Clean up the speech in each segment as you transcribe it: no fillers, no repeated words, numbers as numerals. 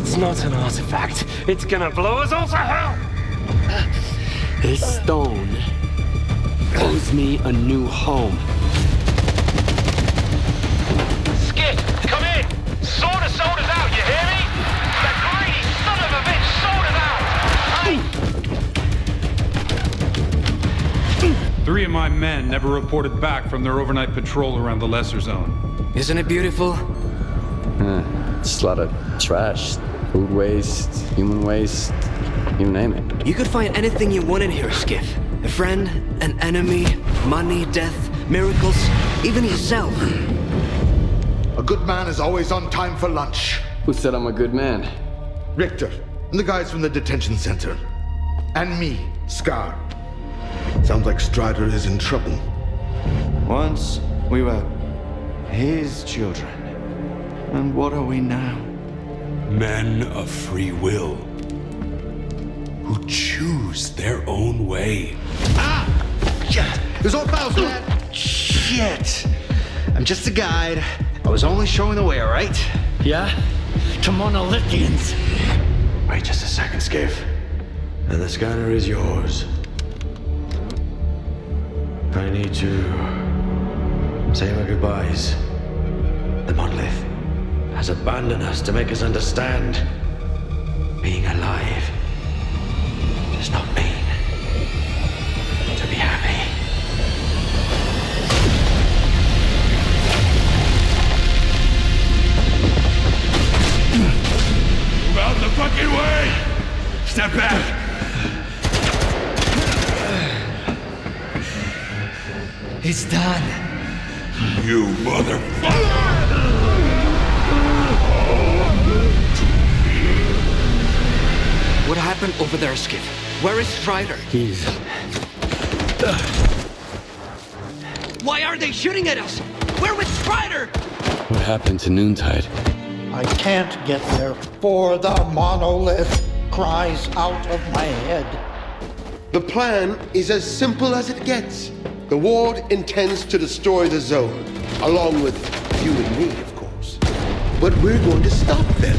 It's not an artifact. It's gonna blow us all to hell! This stone owes me a new home. Skif, come in! Sort us out, you hear me? The greedy son of a bitch sold us out! 3 of my men never reported back from their overnight patrol around the Lesser Zone. Isn't it beautiful? Just a lot of trash. Food waste, human waste, you name it. You could find anything you want in here, Skif. A friend, an enemy, money, death, miracles, even yourself. A good man is always on time for lunch. Who said I'm a good man? Richter, and the guys from the detention center. And me, Scar. Sounds like Strider is in trouble. Once we were his children. And what are we now? Men of free will, who choose their own way. Ah! Shit! There's all files, man! Shit! I'm just a guide. I was only showing the way, alright? Yeah? To monolithians. Wait just a second, Skif. And the scanner is yours. I need to say my goodbyes. The monolith has abandoned us to make us understand. Being alive does not mean to be happy. Move out the fucking way! Step back! It's done. You motherfucker! What happened over there, Skif? Where is Strider? He's... Why aren't they shooting at us? Where was Strider? What happened to Noontide? I can't get there, for the monolith cries out of my head. The plan is as simple as it gets. The Ward intends to destroy the zone, along with you and me, of course. But we're going to stop them.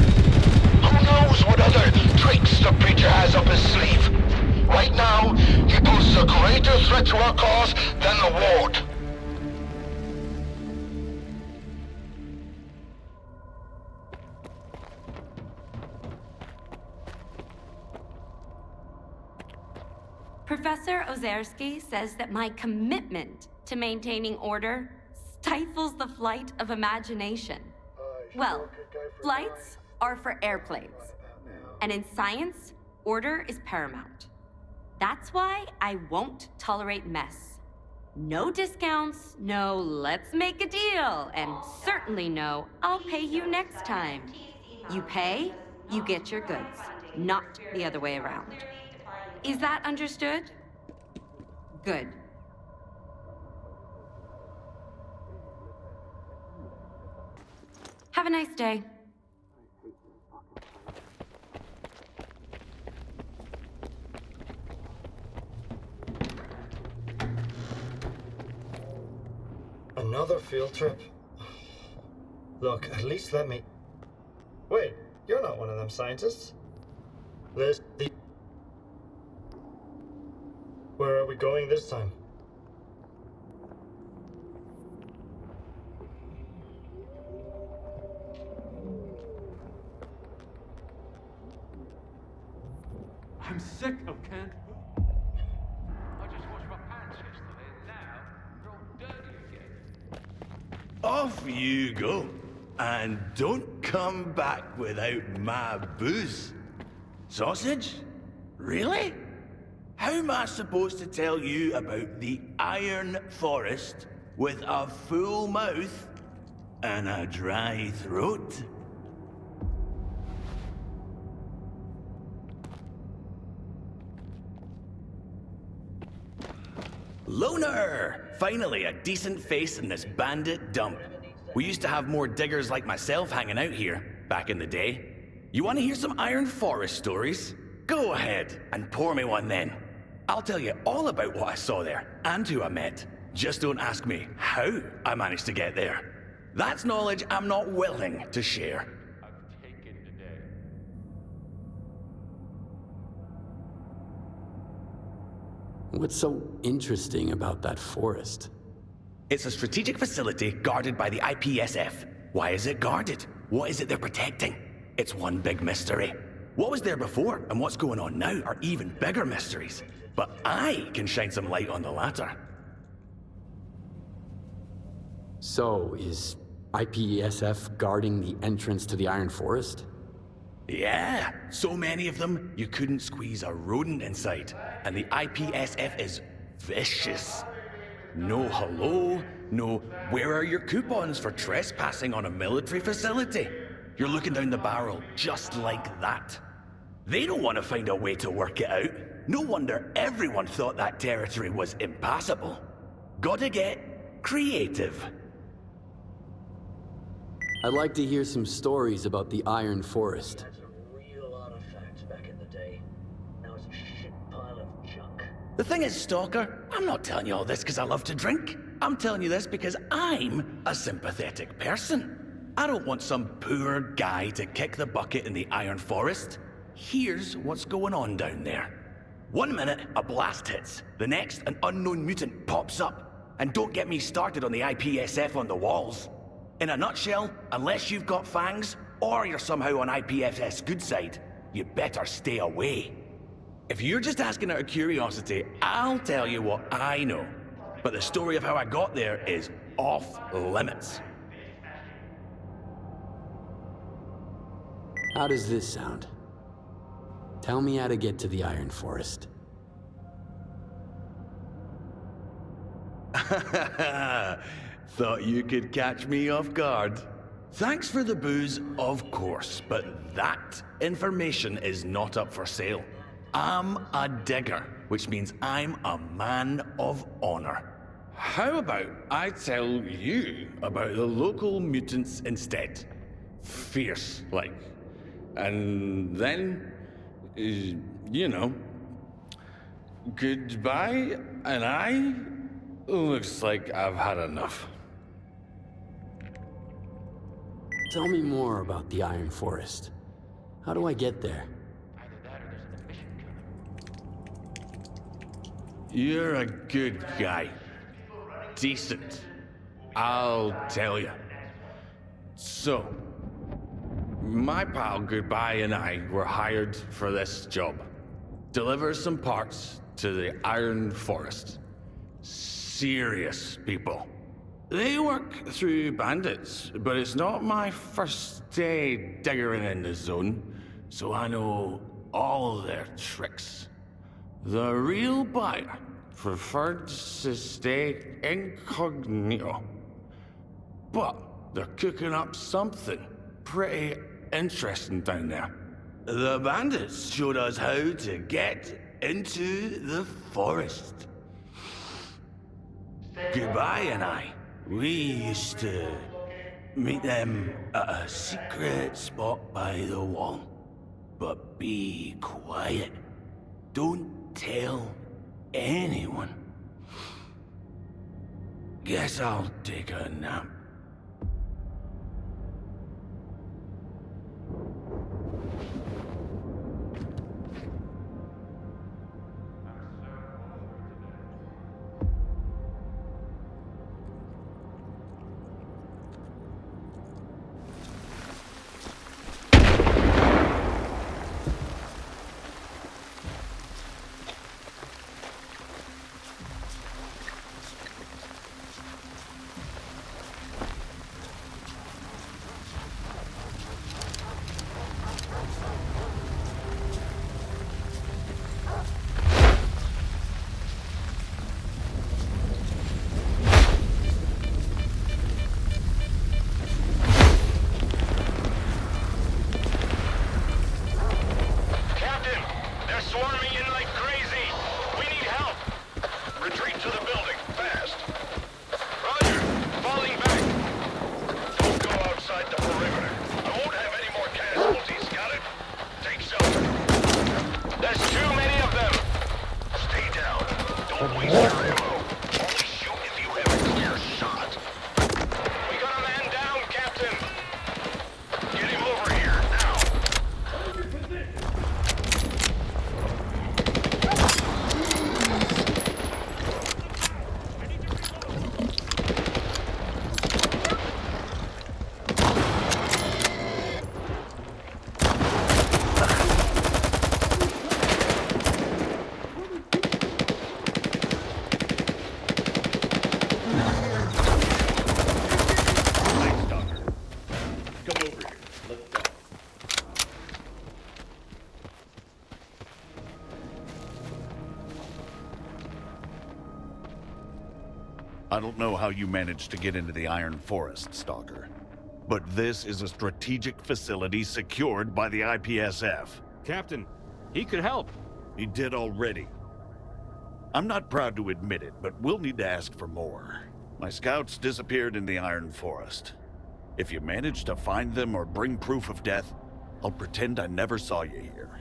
Who knows what other tricks the preacher has up his sleeve? Right now, he poses a greater threat to our cause than the Ward. Professor Ozerski says that my commitment to maintaining order stifles the flight of imagination. Well, flights are for airplanes. And in science, order is paramount. That's why I won't tolerate mess. No discounts, no let's make a deal, and certainly no I'll pay you next time. You pay, you get your goods, not the other way around. Is that understood? Good. Have a nice day. Another field trip? Look, at least let me... Wait, you're not one of them scientists. Liz, where are we going this time? I'm sick of canned food. I just washed my pants yesterday and now they're all dirty again. Off you go. And don't come back without my booze. Sausage? Really? How am I supposed to tell you about the Iron Forest with a full mouth and a dry throat? Loner! Finally, a decent face in this bandit dump. We used to have more diggers like myself hanging out here, back in the day. You want to hear some Iron Forest stories? Go ahead, and pour me one then. I'll tell you all about what I saw there, and who I met. Just don't ask me how I managed to get there. That's knowledge I'm not willing to share. I've taken today. What's so interesting about that forest? It's a strategic facility guarded by the IPSF. Why is it guarded? What is it they're protecting? It's one big mystery. What was there before and what's going on now are even bigger mysteries. But I can shine some light on the latter. So, is IPSF guarding the entrance to the Iron Forest? Yeah, so many of them, you couldn't squeeze a rodent inside. And the IPSF is vicious. No hello, no where are your coupons for trespassing on a military facility? You're looking down the barrel just like that. They don't want to find a way to work it out. No wonder everyone thought that territory was impassable. Gotta get creative. I'd like to hear some stories about the Iron Forest. The thing is, Stalker, I'm not telling you all this because I love to drink. I'm telling you this because I'm a sympathetic person. I don't want some poor guy to kick the bucket in the Iron Forest. Here's what's going on down there. 1 minute, a blast hits. The next, an unknown mutant pops up. And don't get me started on the IPSF on the walls. In a nutshell, unless you've got fangs, or you're somehow on IPSF's good side, you better stay away. If you're just asking out of curiosity, I'll tell you what I know. But the story of how I got there is off limits. How does this sound? Tell me how to get to the Iron Forest. Thought you could catch me off guard. Thanks for the booze, of course, but that information is not up for sale. I'm a digger, which means I'm a man of honor. How about I tell you about the local mutants instead? Fierce, like. And then, you know, goodbye, and I... Looks like I've had enough. Tell me more about the Iron Forest. How do I get there? You're a good guy. Decent. I'll tell you. So, my pal Goodbye and I were hired for this job. Deliver some parts to the Iron Forest. Serious people. They work through bandits, but it's not my first day diggering in the zone, so I know all their tricks. The real buyer preferred to stay incognito. But they're cooking up something pretty interesting down there. The bandits showed us how to get into the forest. Goodbye and I, we used to meet them at a secret spot by the wall. But be quiet. Don't tell anyone. Guess I'll take a nap. I don't know how you managed to get into the Iron Forest, Stalker. But this is a strategic facility secured by the IPSF. Captain, he could help. He did already. I'm not proud to admit it, but we'll need to ask for more. My scouts disappeared in the Iron Forest. If you manage to find them or bring proof of death, I'll pretend I never saw you here.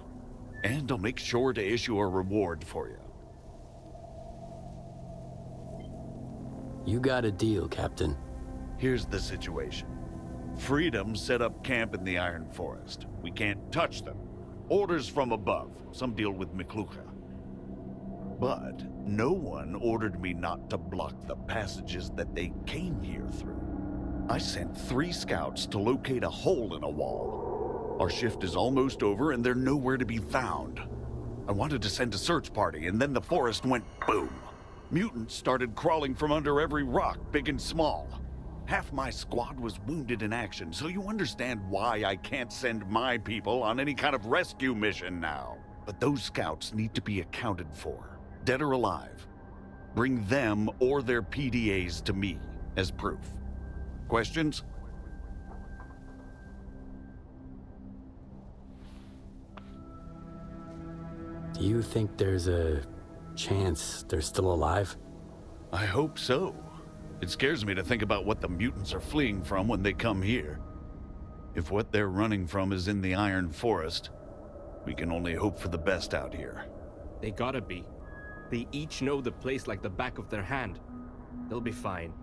And I'll make sure to issue a reward for you. You got a deal, Captain. Here's the situation. Freedom set up camp in the Iron Forest. We can't touch them. Orders from above. Some deal with Miklucha. But no one ordered me not to block the passages that they came here through. I sent 3 scouts to locate a hole in a wall. Our shift is almost over and they're nowhere to be found. I wanted to send a search party and then the forest went boom. Mutants started crawling from under every rock, big and small. Half my squad was wounded in action, so you understand why I can't send my people on any kind of rescue mission now. But those scouts need to be accounted for, dead or alive. Bring them or their PDAs to me as proof. Questions? Do you think there's a chance they're still alive? I hope so. It scares me to think about what the mutants are fleeing from when they come here. If what they're running from is in the Iron Forest, we can only hope for the best out here. They gotta be. They each know the place like the back of their hand. They'll be fine.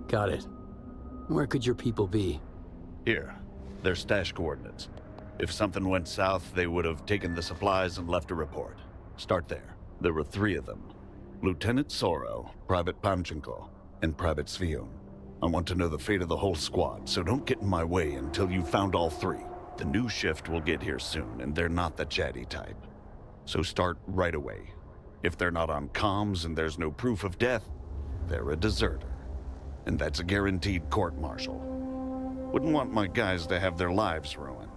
Got it. Where could your people be? Here, their stash coordinates. If something went south, they would have taken the supplies and left a report. Start there. There were 3 of them. Lieutenant Sorrow, Private Panchenko, and Private Svion. I want to know the fate of the whole squad, so don't get in my way until you've found all 3. The new shift will get here soon, and they're not the chatty type. So start right away. If they're not on comms and there's no proof of death, they're a deserter. And that's a guaranteed court-martial. Wouldn't want my guys to have their lives ruined.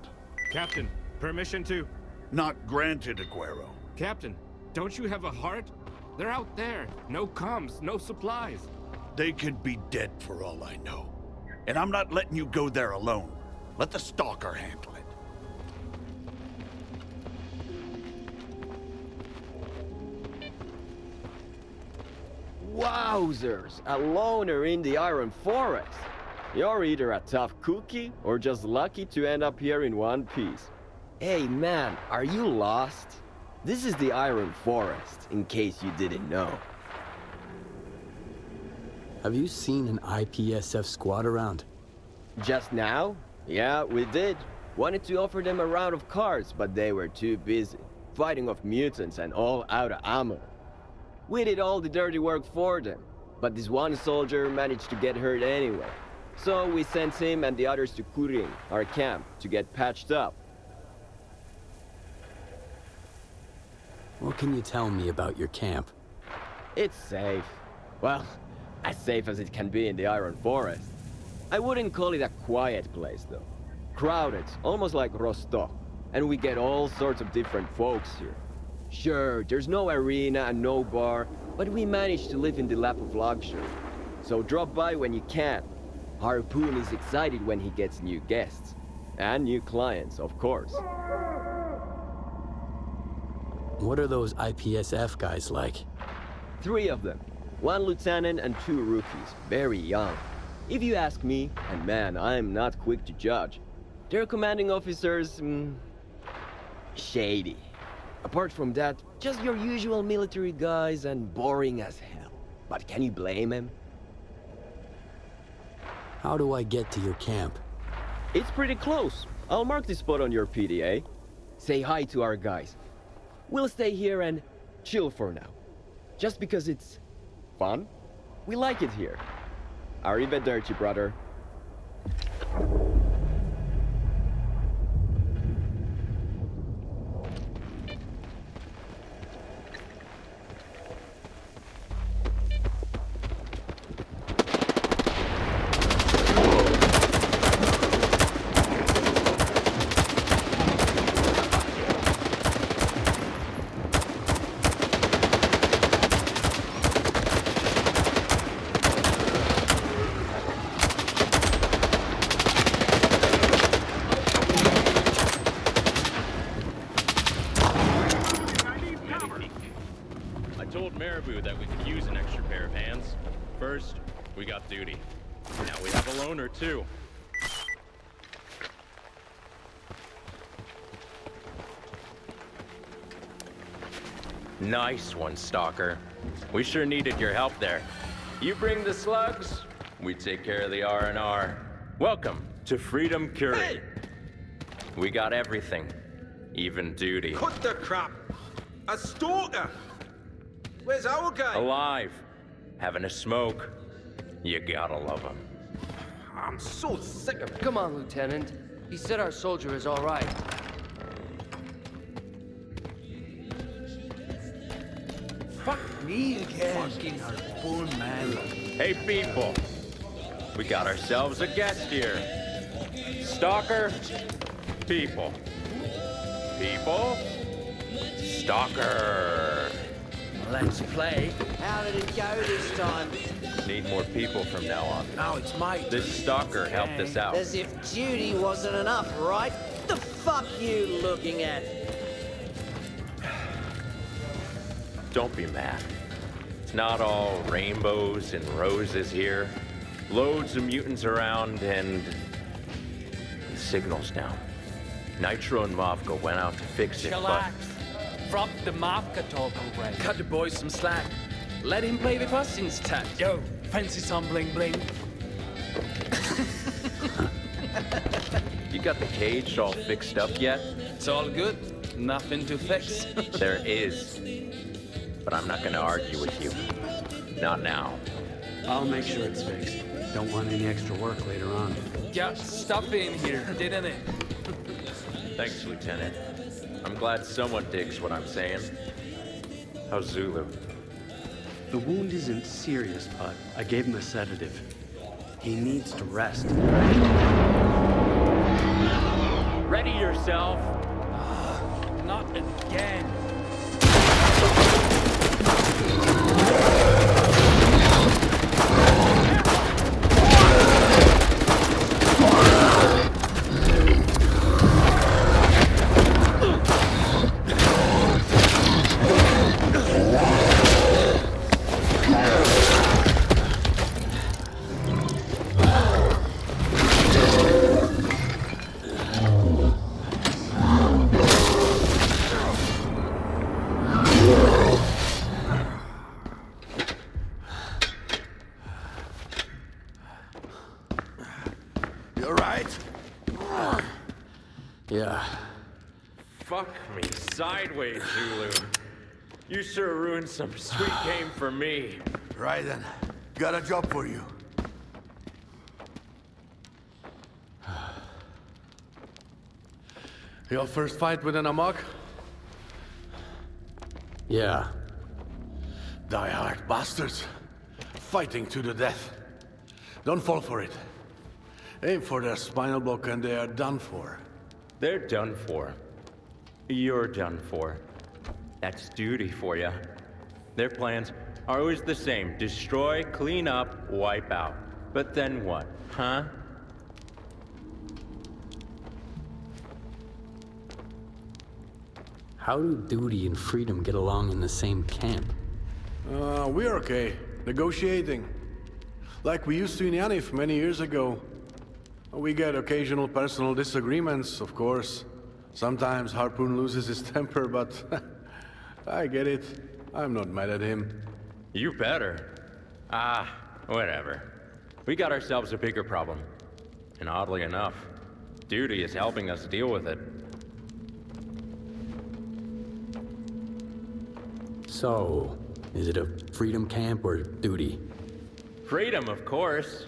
Captain, permission to... Not granted, Aguero. Captain, don't you have a heart? They're out there. No comms, no supplies. They could be dead for all I know. And I'm not letting you go there alone. Let the Stalker handle it. Wowzers! A loner in the Iron Forest! You're either a tough cookie or just lucky to end up here in one piece. Hey man, are you lost? This is the Iron Forest, in case you didn't know. Have you seen an IPSF squad around? Just now? Yeah, we did. Wanted to offer them a round of cards, but they were too busy, fighting off mutants and all out of ammo. We did all the dirty work for them, but this one soldier managed to get hurt anyway. So we sent him and the others to Kurin, our camp, to get patched up. What can you tell me about your camp? It's safe. Well, as safe as it can be in the Iron Forest. I wouldn't call it a quiet place, though. Crowded, almost like Rostov. And we get all sorts of different folks here. Sure, there's no arena and no bar, but we manage to live in the lap of luxury. So drop by when you can. Harpoon is excited when he gets new guests. And new clients, of course. What are those IPSF guys like? 3 of them. 1 lieutenant and 2 rookies. Very young. If you ask me, and man, I'm not quick to judge, their commanding officers, shady. Apart from that, just your usual military guys and boring as hell. But can you blame him? How do I get to your camp? It's pretty close. I'll mark the spot on your PDA. Say hi to our guys. We'll stay here and chill for now. Just because it's fun. We like it here. Arrivederci, brother. Zulu that we could use an extra pair of hands. First, we got duty. Now we have a loner, too. Nice one, Stalker. We sure needed your help there. You bring the slugs, we take care of the R&R. Welcome to Freedom Curie. Hey! We got everything, even duty. Cut the crap! A stalker! Where's our guy? Alive, having a smoke. You gotta love him. I'm so sick of it. Come on, Lieutenant. He said our soldier is all right. Fuck me again. Fucking harpoon, man. Hey, people. We got ourselves a guest here. Stalker, people. People, Stalker. Let's play. How did it go this time? Need more people from now on. Now it's my turn. This Stalker helped us out. As if duty wasn't enough, right? The fuck you looking at? Don't be mad. It's not all rainbows and roses here. Loads of mutants around and the signal's down. Nitro and Mavka went out to fix it, Chillax. Drop the Mavka talk already. Cut the boys some slack. Let him play with us instead. Yo, fancy some bling bling? You got the cage all fixed up yet? It's all good. Nothing to fix. There is. But I'm not gonna argue with you. Not now. I'll make sure it's fixed. Don't want any extra work later on. Yeah, stuff in here, didn't it? Thanks, Lieutenant. I'm glad someone digs what I'm saying. How's Zulu? The wound isn't serious, but I gave him a sedative. He needs to rest. Ready yourself. Not again. Yeah. Fuck me sideways, Zulu. You sure ruined some sweet game for me. Right then. Got a job for you. Your first fight with an Amok? Yeah. Die-hard bastards. Fighting to the death. Don't fall for it. Aim for their spinal block and they are done for. They're done for. You're done for. That's duty for you. Their plans are always the same. Destroy, clean up, wipe out. But then what, huh? How do duty and freedom get along in the same camp? We're okay. Negotiating. Like we used to in Yanif many years ago. We get occasional personal disagreements, of course. Sometimes Harpoon loses his temper, but I get it. I'm not mad at him. You better. Whatever. We got ourselves a bigger problem. And oddly enough, duty is helping us deal with it. So, is it a freedom camp or duty? Freedom, of course.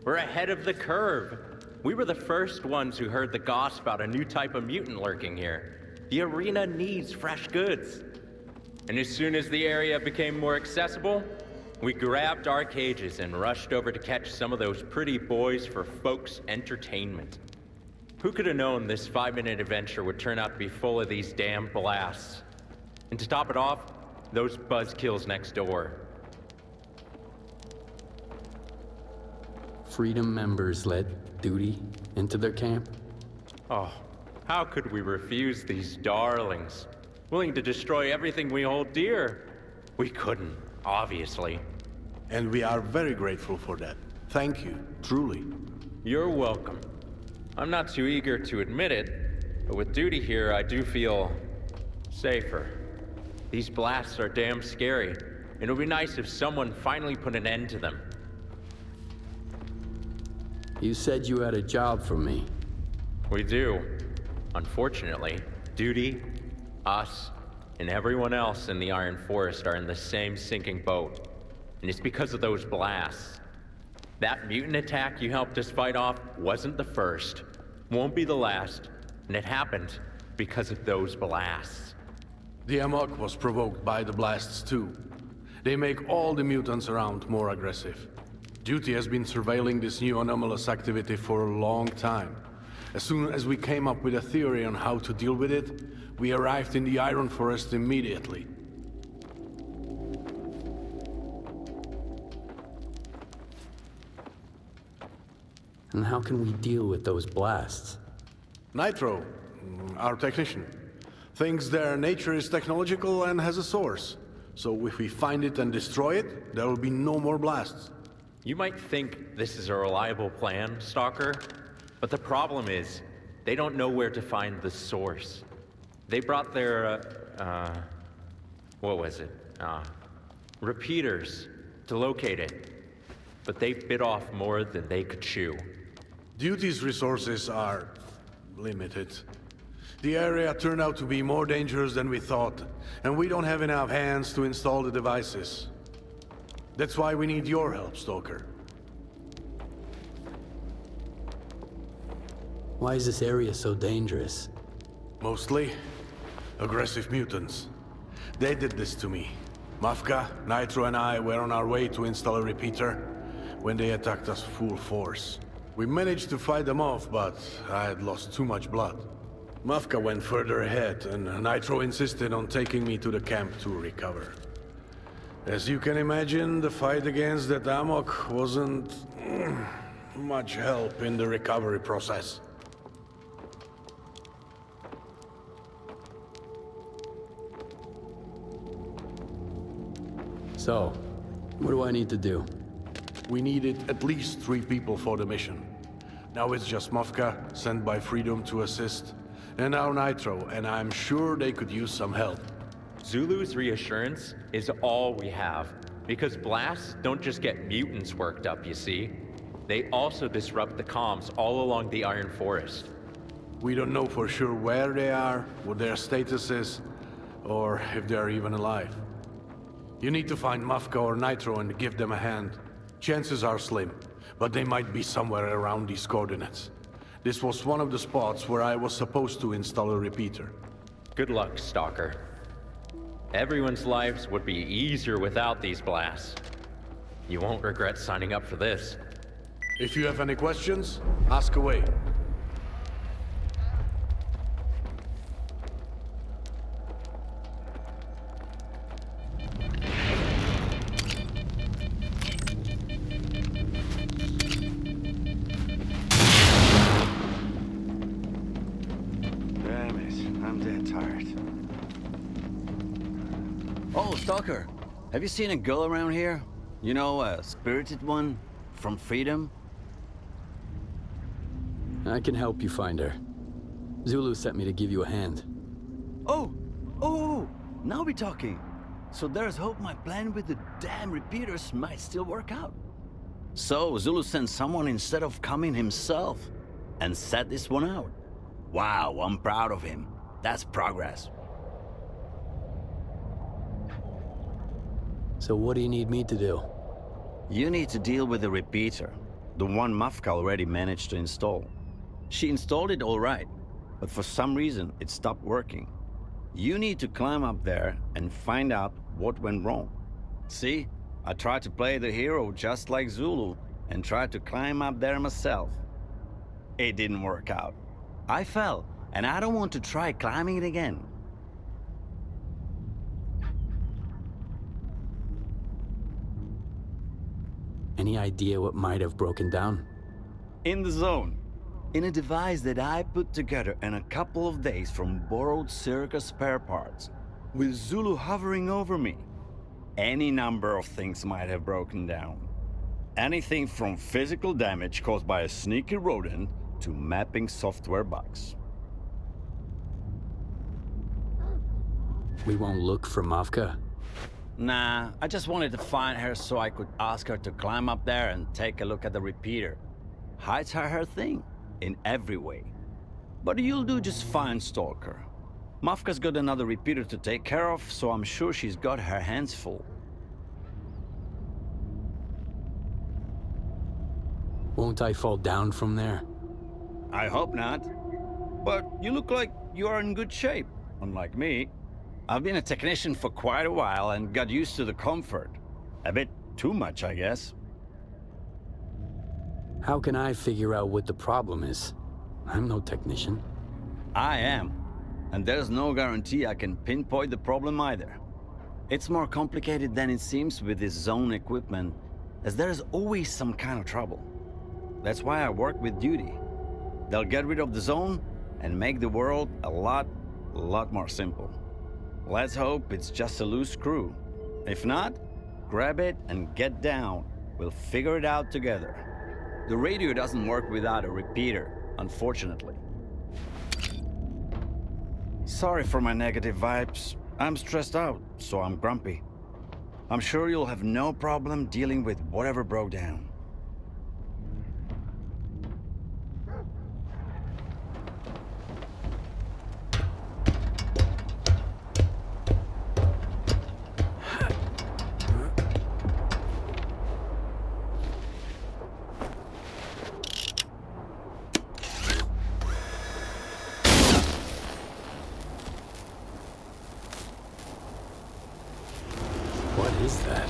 We're ahead of the curve. We were the first ones who heard the gossip about a new type of mutant lurking here. The arena needs fresh goods. And as soon as the area became more accessible, we grabbed our cages and rushed over to catch some of those pretty boys for folks' entertainment. Who could have known this 5-minute adventure would turn out to be full of these damn blasts? And to top it off, those buzzkills next door. Freedom members led duty into their camp? Oh, how could we refuse these darlings? Willing to destroy everything we hold dear. We couldn't. obviously. And we are very grateful for that. Thank you, truly. You're welcome. I'm not too eager to admit it, but with duty here, I do feel safer. These blasts are damn scary. It'll be nice if someone finally put an end to them. You said you had a job for me. We do. Unfortunately, duty, us, and everyone else in the Iron Forest are in the same sinking boat. And it's because of those blasts. That mutant attack you helped us fight off wasn't the first, won't be the last, and it happened because of those blasts. The amok was provoked by the blasts too. They make all the mutants around more aggressive. Duty has been surveilling this new anomalous activity for a long time. As soon as we came up with a theory on how to deal with it, we arrived in the Iron Forest immediately. And how can we deal with those blasts? Nitro, our technician, thinks their nature is technological and has a source. So if we find it and destroy it, there will be no more blasts. You might think this is a reliable plan, Stalker, but the problem is, they don't know where to find the source. They brought their, what was it? Repeaters to locate it, but they bit off more than they could chew. Duty's resources are limited. The area turned out to be more dangerous than we thought, and we don't have enough hands to install the devices. That's why we need your help, Stalker. Why is this area so dangerous? Mostly aggressive mutants. They did this to me. Mafka, Nitro, and I were on our way to install a repeater when they attacked us full force. We managed to fight them off, but I had lost too much blood. Mafka went further ahead, and Nitro insisted on taking me to the camp to recover. As you can imagine, the fight against that amok wasn't much help in the recovery process. So, what do I need to do? We needed at least 3 people for the mission. Now it's just Mafka, sent by Freedom to assist, and now Nitro, and I'm sure they could use some help. Zulu's reassurance is all we have, because blasts don't just get mutants worked up, you see. They also disrupt the comms all along the Iron Forest. We don't know for sure where they are, what their status is, or if they're even alive. You need to find Mafka or Nitro and give them a hand. Chances are slim, but they might be somewhere around these coordinates. This was one of the spots where I was supposed to install a repeater. Good luck, Stalker. Everyone's lives would be easier without these blasts. You won't regret signing up for this. If you have any questions, ask away. Damn it, I'm dead tired. Oh, Stalker, have you seen a girl around here? You know, a spirited one? From Freedom? I can help you find her. Zulu sent me to give you a hand. Oh, now we're talking. So there's hope my plan with the damn repeaters might still work out. So Zulu sent someone instead of coming himself and set this one out. Wow, I'm proud of him. That's progress. So what do you need me to do? You need to deal with the repeater, the one Mafka already managed to install. She installed it all right, but for some reason it stopped working. You need to climb up there and find out what went wrong. See, I tried to play the hero just like Zulu and tried to climb up there myself. It didn't work out. I fell, and I don't want to try climbing it again. Any idea what might have broken down? In the zone. In a device that I put together in a couple of days from borrowed circus spare parts, with Zulu hovering over me. Any number of things might have broken down. Anything from physical damage caused by a sneaky rodent to mapping software bugs. We won't look for Mafka? Nah, I just wanted to find her so I could ask her to climb up there and take a look at the repeater. Heights are her thing, in every way. But you'll do just fine, Stalker. Mafka's got another repeater to take care of, so I'm sure she's got her hands full. Won't I fall down from there? I hope not. But you look like you are in good shape, unlike me. I've been a technician for quite a while and got used to the comfort. A bit too much, I guess. How can I figure out what the problem is? I'm no technician. I am. And there's no guarantee I can pinpoint the problem either. It's more complicated than it seems with this zone equipment, as there's always some kind of trouble. That's why I work with Duty. They'll get rid of the zone and make the world a lot more simple. Let's hope it's just a loose screw. If not, grab it and get down. We'll figure it out together. The radio doesn't work without a repeater, unfortunately. Sorry for my negative vibes. I'm stressed out, so I'm grumpy. I'm sure you'll have no problem dealing with whatever broke down. What is that?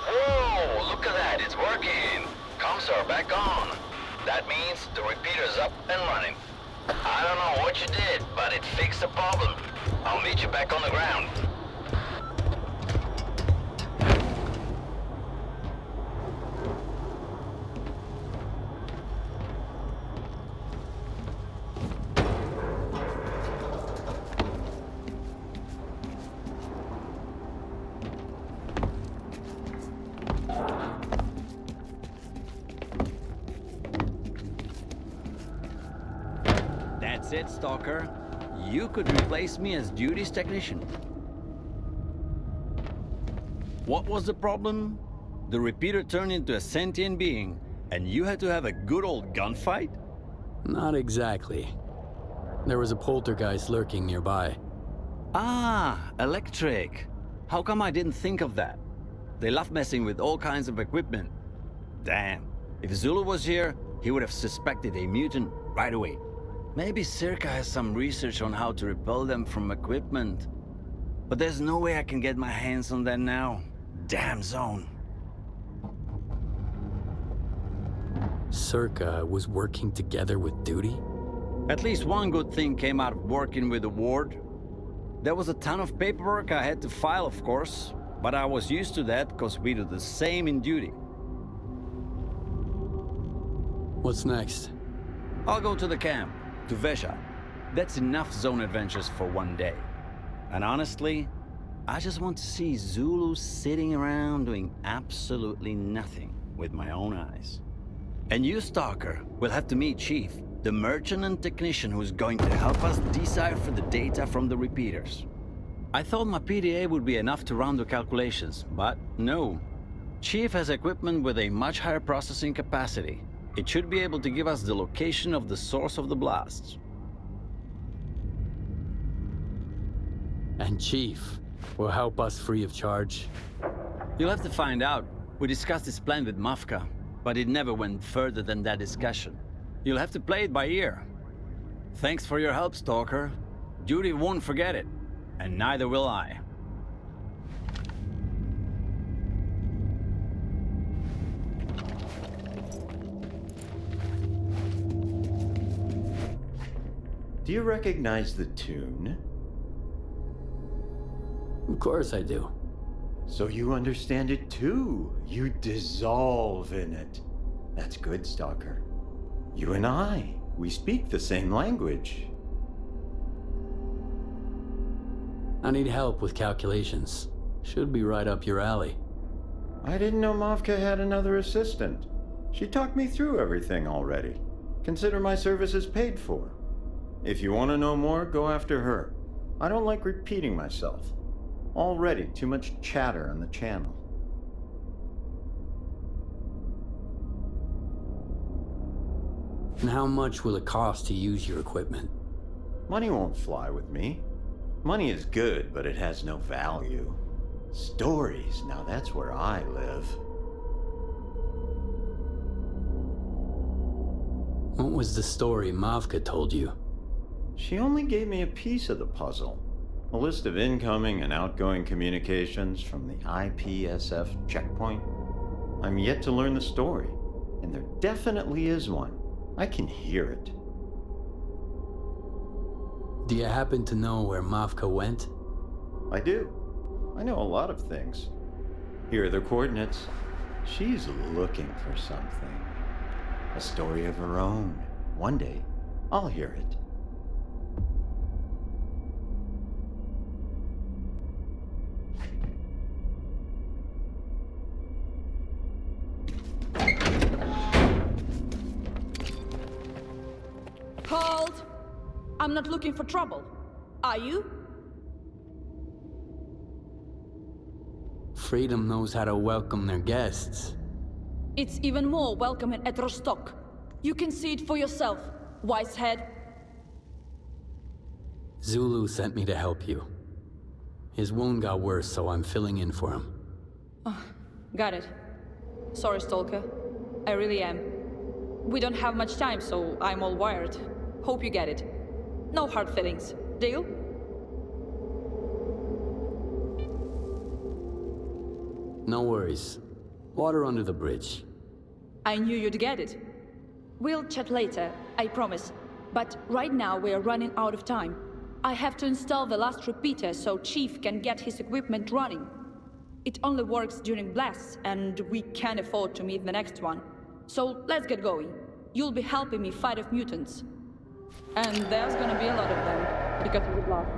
Whoa, look at that, it's working. Comms are back on. That means the repeater's up and running. I don't know what you did, but it fixed the problem. I'll meet you back on the ground. That's it, Stalker. You could replace me as Duty's technician. What was the problem? The repeater turned into a sentient being, and you had to have a good old gunfight? Not exactly. There was a poltergeist lurking nearby. Ah, electric. How come I didn't think of that? They love messing with all kinds of equipment. Damn, if Zulu was here, he would have suspected a mutant right away. Maybe S.T.A.L.K.E.R has some research on how to repel them from equipment. But there's no way I can get my hands on that now. Damn zone. S.T.A.L.K.E.R was working together with Duty? At least one good thing came out of working with the ward. There was a ton of paperwork I had to file, of course, but I was used to that because we do the same in Duty. What's next? I'll go to the camp, to Vesha. That's enough zone adventures for one day. And honestly, I just want to see Zulu sitting around doing absolutely nothing with my own eyes. And you, Stalker, will have to meet Chief, the merchant and technician who's going to help us decipher the data from the repeaters. I thought my PDA would be enough to run the calculations, but no. Chief has equipment with a much higher processing capacity. It should be able to give us the location of the source of the blasts. And Chief will help us free of charge? You'll have to find out. We discussed this plan with Mafka, but it never went further than that discussion. You'll have to play it by ear. Thanks for your help, Stalker. Duty won't forget it, and neither will I. Do you recognize the tune? Of course I do. So you understand it too. You dissolve in it. That's good, Stalker. You and I, we speak the same language. I need help with calculations. Should be right up your alley. I didn't know Mavka had another assistant. She talked me through everything already. Consider my services paid for. If you want to know more, go after her. I don't like repeating myself. Already too much chatter on the channel. And how much will it cost to use your equipment? Money won't fly with me. Money is good, but it has no value. Stories, now that's where I live. What was the story Mavka told you? She only gave me a piece of the puzzle. A list of incoming and outgoing communications from the IPSF checkpoint. I'm yet to learn the story, and there definitely is one. I can hear it. Do you happen to know where Mavka went? I do. I know a lot of things. Here are their coordinates. She's looking for something. A story of her own. One day, I'll hear it. Hold! I'm not looking for trouble. Are you? Freedom knows how to welcome their guests. It's even more welcoming at Rostock. You can see it for yourself, wise head. Zulu sent me to help you. His wound got worse, so I'm filling in for him. Oh, got it. Sorry, Stalker. I really am. We don't have much time, so I'm all wired. Hope you get it. No hard feelings. Deal? No worries. Water under the bridge. I knew you'd get it. We'll chat later, I promise. But right now we're running out of time. I have to install the last repeater so Chief can get his equipment running. It only works during blasts, and we can't afford to miss the next one. So let's get going. You'll be helping me fight off mutants. And there's gonna be a lot of them, because of the blast.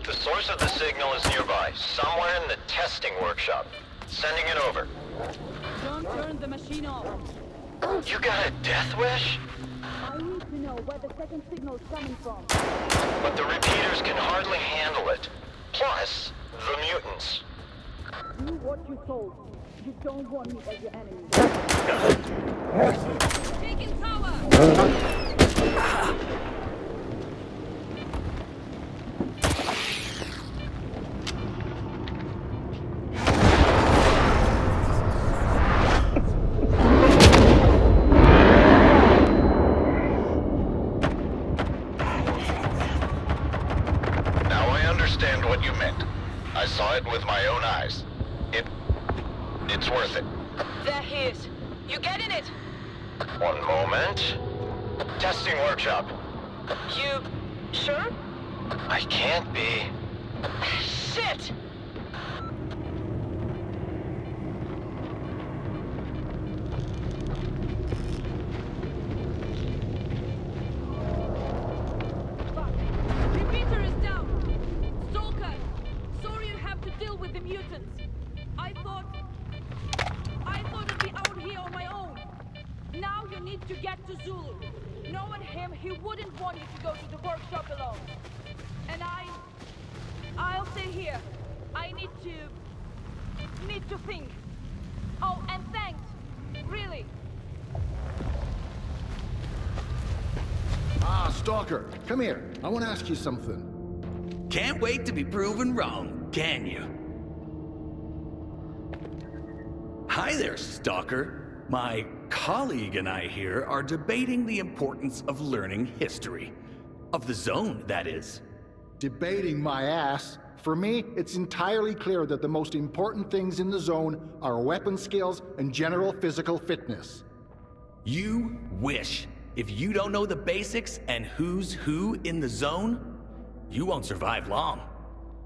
The source of the signal is nearby, somewhere in the testing workshop. Sending it over. Don't turn the machine off. You got a death wish? I need to know where the second signal is coming from. But the repeaters can hardly handle it. Plus, the mutants. Do what you're told. You don't want me as your enemy. Taking power! What you meant. I saw it with my own eyes. It's worth it. There he is. You getting it? One moment. Testing workshop. You sure? I can't be. Shit! Repeater is down. Stalker, sorry you have to deal mutants. I thought I'd be out here on my own. Now you need to get to Zulu. Knowing him, he wouldn't want you to go to the workshop alone. And I'll stay here. I need to think. Oh, and thanks. Really. Ah, Stalker, come here. I want to ask you something. Can't wait to be proven wrong, can you? Hi there, Stalker. My colleague and I here are debating the importance of learning history. Of the zone, that is. Debating my ass. For me, it's entirely clear that the most important things in the zone are weapon skills and general physical fitness. You wish. If you don't know the basics and who's who in the zone, you won't survive long.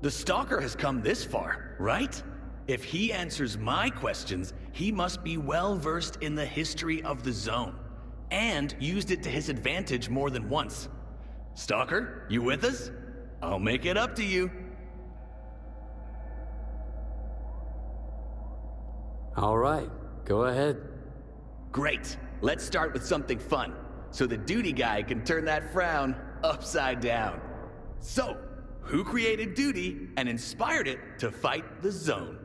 The Stalker has come this far, right? If he answers my questions, he must be well versed in the history of the zone, and used it to his advantage more than once. Stalker, you with us? I'll make it up to you. All right, go ahead. Great. Let's start with something fun, so the duty guy can turn that frown upside down. So, who created duty and inspired it to fight the zone?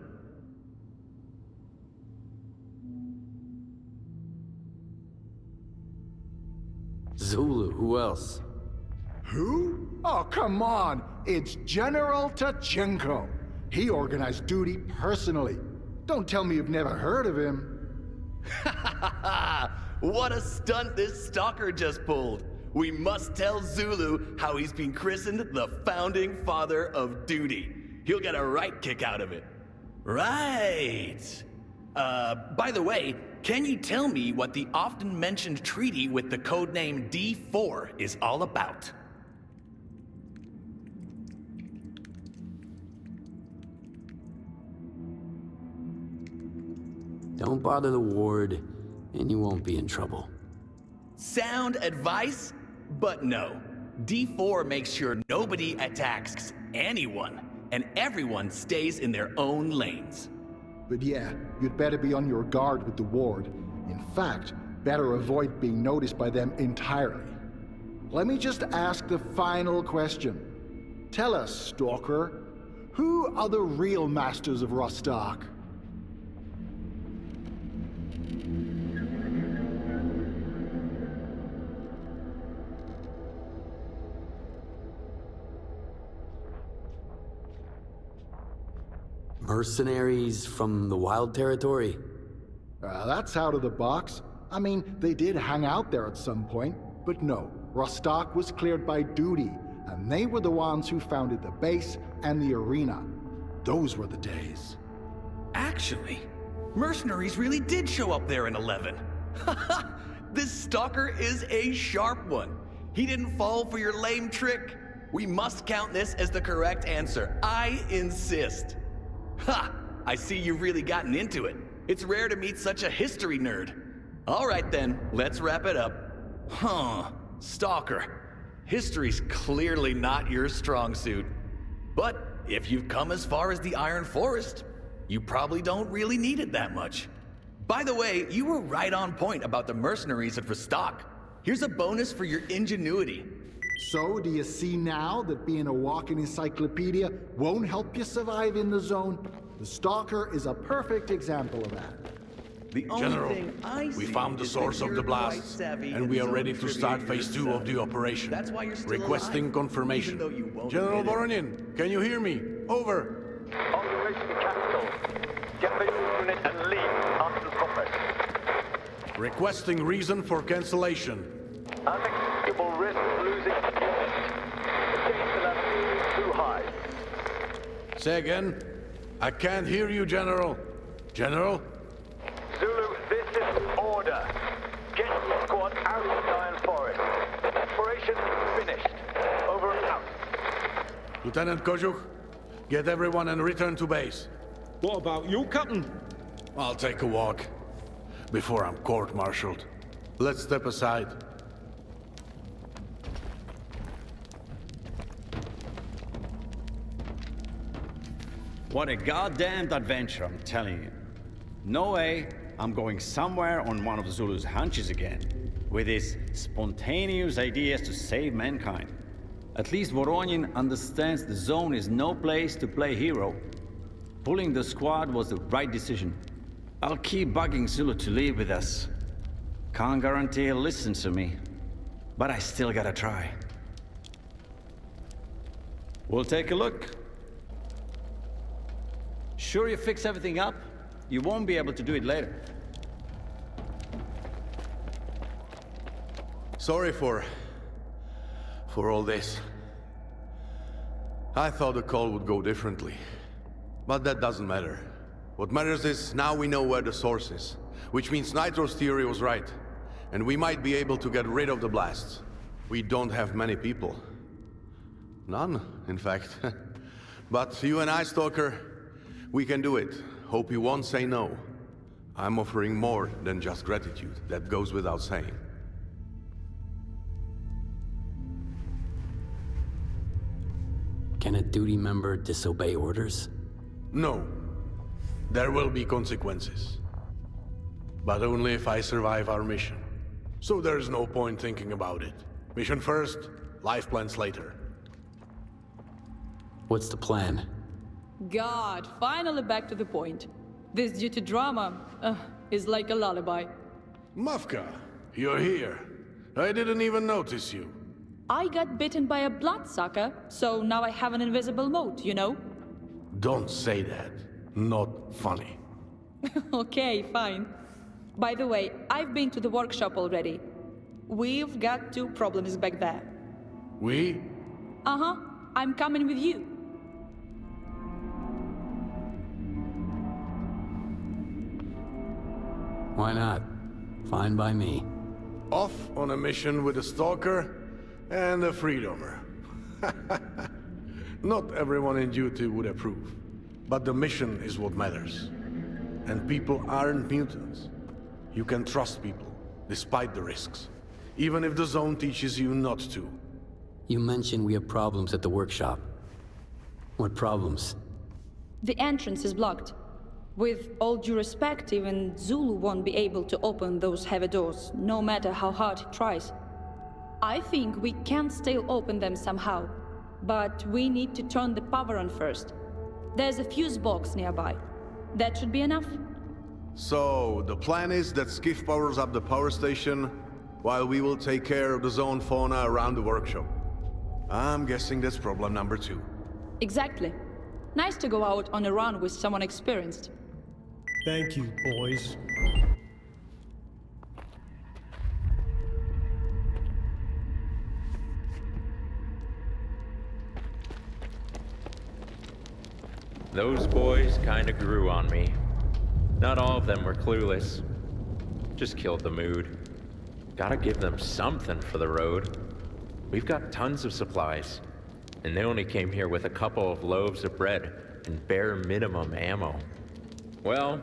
Zulu, who else? Who? Oh, come on. It's General Tachenko. He organized duty personally. Don't tell me you've never heard of him. What a stunt this Stalker just pulled. We must tell Zulu how he's been christened the founding father of duty. He'll get a right kick out of it. Right. By the way, can you tell me what the often mentioned treaty with the codename D4 is all about? Don't bother the ward, and you won't be in trouble. Sound advice? But no. D4 makes sure nobody attacks anyone, and everyone stays in their own lanes. But yeah, you'd better be on your guard with the ward. In fact, better avoid being noticed by them entirely. Let me just ask the final question. Tell us, Stalker, who are the real masters of Rostock? Mercenaries from the Wild Territory? That's out of the box. I mean, they did hang out there at some point, but no. Rostock was cleared by duty, and they were the ones who founded the base and the arena. Those were the days. Actually, mercenaries really did show up there in 11. This Stalker is a sharp one. He didn't fall for your lame trick. We must count this as the correct answer. I insist. Ha! I see you've really gotten into it. It's rare to meet such a history nerd. All right then, let's wrap it up. Stalker. History's clearly not your strong suit. But if you've come as far as the Iron Forest, you probably don't really need it that much. By the way, you were right on point about the mercenaries at Rostock. Here's a bonus for your ingenuity. So, do you see now that being a walking encyclopedia won't help you survive in the zone? The Stalker is a perfect example of that. General, we found the source of the blasts, and we are ready to start phase 2 of the operation. Requesting confirmation. General Voronin, can you hear me? Over. On your way to the capital. Get the unit and leave after the combat. Requesting reason for cancellation. Unacceptable risk of losing unit. The danger level is too high. Say again? I can't hear you, General. General? Zulu, this is order. Get your squad out of the Iron Forest. Operation finished. Over and out. Lieutenant Kojuk, get everyone and return to base. What about you, Captain? I'll take a walk before I'm court-martialed. Let's step aside. What a goddamned adventure, I'm telling you. No way I'm going somewhere on one of Zulu's hunches again, with his spontaneous ideas to save mankind. At least Voronin understands the zone is no place to play hero. Pulling the squad was the right decision. I'll keep bugging Zulu to leave with us. Can't guarantee he'll listen to me, but I still gotta try. We'll take a look. Sure you fix everything up? You won't be able to do it later. Sorry for all this. I thought the call would go differently. But that doesn't matter. What matters is now we know where the source is. Which means Nitro's theory was right. And we might be able to get rid of the blasts. We don't have many people. None, in fact. But you and I, Stalker, we can do it. Hope you won't say no. I'm offering more than just gratitude. That goes without saying. Can a duty member disobey orders? No. There will be consequences. But only if I survive our mission. So there's no point thinking about it. Mission first, life plans later. What's the plan? God, finally back to the point. This duty drama is like a lullaby. Mafka, you're here. I didn't even notice you. I got bitten by a bloodsucker, so now I have an invisible moat, you know? Don't say that. Not funny. Okay, fine. By the way, I've been to the workshop already. We've got 2 problems back there. We? Uh-huh. I'm coming with you. Why not? Fine by me. Off on a mission with a stalker and a freedomer. Not everyone in duty would approve. But the mission is what matters. And people aren't mutants. You can trust people, despite the risks. Even if the zone teaches you not to. You mentioned we have problems at the workshop. What problems? The entrance is blocked. With all due respect, even Zulu won't be able to open those heavy doors, no matter how hard he tries. I think we can still open them somehow, but we need to turn the power on first. There's a fuse box nearby. That should be enough. So, the plan is that Skif powers up the power station, while we will take care of the zone fauna around the workshop. I'm guessing that's problem number 2. Exactly. Nice to go out on a run with someone experienced. Thank you, boys. Those boys kinda grew on me. Not all of them were clueless. Just killed the mood. Gotta give them something for the road. We've got tons of supplies, and they only came here with a couple of loaves of bread and bare minimum ammo. Well,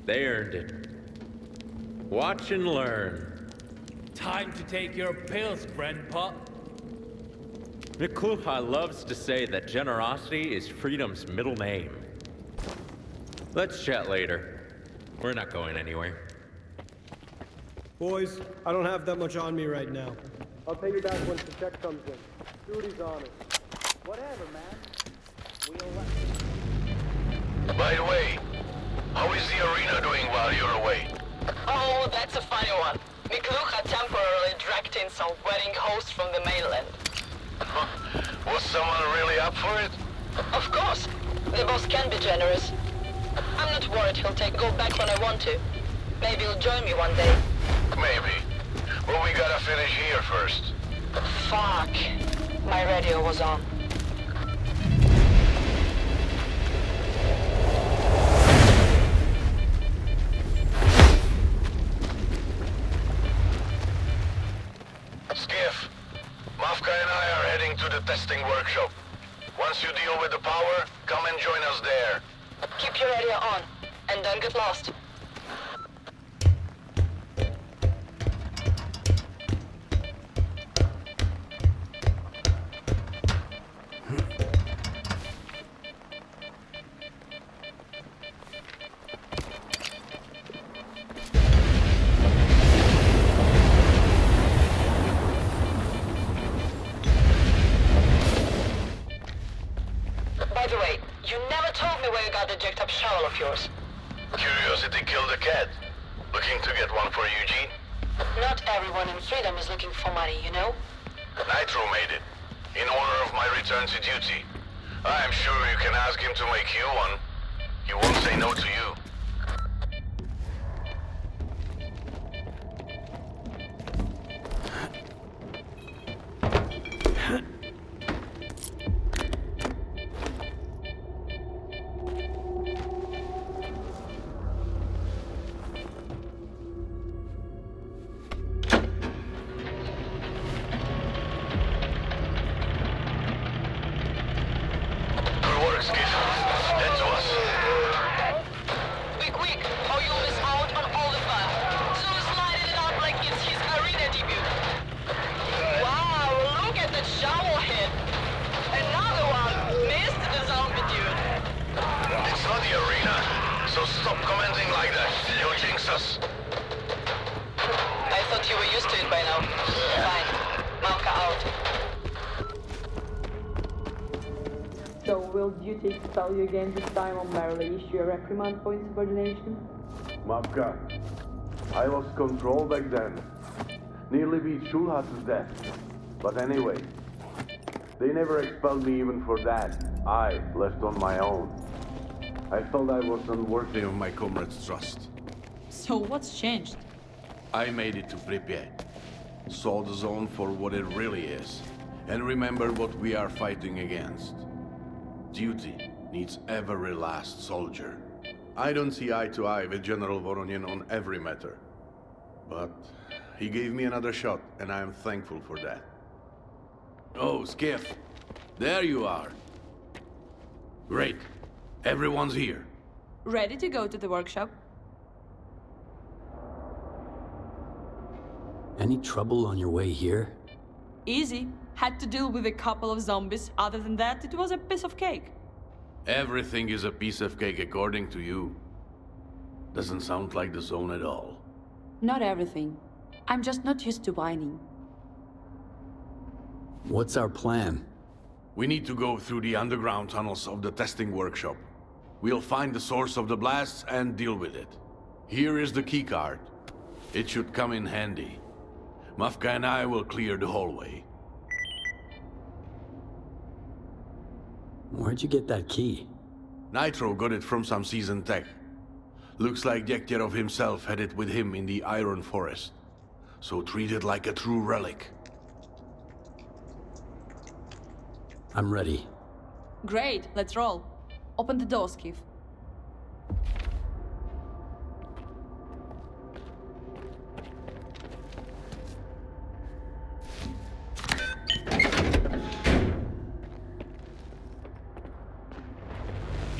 they earned it. Watch and learn. Time to take your pills, Grandpa. Miklucha loves to say that generosity is freedom's middle name. Let's chat later. We're not going anywhere. Boys, I don't have that much on me right now. I'll pay you back once the check comes in. Duty's on it. Whatever, man. By the way, how is the arena doing while you're away? Oh, that's a funny one. Miklucha temporarily dragged in some wedding hosts from the mainland. Was someone really up for it? Of course. The boss can be generous. I'm not worried he'll go back when I want to. Maybe he'll join me one day. Maybe. But we gotta finish here first. Fuck. My radio was on. Skif, Mafka and I are heading to the testing workshop. Once you deal with the power, come and join us there. Keep your radio on, and don't get lost. You never told me where you got the jacked up shovel of yours. Curiosity killed a cat. Looking to get one for Eugene? Not everyone in freedom is looking for money, you know? Nitro made it. In honor of my return to duty. I am sure you can ask him to make you one. He won't say no to you. Good work, Skif. Head to us. Quick, or you'll miss out on all the fun. Zulus lighted it up like it's his arena debut. Wow, look at that shovel head. Another one. Missed the zombie dude. It's not the arena, so stop commenting like that. You'll jinx us. I thought you were used to it by now. Fine. Mavka out. So will duty expel you again this time or merely issue a reprimand for insubordination? Mavka, I lost control back then. Nearly beat Shulha to death. But anyway, they never expelled me even for that. I left on my own. I felt I was unworthy of my comrades' trust. So what's changed? I made it to Pripyat, saw the zone for what it really is, and remembered what we are fighting against. Duty needs every last soldier. I don't see eye to eye with General Voronin on every matter. But he gave me another shot, and I am thankful for that. Oh, Skif, there you are. Great. Everyone's here. Ready to go to the workshop? Any trouble on your way here? Easy. Had to deal with a couple of zombies. Other than that, it was a piece of cake. Everything is a piece of cake according to you. Doesn't sound like the zone at all. Not everything. I'm just not used to whining. What's our plan? We need to go through the underground tunnels of the testing workshop. We'll find the source of the blasts and deal with it. Here is the keycard. It should come in handy. Mavka and I will clear the hallway. Where'd you get that key? Nitro got it from some seasoned tech. Looks like S.T.A.L.K.E.R himself had it with him in the Iron Forest. So treat it like a true relic. I'm ready. Great, let's roll. Open the door, Skif.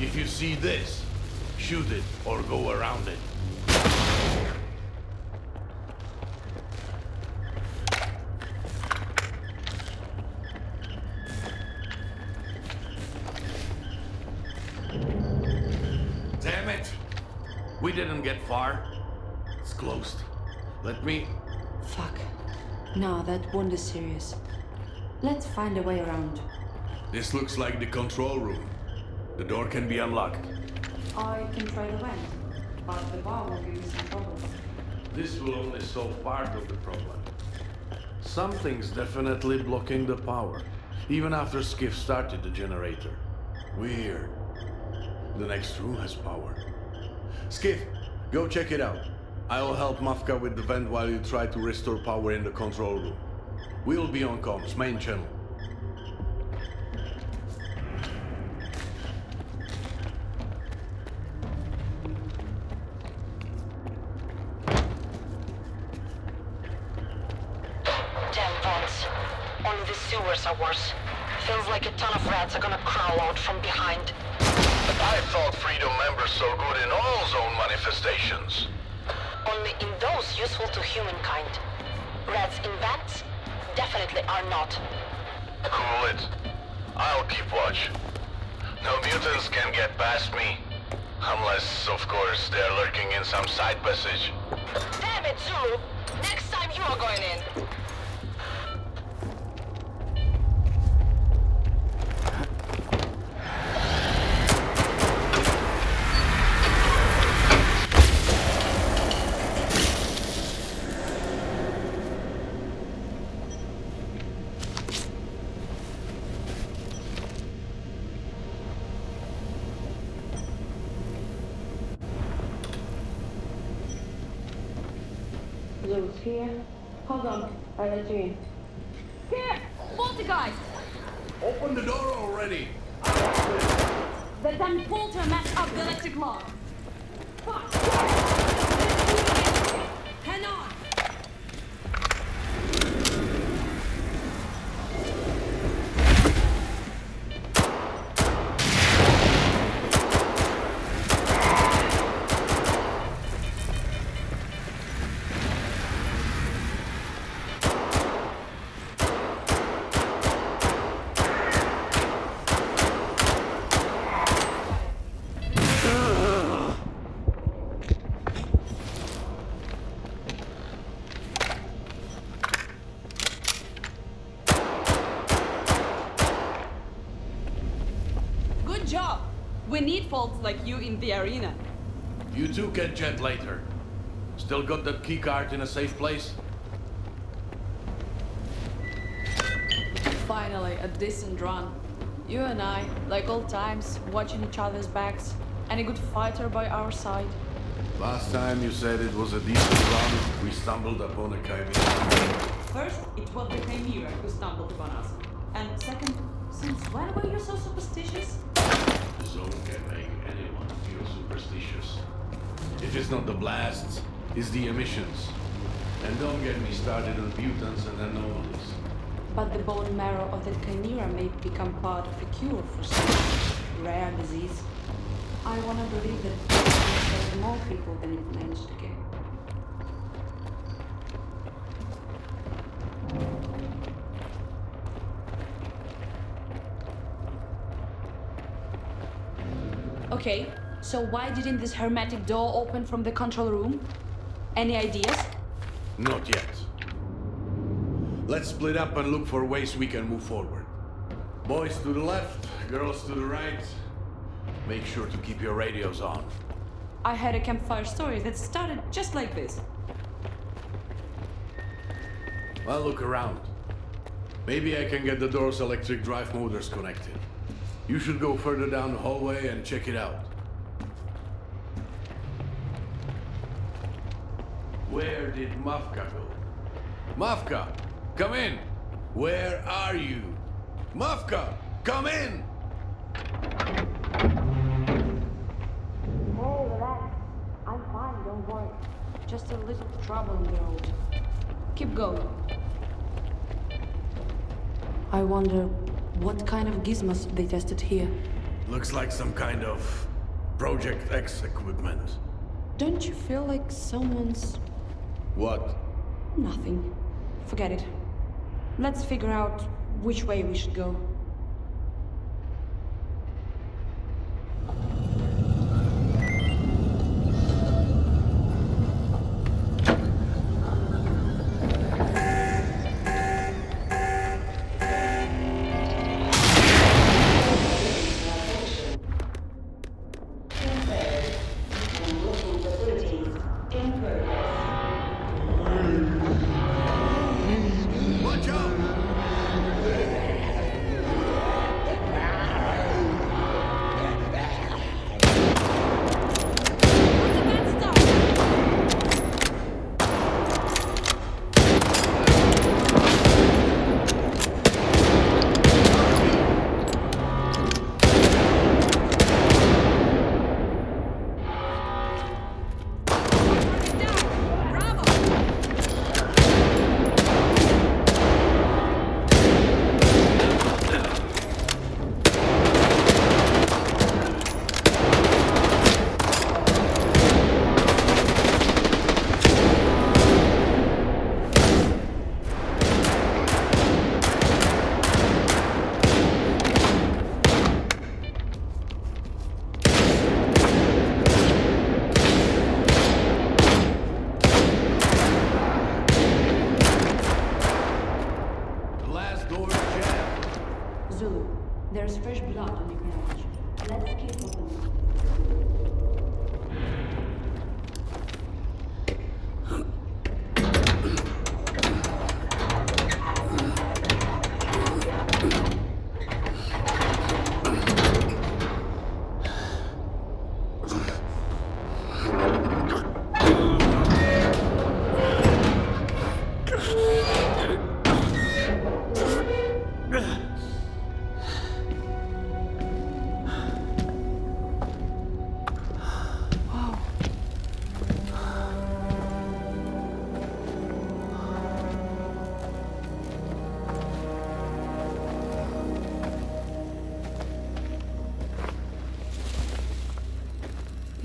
If you see this, shoot it or go around it. Damn it! We didn't get far. It's closed. Let me... Fuck. No, that wound is serious. Let's find a way around. This looks like the control room. The door can be unlocked. I can try the vent, but the bar will give me some problems. This will only solve part of the problem. Something's definitely blocking the power, even after Skif started the generator. Weird. The next room has power. Skif, go check it out. I'll help Mavka with the vent while you try to restore power in the control room. We'll be on comms, main channel. Only the sewers are worse. Feels like a ton of rats are gonna crawl out from behind. I thought Freedom members so good in all zone manifestations. Only in those useful to humankind. Rats in vents definitely are not. Cool it. I'll keep watch. No mutants can get past me. Unless, of course, they're lurking in some side passage. Damn it, Zulu! Next time you are going in. Zulu's here. Hold on, I'll let you in. Here! Poltergeist! Open the door already! The damn polter messed up the electric lock. Fuck! Hang on! Good job! We need folks like you in the arena. You two can chat later. Still got that key card in a safe place? Finally, a decent run. You and I, like old times, watching each other's backs, and a good fighter by our side. Last time you said it was a decent run, we stumbled upon a chimera. First, it was the Chimera who stumbled upon us. And second, since when were you so superstitious? The zone can make anyone feel superstitious. If it's not the blasts, it's the emissions. And don't get me started on mutants and anomalies. But the bone marrow of that Chimera may become part of a cure for some rare disease. I want to believe that it will save more people than it managed to kill. Okay, so why didn't this hermetic door open from the control room? Any ideas? Not yet. Let's split up and look for ways we can move forward. Boys to the left, girls to the right. Make sure to keep your radios on. I had a campfire story that started just like this. Well, look around. Maybe I can get the door's electric drive motors connected. You should go further down the hallway and check it out. Where did Mafka go? Mafka, come in! Where are you? Mafka, come in! Oh, relax. I'm fine, don't worry. Just a little trouble on the road. Keep going. I wonder what kind of gizmos they tested here. Looks like some kind of Project X equipment. Don't you feel like someone's... What? Nothing. Forget it. Let's figure out which way we should go. There's fresh blood on your couch. Let's keep moving.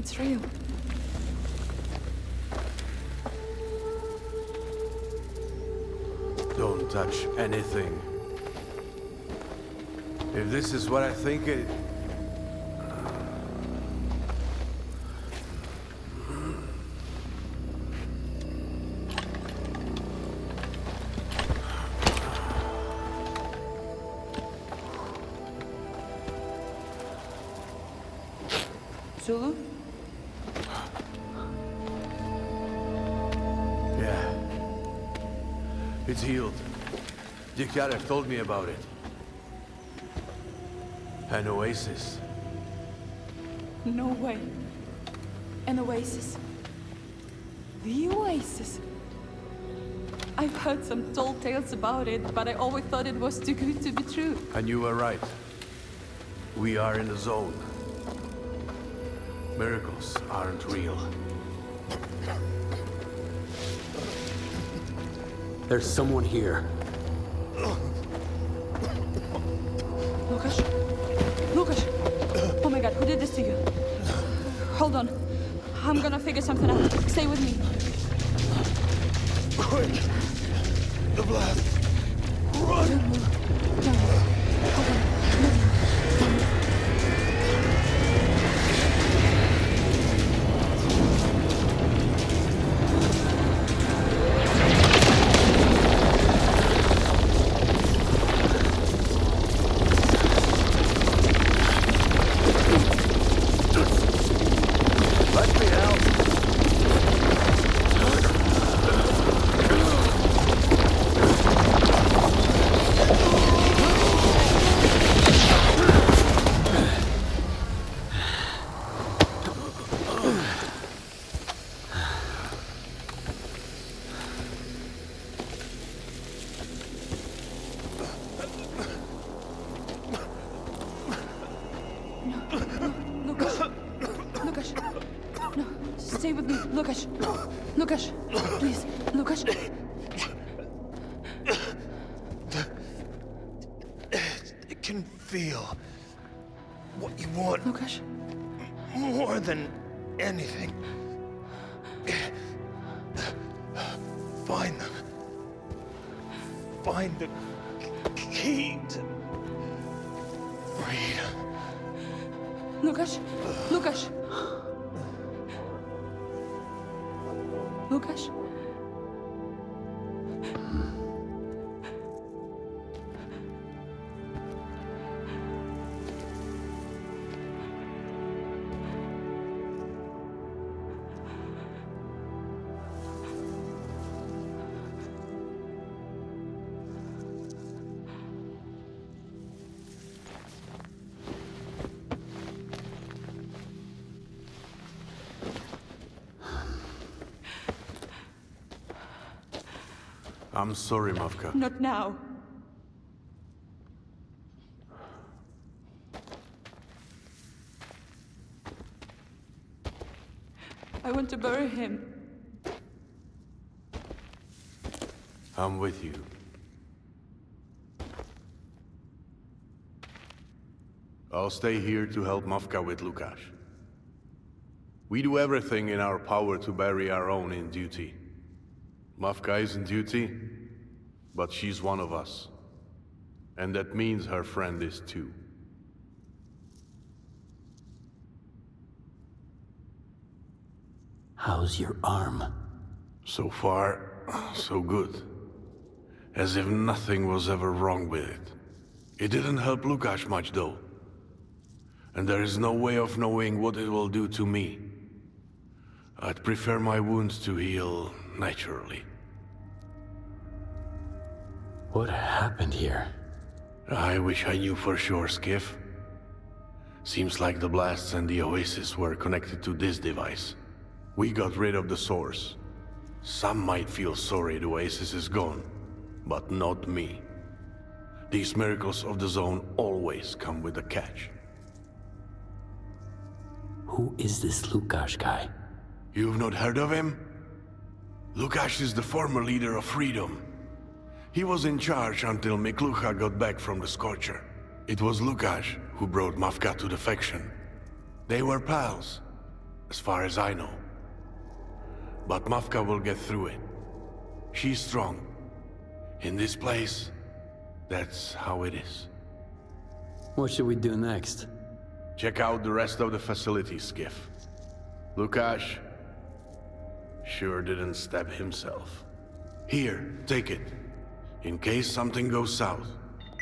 It's real. Don't touch anything. If this is what I think it... Zulu? Yeah. It's healed. S.T.A.L.K.E.R told me about it. An oasis. No way. An oasis. The oasis. I've heard some tall tales about it, but I always thought it was too good to be true. And you were right. We are in the zone. Miracles aren't real. There's someone here. Lucas? Lucas! Oh my god, who did this to you? Hold on. I'm gonna figure something out. Stay with me. Quick! The blast! Run! Don't move. Don't move. Hold on. Stay with me, Lucas. Lucas, please, Lucas. It can feel what you want. Lucas. More than anything. Find them. Find the key to freedom. Lucas, Lucas. Lucas? I'm sorry, Mavka. Not now. I want to bury him. I'm with you. I'll stay here to help Mavka with Lukáš. We do everything in our power to bury our own in duty. Mavka is in duty, but she's one of us. And that means her friend is too. How's your arm? So far, so good. As if nothing was ever wrong with it. It didn't help Lukáš much though. And there is no way of knowing what it will do to me. I'd prefer my wounds to heal naturally. What happened here? I wish I knew for sure, Skif. Seems like the blasts and the oasis were connected to this device. We got rid of the source. Some might feel sorry the oasis is gone, but not me. These miracles of the zone always come with a catch. Who is this Lukáš guy? You've not heard of him? Lukáš is the former leader of Freedom. He was in charge until Miklucha got back from the Scorcher. It was Lukáš who brought Mavka to the faction. They were pals. as far as I know. But Mafka will get through it. She's strong. In this place, that's how it is. What should we do next? Check out the rest of the facility, Skif. Lukash sure didn't stab himself. Here, take it. In case something goes south,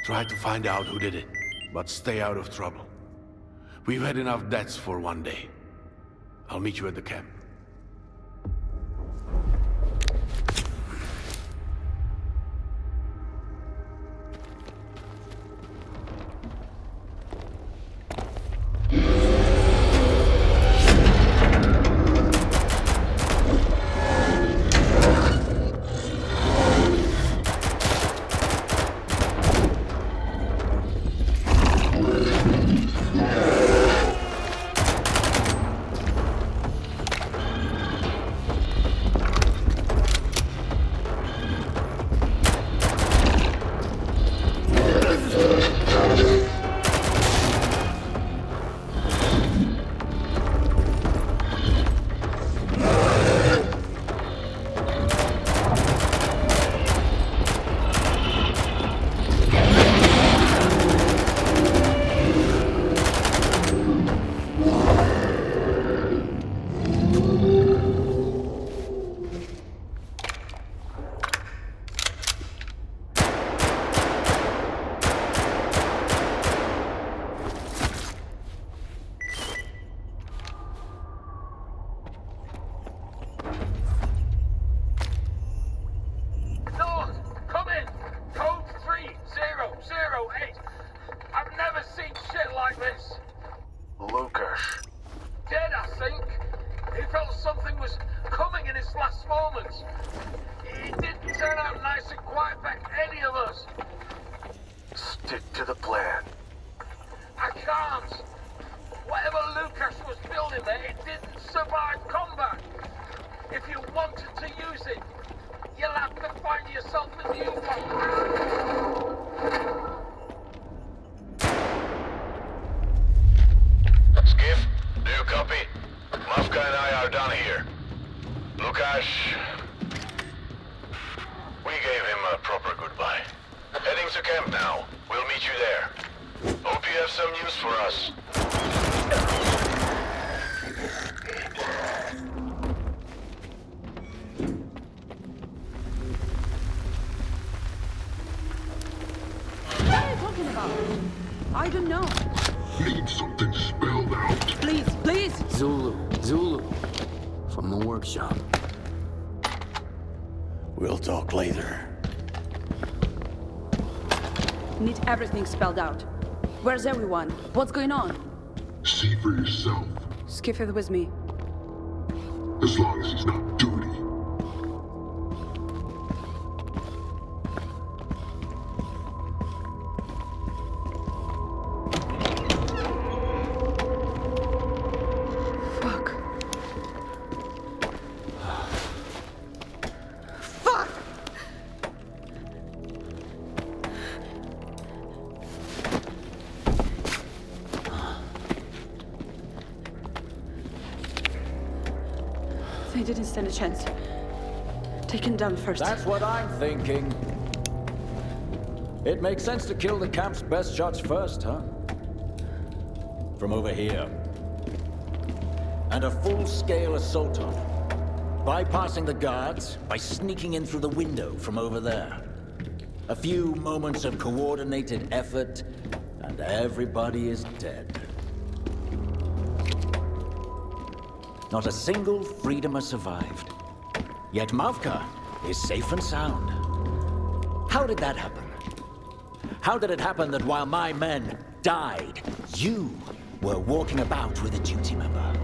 try to find out who did it, but stay out of trouble. We've had enough deaths for one day. I'll meet you at the camp. I don't know. Need something spelled out. Please, please! Zulu. From the workshop. We'll talk later. Need everything spelled out. Where's everyone? What's going on? See for yourself. Skif is with me. As long as he's not duty. They didn't stand a chance. Take him down first. That's what I'm thinking. It makes sense to kill the camp's best shots first, huh? From over here. And a full-scale assault on them. Bypassing the guards by sneaking in through the window from over there. A few moments of coordinated effort, and everybody is dead. Not a single Freedomer survived. Yet Mavka is safe and sound. How did that happen? How did it happen that while my men died, you were walking about with a duty member?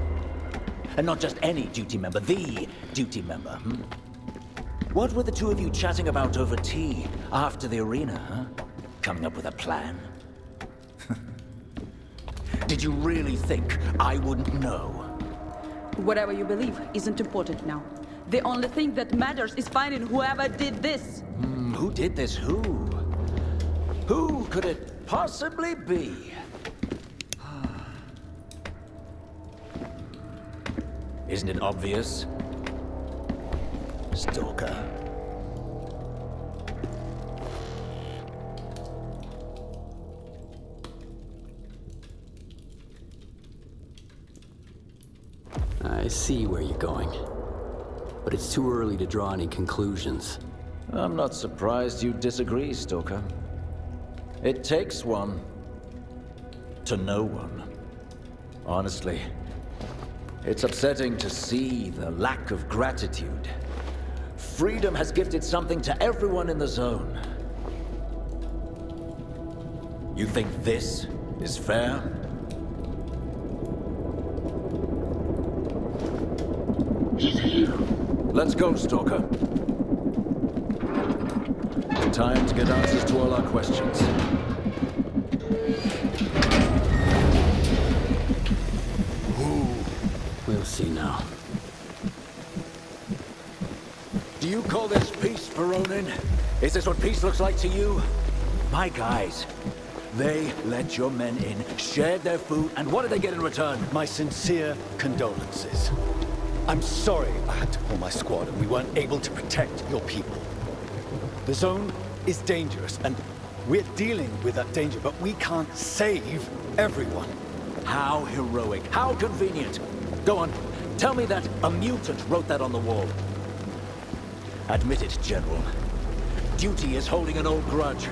And not just any duty member, the duty member, What were the two of you chatting about over tea after the arena, huh? Coming up with a plan? Did you really think I wouldn't know? Whatever you believe isn't important now. The only thing that matters is finding whoever did this. Who did this? Who? Who could it possibly be? Isn't it obvious? Stalker. I see where you're going. But it's too early to draw any conclusions. I'm not surprised you disagree, Stalker. It takes one to know one. Honestly, it's upsetting to see the lack of gratitude. Freedom has gifted something to everyone in the zone. You think this is fair? He's here. Let's go, Stalker. Time to get answers to all our questions. We'll see now. Do you call this peace, Veronin? Is this what peace looks like to you? My guys, they let your men in, shared their food, and what did they get in return? My sincere condolences. I'm sorry I had to pull my squad and we weren't able to protect your people. The zone is dangerous, and we're dealing with that danger, but we can't save everyone. How heroic, how convenient. Go on, tell me that a mutant wrote that on the wall. Admit it, General. Duty is holding an old grudge,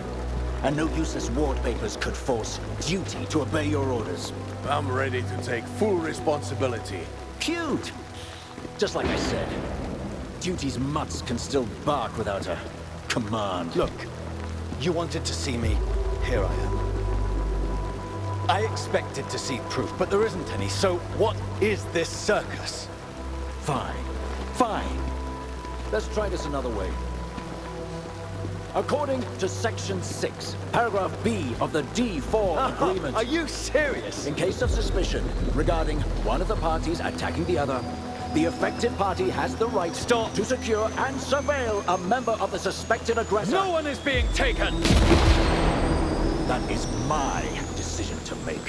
and no useless ward papers could force Duty to obey your orders. I'm ready to take full responsibility. Cute! Just like I said, Duty's mutts can still bark without a command. Look, you wanted to see me. Here I am. I expected to see proof, but there isn't any, so what is this circus? Fine. Fine. Let's try this another way. According to Section 6, Paragraph B of the D4 Agreement... Are you serious? In case of suspicion regarding one of the parties attacking the other, the affected party has the right to secure and surveil a member of the suspected aggressor. No one is being taken! That is my decision to make.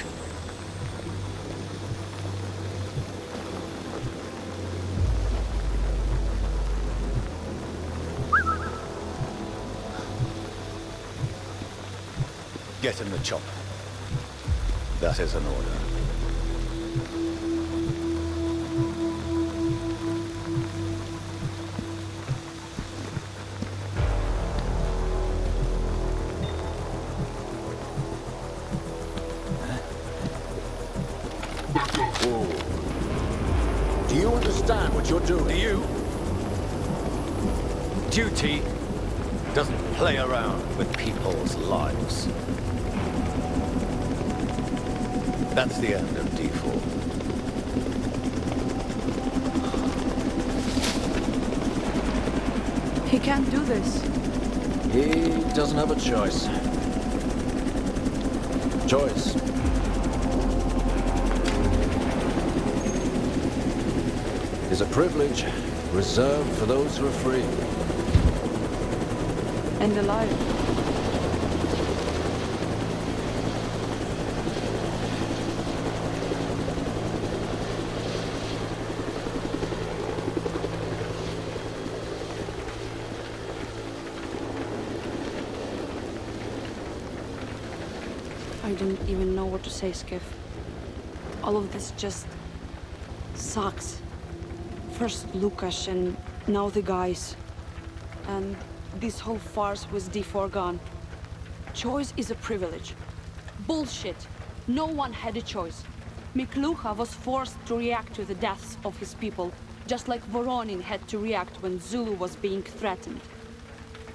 Get in the chopper. That is an order. Do you understand what you're doing? Do you? Duty doesn't play around with people's lives. That's the end of D4. He can't do this. He doesn't have a choice. Choice is a privilege reserved for those who are free. And alive. I don't even know what to say, Skif. All of this just sucks. First Lucas and now the guys. And this whole farce with D4 gone. Choice is a privilege. Bullshit. No one had a choice. Miklucha was forced to react to the deaths of his people, just like Voronin had to react when Zulu was being threatened.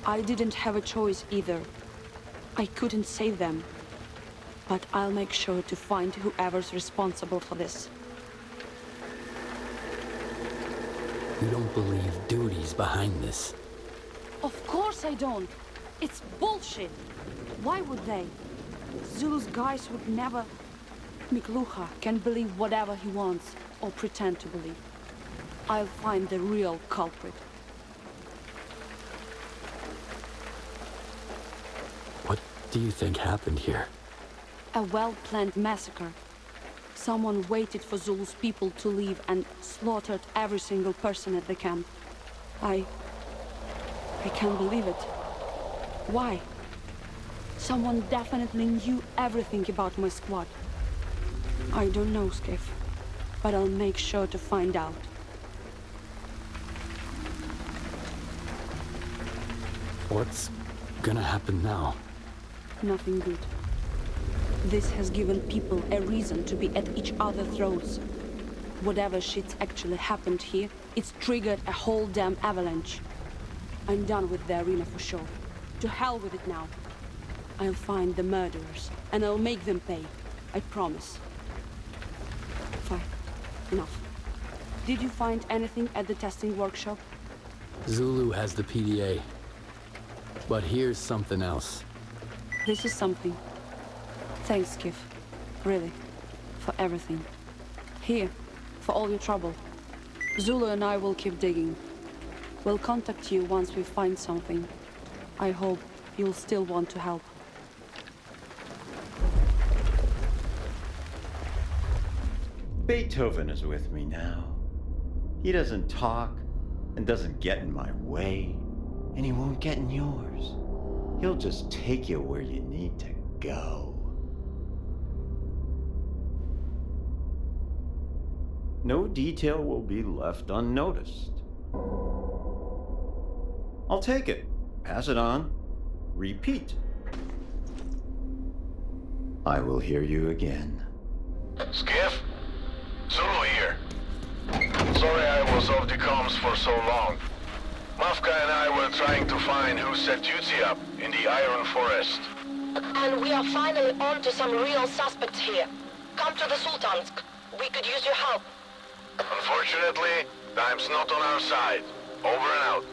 I didn't have a choice either. I couldn't save them. But I'll make sure to find whoever's responsible for this. You don't believe Duty's behind this? Of course I don't. It's bullshit. Why would they? Zulu's guys would never... Miklucha can believe whatever he wants, or pretend to believe. I'll find the real culprit. What do you think happened here? A well-planned massacre. Someone waited for Zulu's people to leave and slaughtered every single person at the camp. I can't believe it. Why? Someone definitely knew everything about my squad. I don't know, Skif, but I'll make sure to find out. What's gonna happen now? Nothing good. This has given people a reason to be at each other's throats. Whatever shit's actually happened here, it's triggered a whole damn avalanche. I'm done with the arena for sure. To hell with it now. I'll find the murderers, and I'll make them pay. I promise. Fine. Enough. Did you find anything at the testing workshop? Zulu has the PDA. But here's something else. This is something. Thanks, Skif. Really. For everything. Here. For all your trouble. Zulu and I will keep digging. We'll contact you once we find something. I hope you'll still want to help. Beethoven is with me now. He doesn't talk and doesn't get in my way, and he won't get in yours. He'll just take you where you need to go. No detail will be left unnoticed. I'll take it, pass it on, repeat. I will hear you again. Skif? Zulu here. Sorry I was off the comms for so long. Mafka and I were trying to find who set duty up in the Iron Forest. And we are finally on to some real suspects here. Come to the Sultansk. We could use your help. Unfortunately, time's not on our side. Over and out.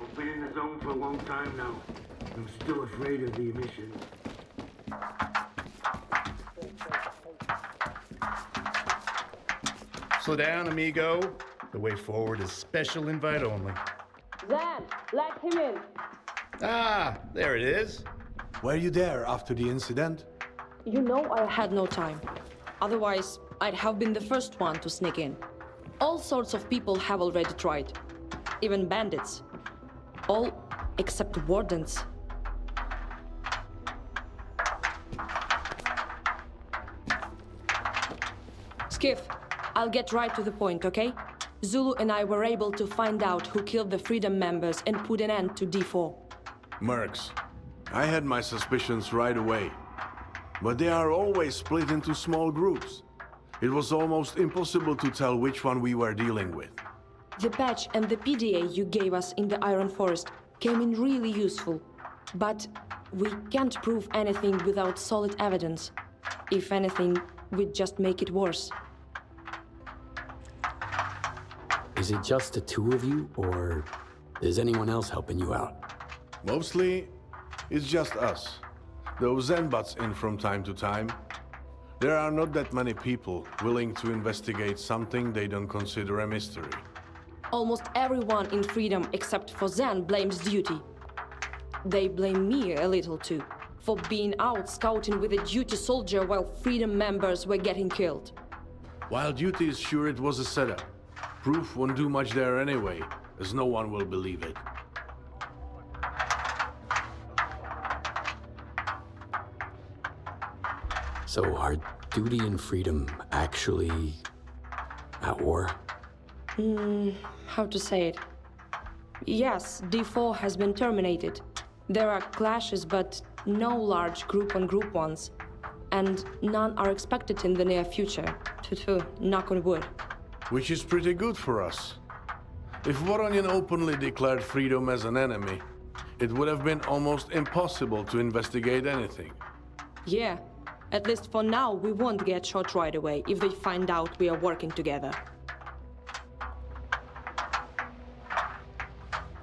We've been in the zone for a long time now. I'm still afraid of the emissions. Slow down, amigo. The way forward is special invite only. Zan, let him in. Ah, there it is. Were you there after the incident? You know I had no time. Otherwise, I'd have been the first one to sneak in. All sorts of people have already tried. Even bandits. All except wardens. Skif, I'll get right to the point, okay? Zulu and I were able to find out who killed the Freedom members and put an end to D4. Mercs. I had my suspicions right away. But they are always split into small groups. It was almost impossible to tell which one we were dealing with. The patch and the PDA you gave us in the Iron Forest came in really useful. But we can't prove anything without solid evidence. If anything, we'd just make it worse. Is it just the two of you, or is anyone else helping you out? Mostly, it's just us. Those Zenbots in from time to time. There are not that many people willing to investigate something they don't consider a mystery. Almost everyone in Freedom except for Zen blames duty. They blame me a little too, for being out scouting with a duty soldier while Freedom members were getting killed. While duty is sure it was a setup, proof won't do much there anyway, as no one will believe it. So are duty and freedom actually at war? How to say it? Yes, D4 has been terminated. There are clashes, but no large group-on-group ones. And none are expected in the near future. Knock on wood. Which is pretty good for us. If Voronian openly declared freedom as an enemy, it would have been almost impossible to investigate anything. Yeah. At least for now, we won't get shot right away if they find out we are working together.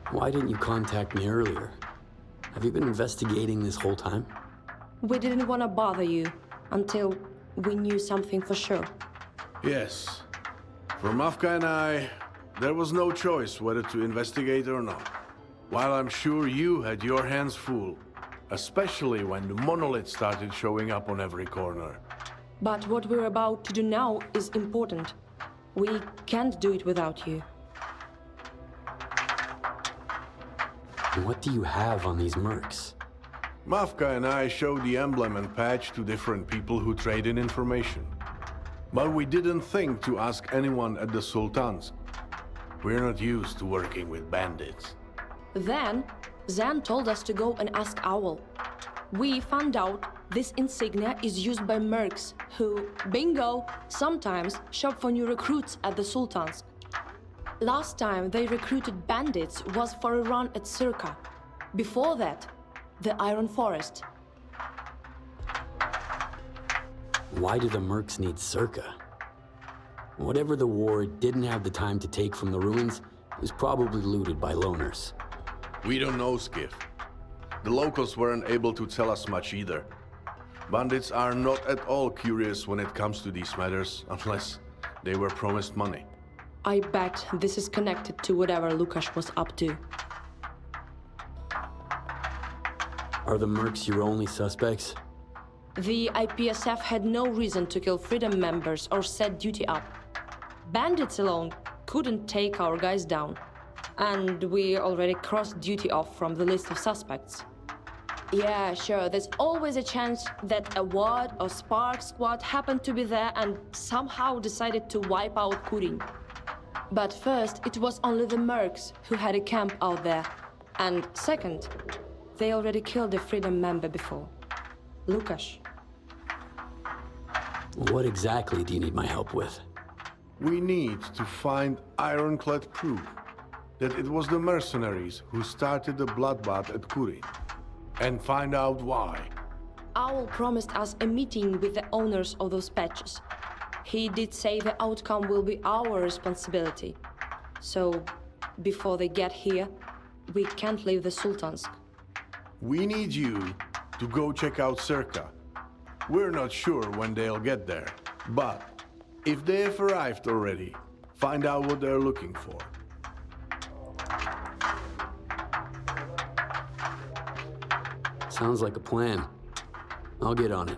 Why didn't you contact me earlier? Have you been investigating this whole time? We didn't want to bother you until we knew something for sure. Yes. For Mafka and I, there was no choice whether to investigate or not. While I'm sure you had your hands full. Especially when the monolith started showing up on every corner. But what we're about to do now is important. We can't do it without you. What do you have on these mercs? Mafka and I showed the emblem and patch to different people who trade in information. But we didn't think to ask anyone at the Sultansk. We're not used to working with bandits. Then, Zan told us to go and ask Owl. We found out this insignia is used by mercs who, bingo, sometimes shop for new recruits at the Sultansk. Last time they recruited bandits was for a run at S.T.A.L.K.E.R. Before that, the Iron Forest. Why do the mercs need S.T.A.L.K.E.R? Whatever the war didn't have the time to take from the ruins is probably looted by loners. We don't know, Skif. The locals weren't able to tell us much either. Bandits are not at all curious when it comes to these matters, unless they were promised money. I bet this is connected to whatever Lukash was up to. Are the mercs your only suspects? The IPSF had no reason to kill Freedom members or set duty up. Bandits alone couldn't take our guys down. And we already crossed duty off from the list of suspects. Yeah, sure, there's always a chance that a WAD or Spark squad happened to be there and somehow decided to wipe out Kurin. But first, it was only the mercs who had a camp out there. And second, they already killed a Freedom member before. Lukash. What exactly do you need my help with? We need to find ironclad proof that it was the mercenaries who started the bloodbath at Kurin. And find out why. Owl promised us a meeting with the owners of those patches. He did say the outcome will be our responsibility. So, before they get here, we can't leave the Sultansk. We need you to go check out S.T.A.L.K.E.R. We're not sure when they'll get there, but if they have arrived already, find out what they're looking for. Sounds like a plan. I'll get on it.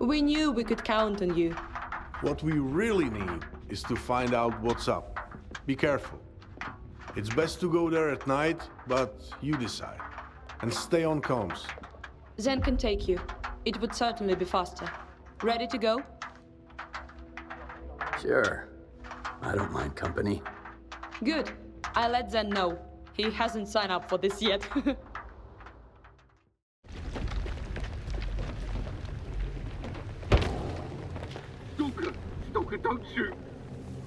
We knew we could count on you. What we really need is to find out what's up. Be careful. It's best to go there at night, but you decide. And stay on comms. Zen can take you. It would certainly be faster. Ready to go? Sure. I don't mind company. Good. I'll let Zen know. He hasn't signed up for this yet. Stalker, don't shoot!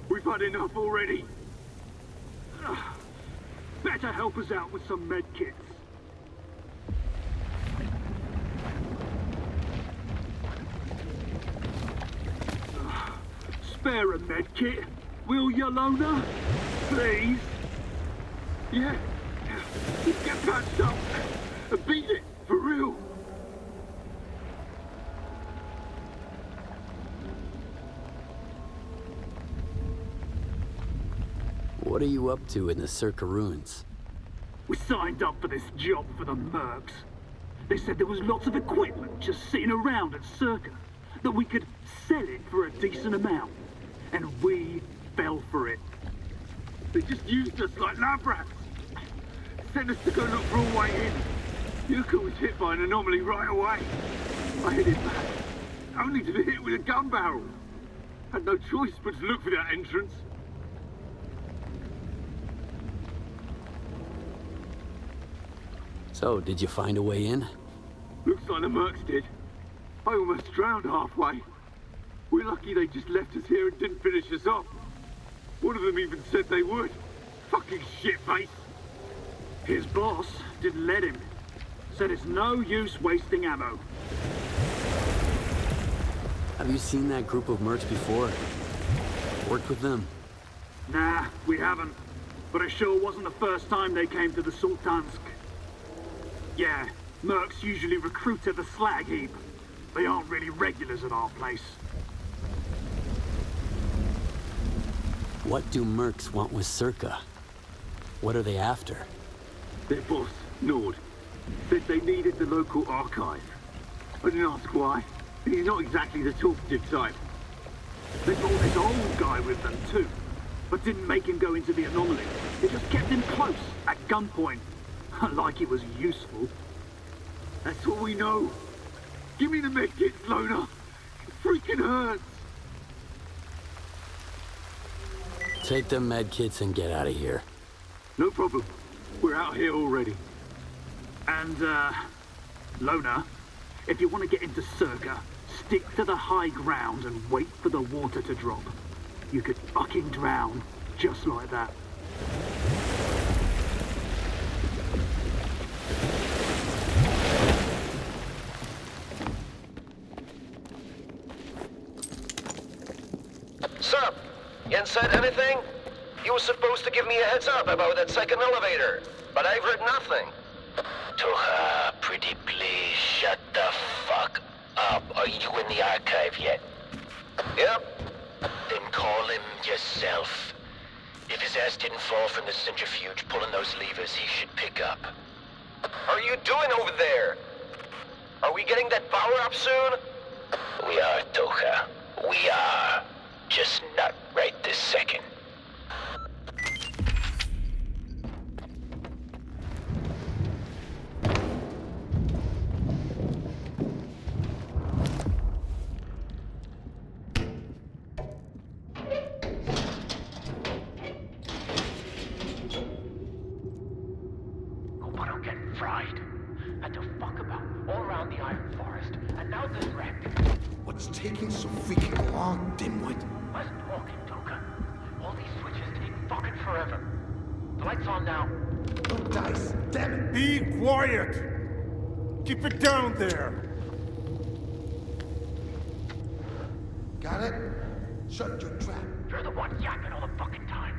We've had enough already. Better help us out with some med kits. Spare a med kit, will you, Loner? Please? Yeah. Get patched up and beat it, for real. What are you up to in the S.T.A.L.K.E.R ruins? We signed up for this job for the mercs. They said there was lots of equipment just sitting around at S.T.A.L.K.E.R, that we could sell it for a decent amount. And we fell for it. They just used us like lab rats. Sent us to go look for a way in. Yuka was hit by an anomaly right away. I headed back, only to be hit with a gun barrel. Had no choice but to look for that entrance. So, did you find a way in? Looks like the mercs did. I almost drowned halfway. We're lucky they just left us here and didn't finish us off. One of them even said they would. Fucking shitface. His boss didn't let him. Said it's no use wasting ammo. Have you seen that group of mercs before? Worked with them? Nah, we haven't. But it sure wasn't the first time they came to the Sultansk. Yeah, mercs usually recruit at the slag heap. They aren't really regulars at our place. What do mercs want with S.T.A.L.K.E.R? What are they after? Their boss, Nord, said they needed the local archive. I didn't ask why. He's not exactly the talkative type. They brought this old guy with them too, but didn't make him go into the anomaly. They just kept him close, at gunpoint. Like it was useful. That's all we know. Give me the medkit, Loner. It freaking hurts. Take the medkits and get out of here. No problem. We're out here already. And, Loner, if you want to get into S.T.A.L.K.E.R, stick to the high ground and wait for the water to drop. You could fucking drown, just like that. Sup? Yen said anything? You were supposed to give me a heads up about that second elevator, but I've heard nothing. Tocha, pretty please shut the fuck up. Are you in the archive yet? Yep. Then call him yourself. If his ass didn't fall from the centrifuge pulling those levers, he should pick up. How are you doing over there? Are we getting that power up soon? We are, Tocha. We are. Just not right this second. Hope I don't get fried. Had to fuck about all around the Iron Forest, and now this wreck. What's taking so freaking long, dimwit? Less talking, Tocha. All these switches take fucking forever. The light's on now. No dice, damn it! Be quiet! Keep it down there! Got it? Shut your trap. You're the one yapping all the fucking time.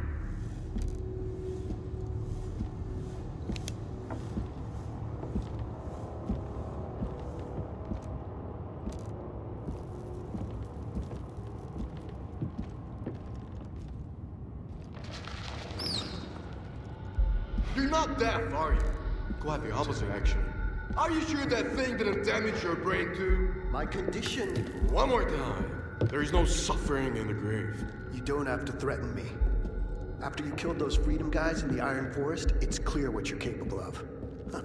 You're not deaf, are you? Quite the opposite, actually. Are you sure that thing didn't damage your brain too? My condition. One more time. There is no suffering in the grave. You don't have to threaten me. After you killed those Freedom guys in the Iron Forest, it's clear what you're capable of. Huh.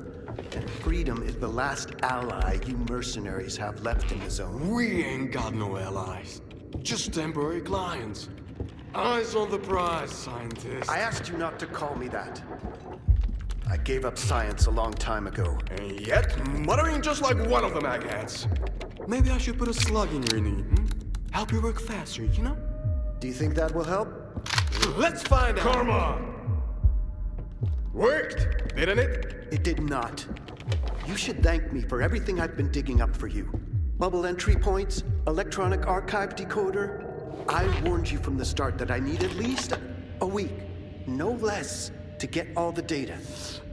And Freedom is the last ally you mercenaries have left in the zone. We ain't got no allies. Just temporary clients. Eyes on the prize, scientist. I asked you not to call me that. I gave up science a long time ago. And yet, muttering just like one of the maggots. Maybe I should put a slug in your knee, Help you work faster, you know? Do you think that will help? Let's find out. Karma! Worked, didn't it? It did not. You should thank me for everything I've been digging up for you. Bubble entry points, electronic archive decoder. I warned you from the start that I need at least a week, no less, to get all the data.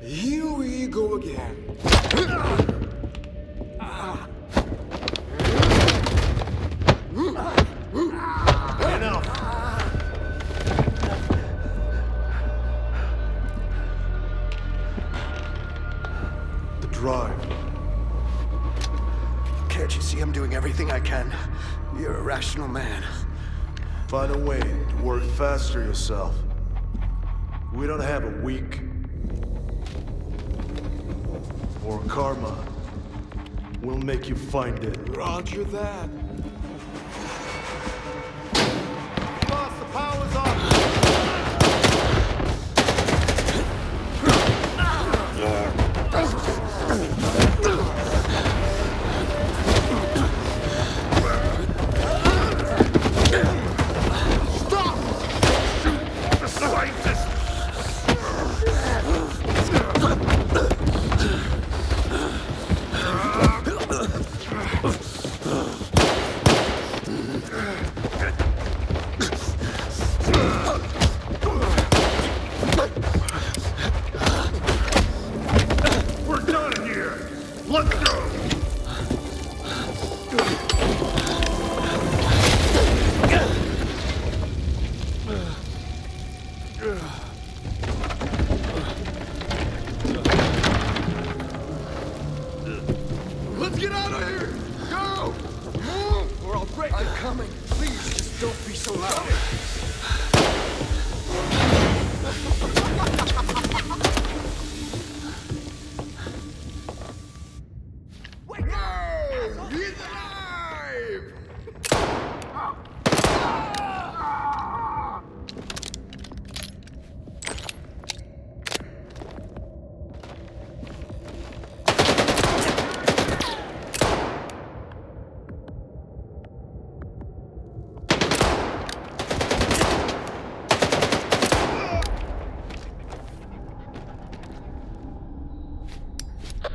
Here we go again. Enough! The drive. Can't you see I'm doing everything I can? You're a rational man. Find a way to work faster yourself. We don't have a week. Or karma. We'll make you find it. Roger that. Boss, the power's off! Stop! Shoot the scientist! coming. Please, just don't be so loud. Whoa! He's alive!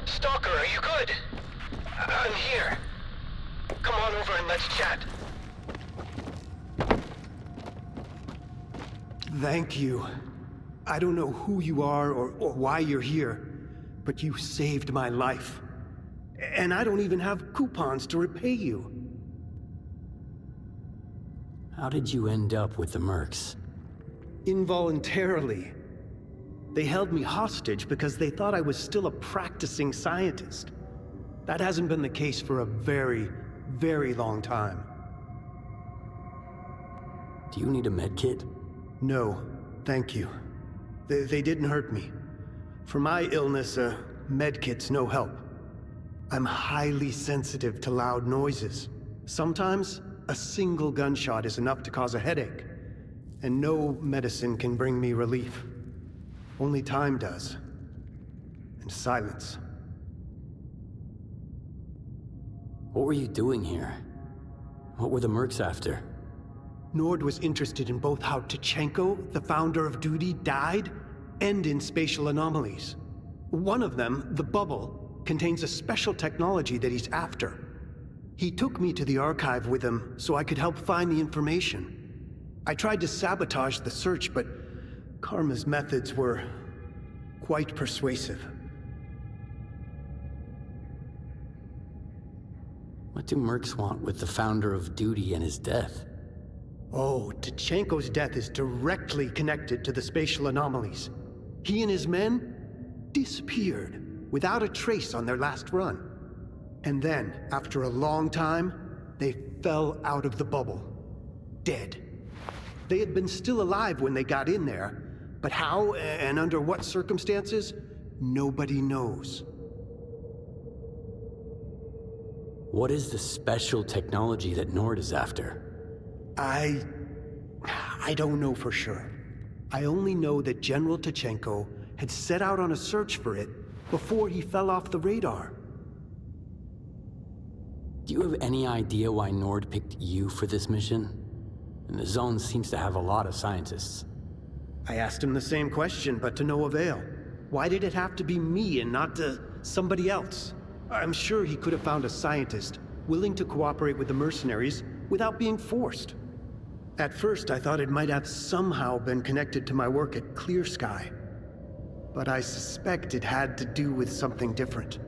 Stalker, are you good? I'm here. Come on over and let's chat. Thank you. I don't know who you are or why you're here, but you saved my life. And I don't even have coupons to repay you. How did you end up with the Mercs? Involuntarily. They held me hostage because they thought I was still a practicing scientist. That hasn't been the case for a very, very long time. Do you need a medkit? No, thank you. They didn't hurt me. For my illness, a medkit's no help. I'm highly sensitive to loud noises. Sometimes, a single gunshot is enough to cause a headache, and no medicine can bring me relief. Only time does. And silence. What were you doing here? What were the Mercs after? Nord was interested in both how Tkachenko, the founder of Duty, died, and in spatial anomalies. One of them, the bubble, contains a special technology that he's after. He took me to the archive with him so I could help find the information. I tried to sabotage the search, but Karma's methods were quite persuasive. What do Mercs want with the founder of Duty and his death? Oh, Tkachenko's death is directly connected to the spatial anomalies. He and his men disappeared without a trace on their last run. And then, after a long time, they fell out of the bubble. Dead. They had been still alive when they got in there, but how and under what circumstances, nobody knows. What is the special technology that Nord is after? I don't know for sure. I only know that General Tkachenko had set out on a search for it before he fell off the radar. Do you have any idea why Nord picked you for this mission? And the Zone seems to have a lot of scientists. I asked him the same question, but to no avail. Why did it have to be me and not somebody else? I'm sure he could have found a scientist willing to cooperate with the mercenaries without being forced. At first, I thought it might have somehow been connected to my work at Clear Sky. But I suspect it had to do with something different.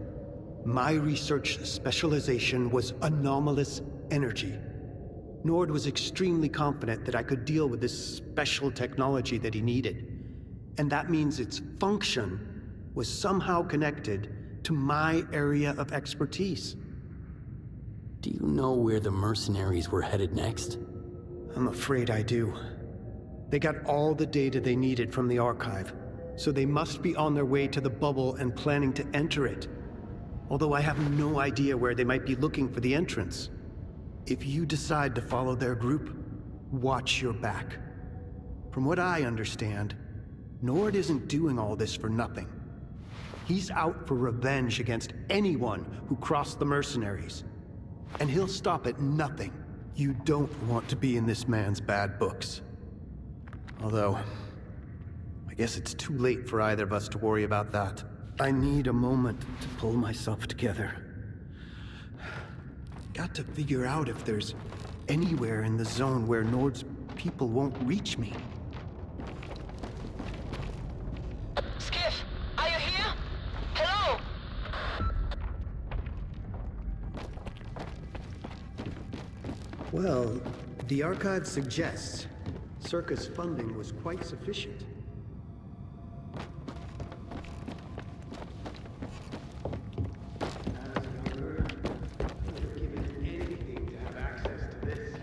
My research specialization was anomalous energy. Nord was extremely confident that I could deal with this special technology that he needed. And that means its function was somehow connected to my area of expertise. Do you know where the mercenaries were headed next? I'm afraid I do. They got all the data they needed from the archive, so they must be on their way to the bubble and planning to enter it. Although I have no idea where they might be looking for the entrance. If you decide to follow their group, watch your back. From what I understand, Nord isn't doing all this for nothing. He's out for revenge against anyone who crossed the mercenaries. And he'll stop at nothing. You don't want to be in this man's bad books. Although, I guess it's too late for either of us to worry about that. I need a moment to pull myself together. Got to figure out if there's anywhere in the zone where Nord's people won't reach me. Skif, are you here? Hello? Well, the archive suggests S.T.A.L.K.E.R's funding was quite sufficient. As a younger, I would have given anything to have access to this.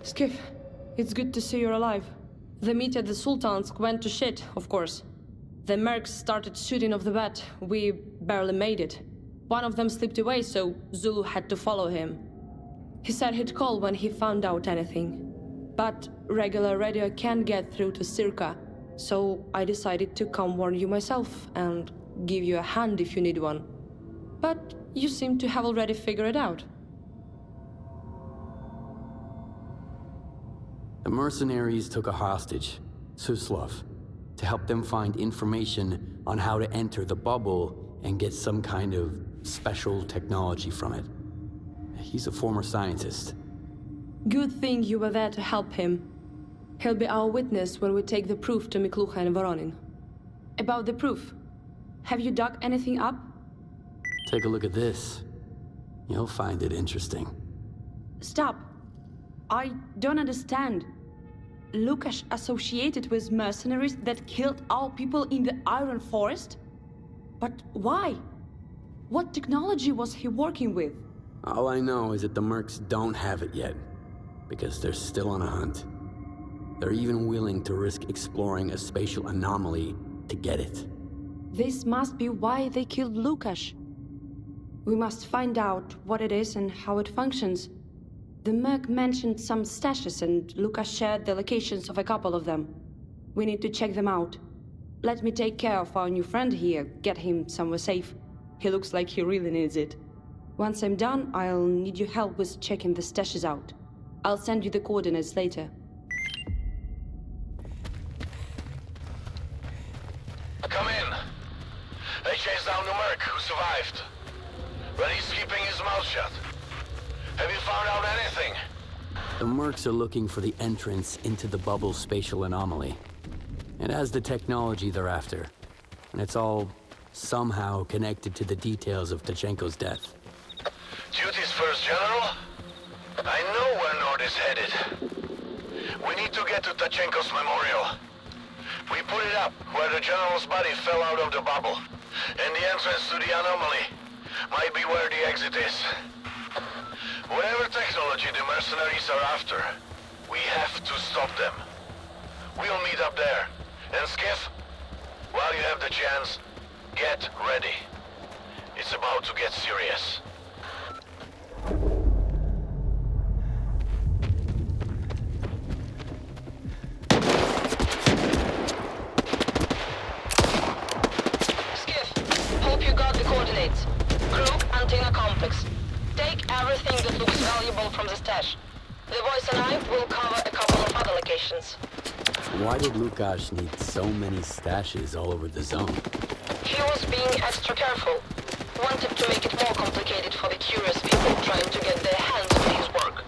Skif, it's good to see you're alive. The meet at the Sultansk went to shit, of course. The mercs started shooting off the bat. We barely made it. One of them slipped away, so Zulu had to follow him. He said he'd call when he found out anything. But regular radio can't get through to S.T.A.L.K.E.R, so I decided to come warn you myself and give you a hand if you need one. But you seem to have already figured it out. The mercenaries took a hostage, Suslov, to help them find information on how to enter the bubble and get some kind of special technology from it. He's a former scientist. Good thing you were there to help him. He'll be our witness when we take the proof to Miklucha and Voronin. About the proof, have you dug anything up? Take a look at this. You'll find it interesting. Stop. I don't understand. Lukash associated with mercenaries that killed our people in the Iron Forest? But why? What technology was he working with? All I know is that the mercs don't have it yet, because they're still on a hunt. They're even willing to risk exploring a spatial anomaly to get it. This must be why they killed Lukash. We must find out what it is and how it functions. The merc mentioned some stashes and Lukash shared the locations of a couple of them. We need to check them out. Let me take care of our new friend here, get him somewhere safe. He looks like he really needs it. Once I'm done, I'll need your help with checking the stashes out. I'll send you the coordinates later. Come in. They chased down the merc who survived. But he's keeping his mouth shut. Have you found out anything? The mercs are looking for the entrance into the bubble spatial anomaly. It has the technology they're after. And it's all somehow connected to the details of Tachenko's death. Duty's first, General? I know where Nord is headed. We need to get to Tachenko's memorial. We put it up where the General's body fell out of the bubble. And the entrance to the anomaly might be where the exit is. Whatever technology the mercenaries are after, we have to stop them. We'll meet up there. And Skif, while you have the chance, get ready. It's about to get serious. Skif, hope you got the coordinates. Group antenna complex. Take everything that looks valuable from the stash. The voice and I will cover a couple of other locations. Why did Lukash need so many stashes all over the zone? He was being extra careful. Wanted to make it more complicated for the curious people trying to get their hands on his work.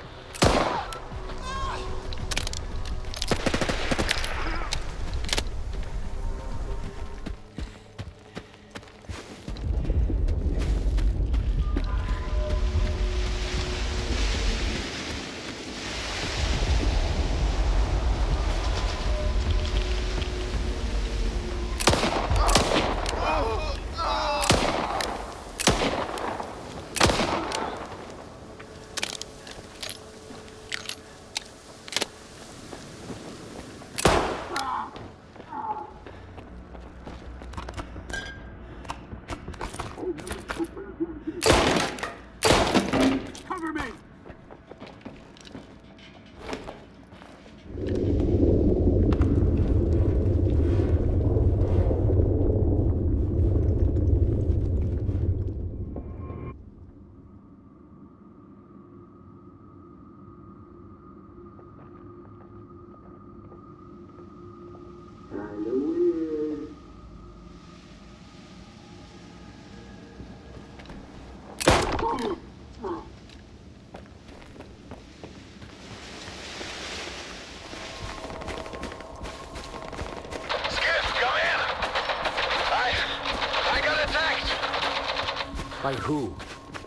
By who?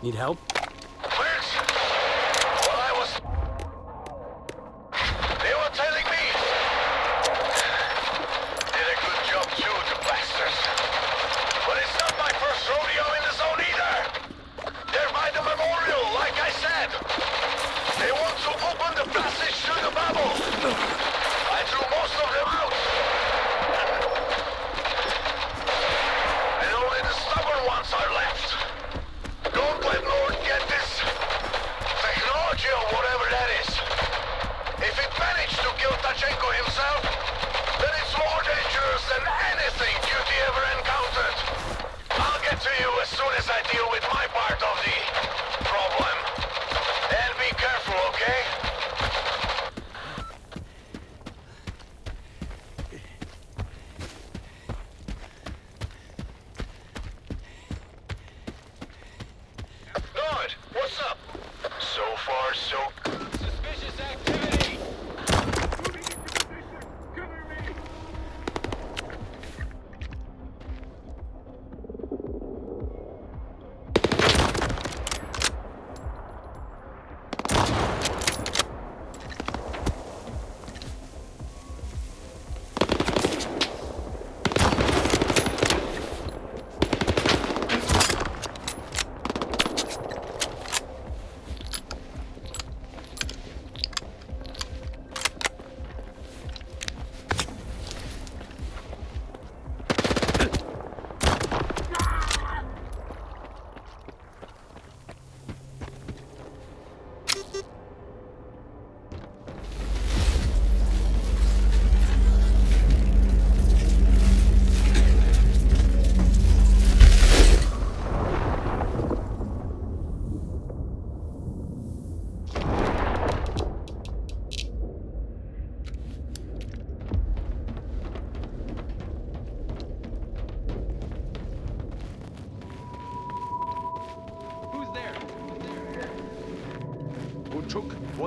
Need help? Mercs! Well, they were telling me. Did a good job too, the bastards. But it's not my first rodeo in the zone either. They're by the memorial, like I said. They want to open the passage to the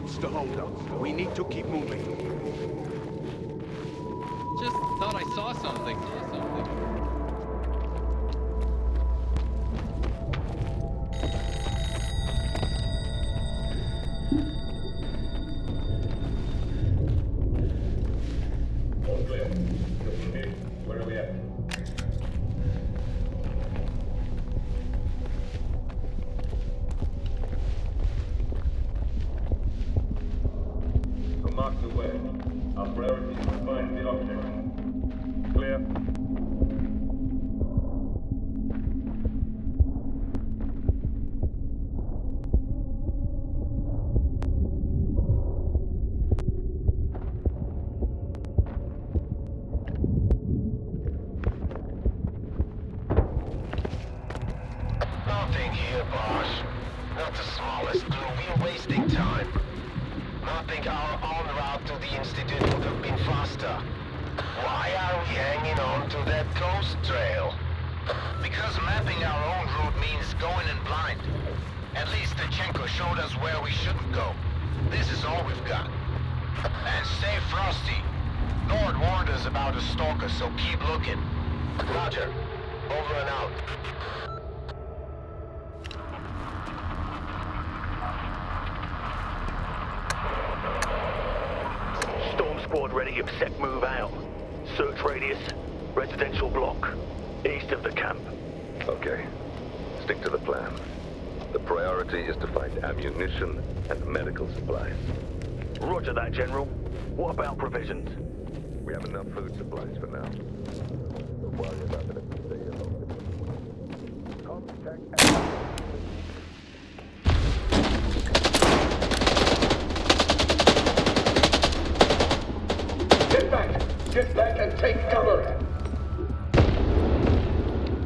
What's the holdup? We need to keep moving. Just thought I saw something. Where are we at? So mark the way. Our priority is to find the object. Clear? Nothing here, boss. Not the smallest clue. We're wasting time. Nothing our own route to the Institute would have been faster. Why are we hanging on to that ghost trail? Because mapping our own route means going in blind. At least Tachenko showed us where we shouldn't go. This is all we've got. And stay frosty. Nord warned us about a stalker, so keep looking. Roger. Over and out. Storm squad ready if set move out. Search radius, residential block, east of the camp. Okay. Stick to the plan. The priority is to find ammunition and medical supplies. Roger that, General. What about provisions? We have enough food supplies for now. Don't worry about it if you stay alone. Get back and take cover!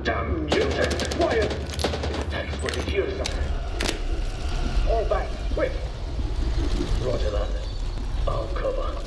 Damn mutant! Quiet! Thanks for the ears up. All back, quick! Roger that. I'll cover.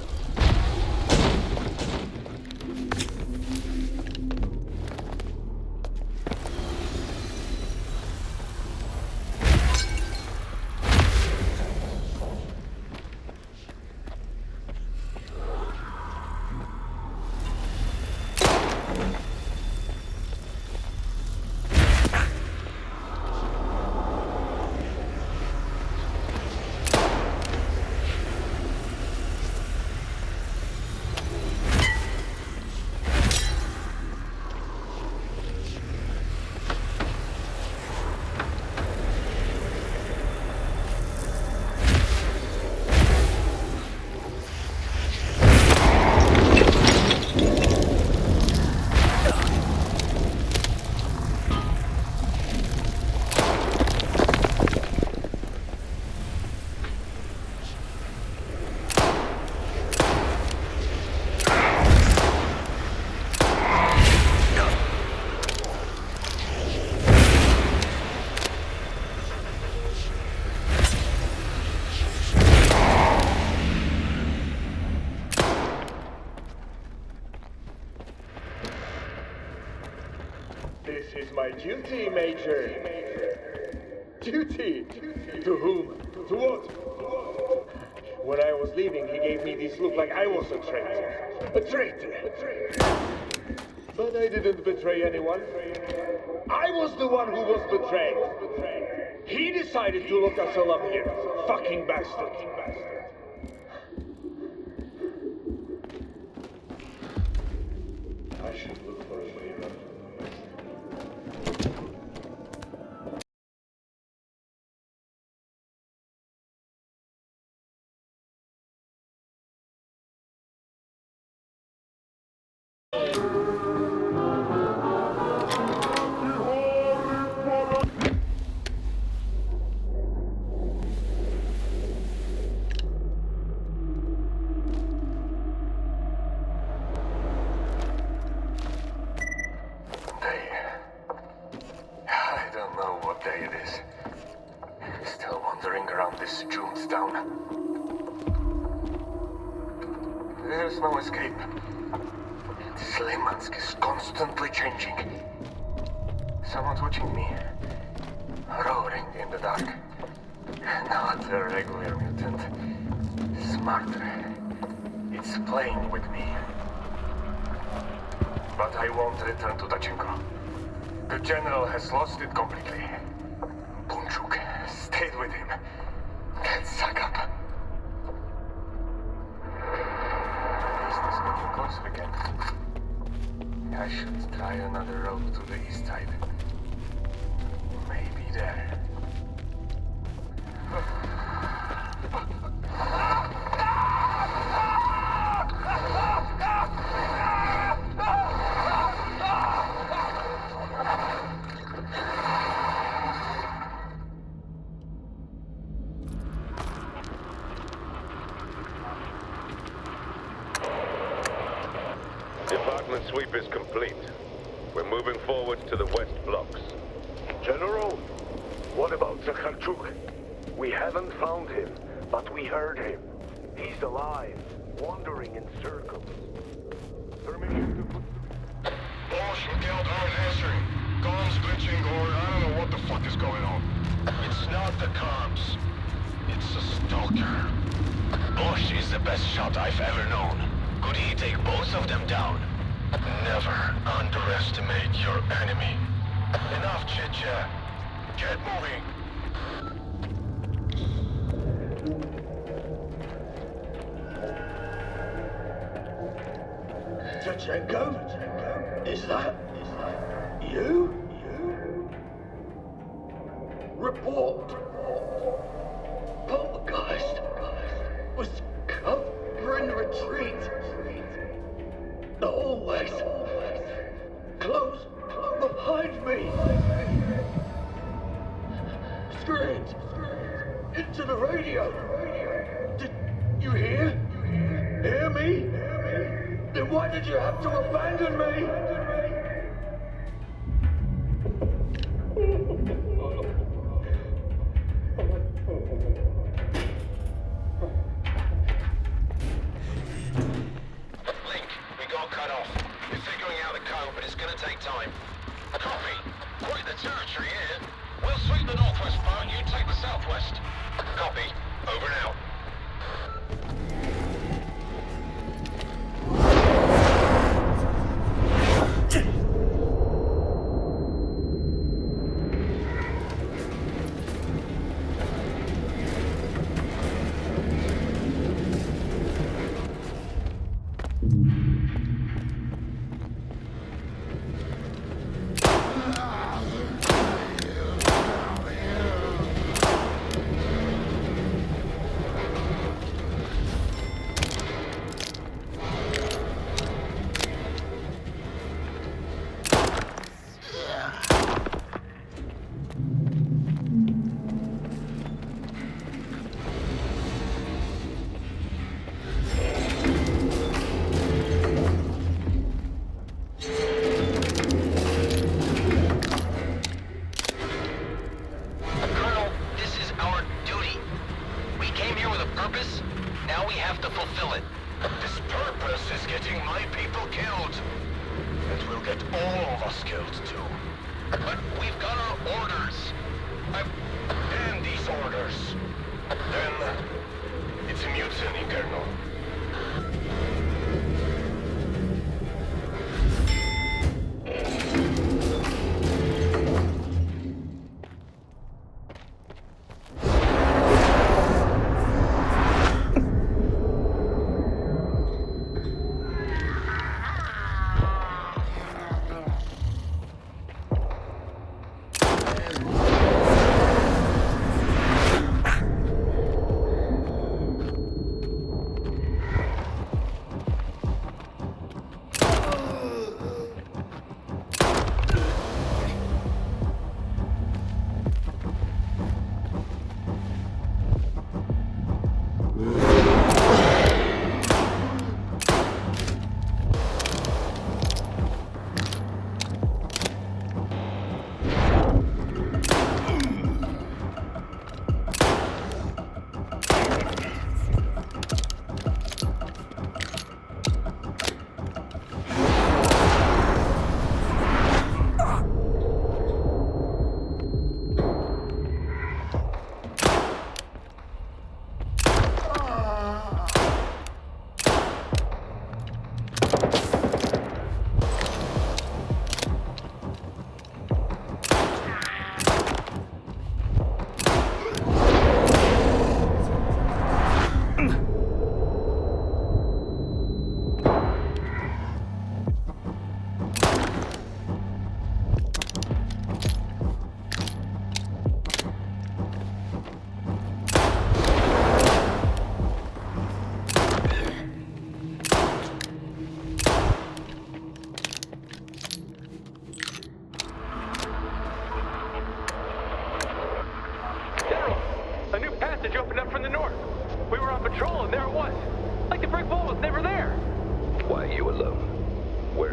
This is my duty, Major. Duty? To whom? To what? When I was leaving, he gave me this look like I was a traitor. A traitor! But I didn't betray anyone. I was the one who was betrayed. He decided to lock us all up here. Fucking bastard. I should look for a way around. There's no escape. Slimansk is constantly changing. Someone's watching me. Roaring in the dark. Not a regular mutant. smart. It's playing with me. But I won't return to Dachenko. The General has lost it completely. Bunchuk stayed with him. Can't suck up. The east is getting closer again. I should try another road to the east side. Maybe there. Department sweep is complete. We're moving forward to the west blocks. General, what about Zakharchuk? We haven't found him, but we heard him. He's alive, wandering in circles. Permission to put... Boss, look out, aren't answering. Comms glitching or I don't know what the fuck is going on. It's not the comms. It's the Stalker. Bosch is the best shot I've ever known. Could he take both of them down? Never underestimate your enemy. Enough chit-chat. Get moving. Dachenko? Is that you? Report. Poltergeist was covering retreat. The hallways close behind me. Screams into the radio. Did you hear? Hear me? Then why did you have to abandon me? Link, we got cut off. We're figuring out the code, but it's gonna take time. Copy. Quite the territory here. We'll sweep the northwest part, you take the southwest. Copy. Over and out.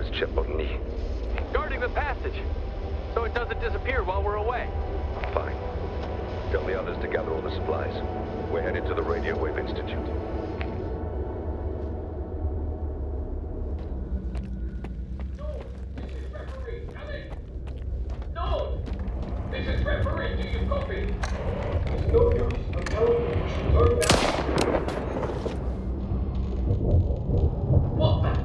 is Cheponni? Guarding the passage, so it doesn't disappear while we're away. Fine. Tell the others to gather all the supplies. We're headed to the Radio Wave Institute. This is referee. Do you copy? It's no use. I'm telling you, you should learn that. What the?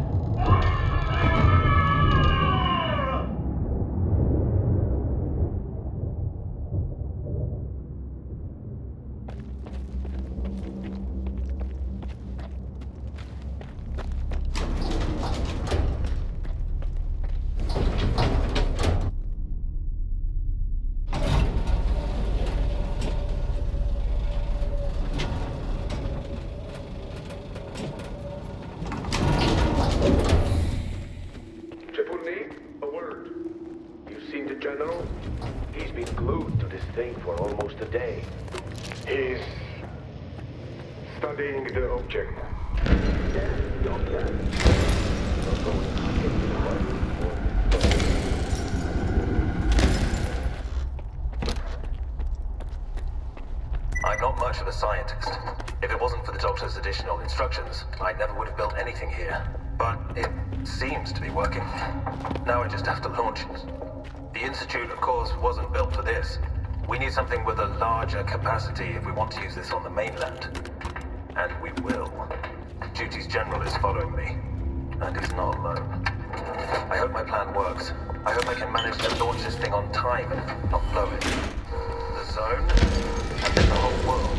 He's studying the object. I'm not much of a scientist. If it wasn't for the doctor's additional instructions, I never would have built anything here. But it seems to be working. Now I just have to launch it. The Institute, of course, wasn't built for this. We need something with a larger capacity if we want to use this on the mainland. And we will. Duty's general is following me. And he's not alone. I hope my plan works. I hope I can manage to launch this thing on time and not blow it. The zone, and then the whole world.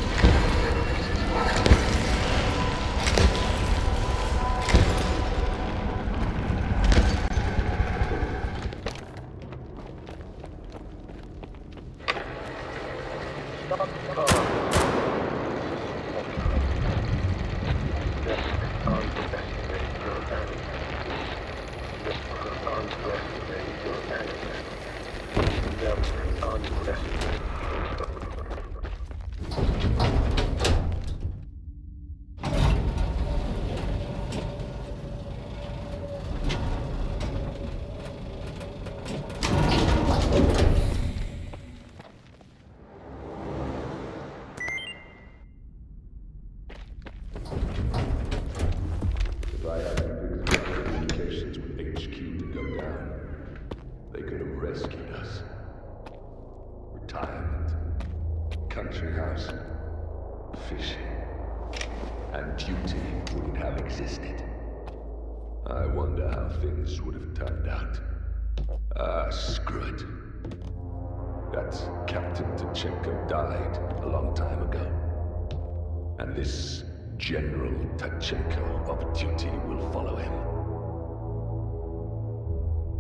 This General Tachenko of duty will follow him.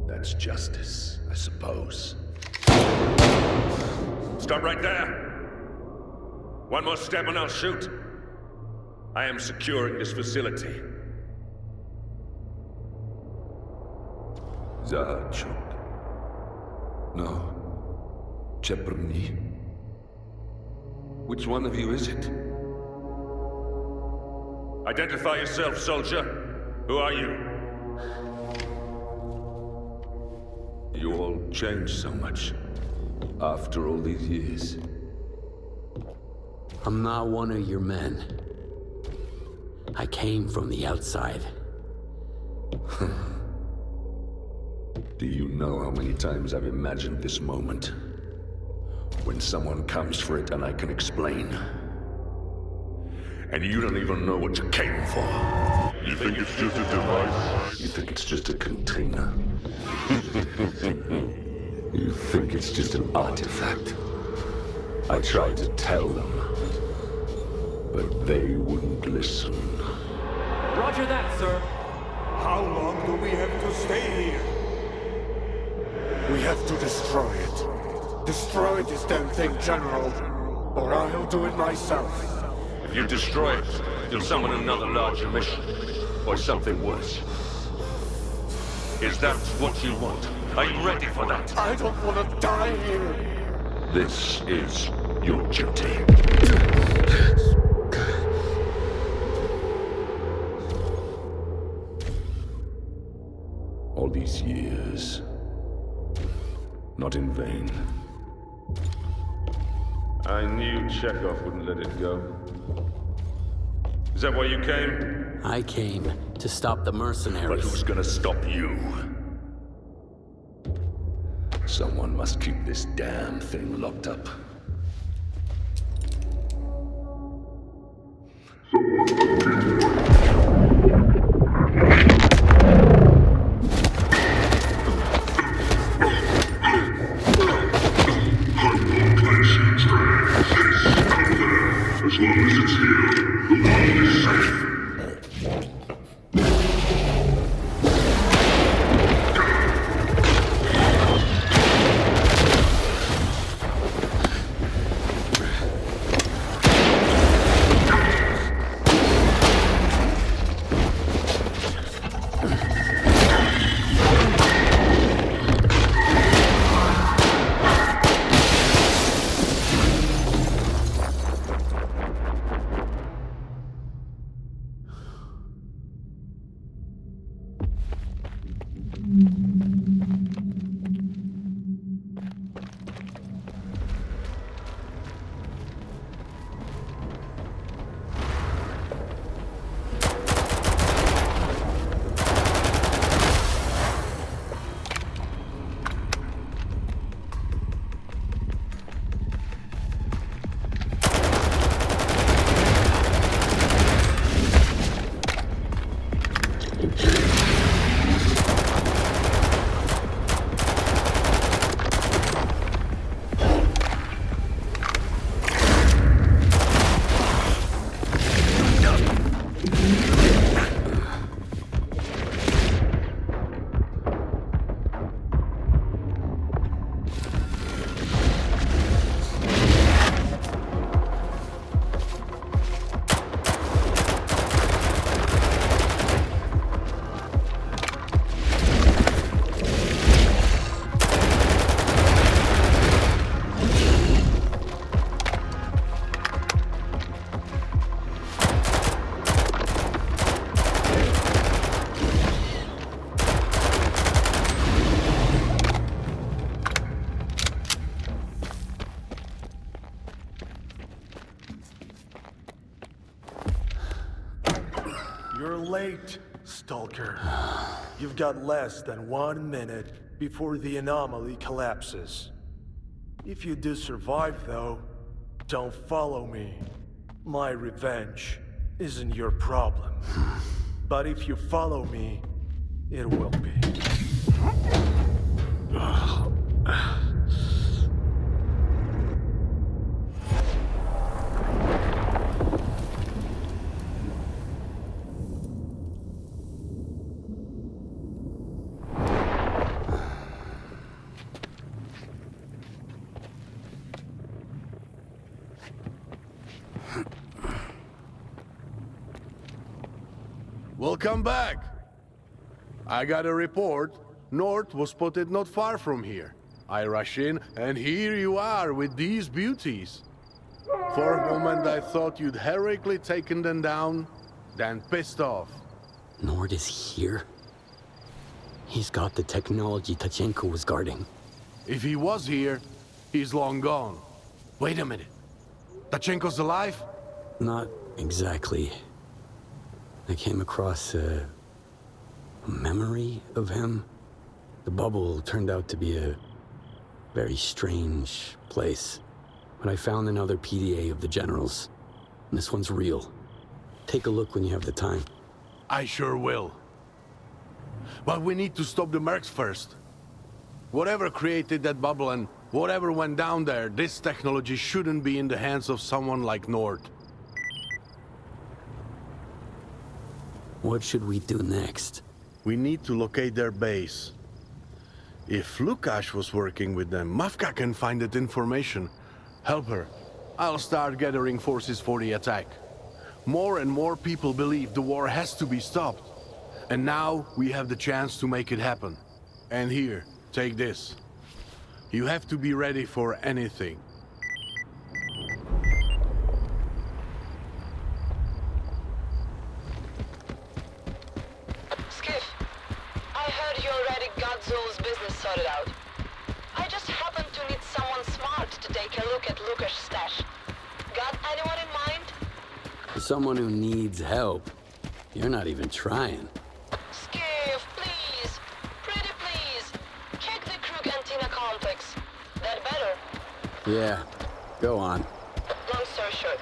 That's justice, I suppose. Stop right there! One more step and I'll shoot. I am securing this facility. Zachuk. No. Cheponni. Which one of you is it? Identify yourself, soldier. Who are you? You all changed so much. After all these years. I'm not one of your men. I came from the outside. Do you know how many times I've imagined this moment? When someone comes for it and I can explain. And you don't even know what you came for. You think it's just a device? You think it's just a container? You think it's just an artifact? I tried to tell them, but they wouldn't listen. Roger that, sir. How long do we have to stay here? We have to destroy it. Destroy this damn thing, General, or I'll do it myself. If you destroy it, you'll summon another larger mission. Or something worse. Is that what you want? Are you ready for that? I don't want to die here. This is your duty. All all these years. Not in vain. I knew Chekhov wouldn't let it go. Is that why you came? I came to stop the mercenaries. But who's gonna stop you? Someone must keep this damn thing locked up. As long as it's here, the world is safe. You're late, Stalker. You've got less than 1 minute before the anomaly collapses. If you do survive, though, don't follow me. My revenge isn't your problem. But if you follow me, it will be. Welcome back. I got a report. Nort was spotted not far from here. I rush in, and here you are with these beauties. For a moment I thought you'd heroically taken them down, then pissed off. Nort is here? He's got the technology Tachenko was guarding. If he was here, he's long gone. Wait a minute. Tachenko's alive? Not exactly. I came across a memory of him. The bubble turned out to be a very strange place. But I found another PDA of the generals. And this one's real. Take a look when you have the time. I sure will. But we need to stop the mercs first. Whatever created that bubble and whatever went down there, this technology shouldn't be in the hands of someone like Nort. What should we do next? We need to locate their base. If Lukash was working with them, Mafka can find that information. Help her. I'll start gathering forces for the attack. More and more people believe the war has to be stopped. And now we have the chance to make it happen. And here, take this. You have to be ready for anything. Skif, I heard you're ready sorted out. I just happen to need someone smart to take a look at Lucas' stash. Got anyone in mind? Someone who needs help. You're not even trying. Skif, please. Pretty please. Check the Krug antenna complex. That better? Yeah, go on. Long story short,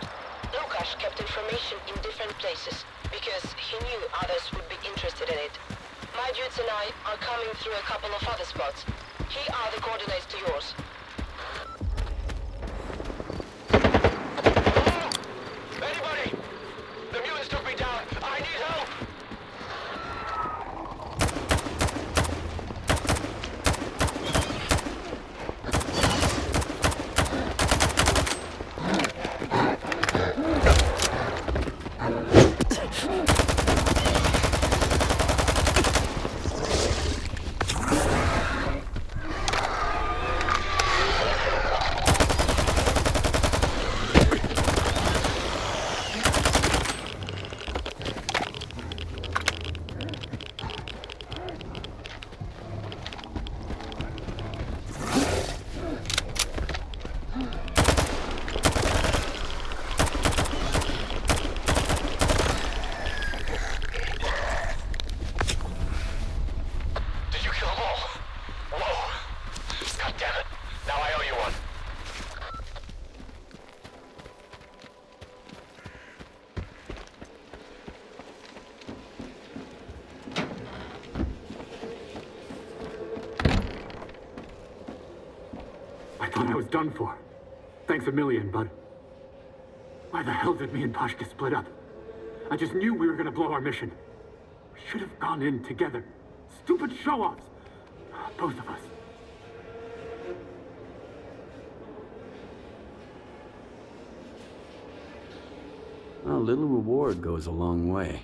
Lucas kept information in different places because he knew others would be interested in it. My dudes and I are coming through a couple of other spots. Here are the coordinates to yours. Anybody? The mutants took me down. I need help! I was done for. Thanks a million, bud. Why the hell did me and Posh get split up? I just knew we were gonna blow our mission. We should have gone in together. Stupid show-offs. Both of us. A little reward goes a long way.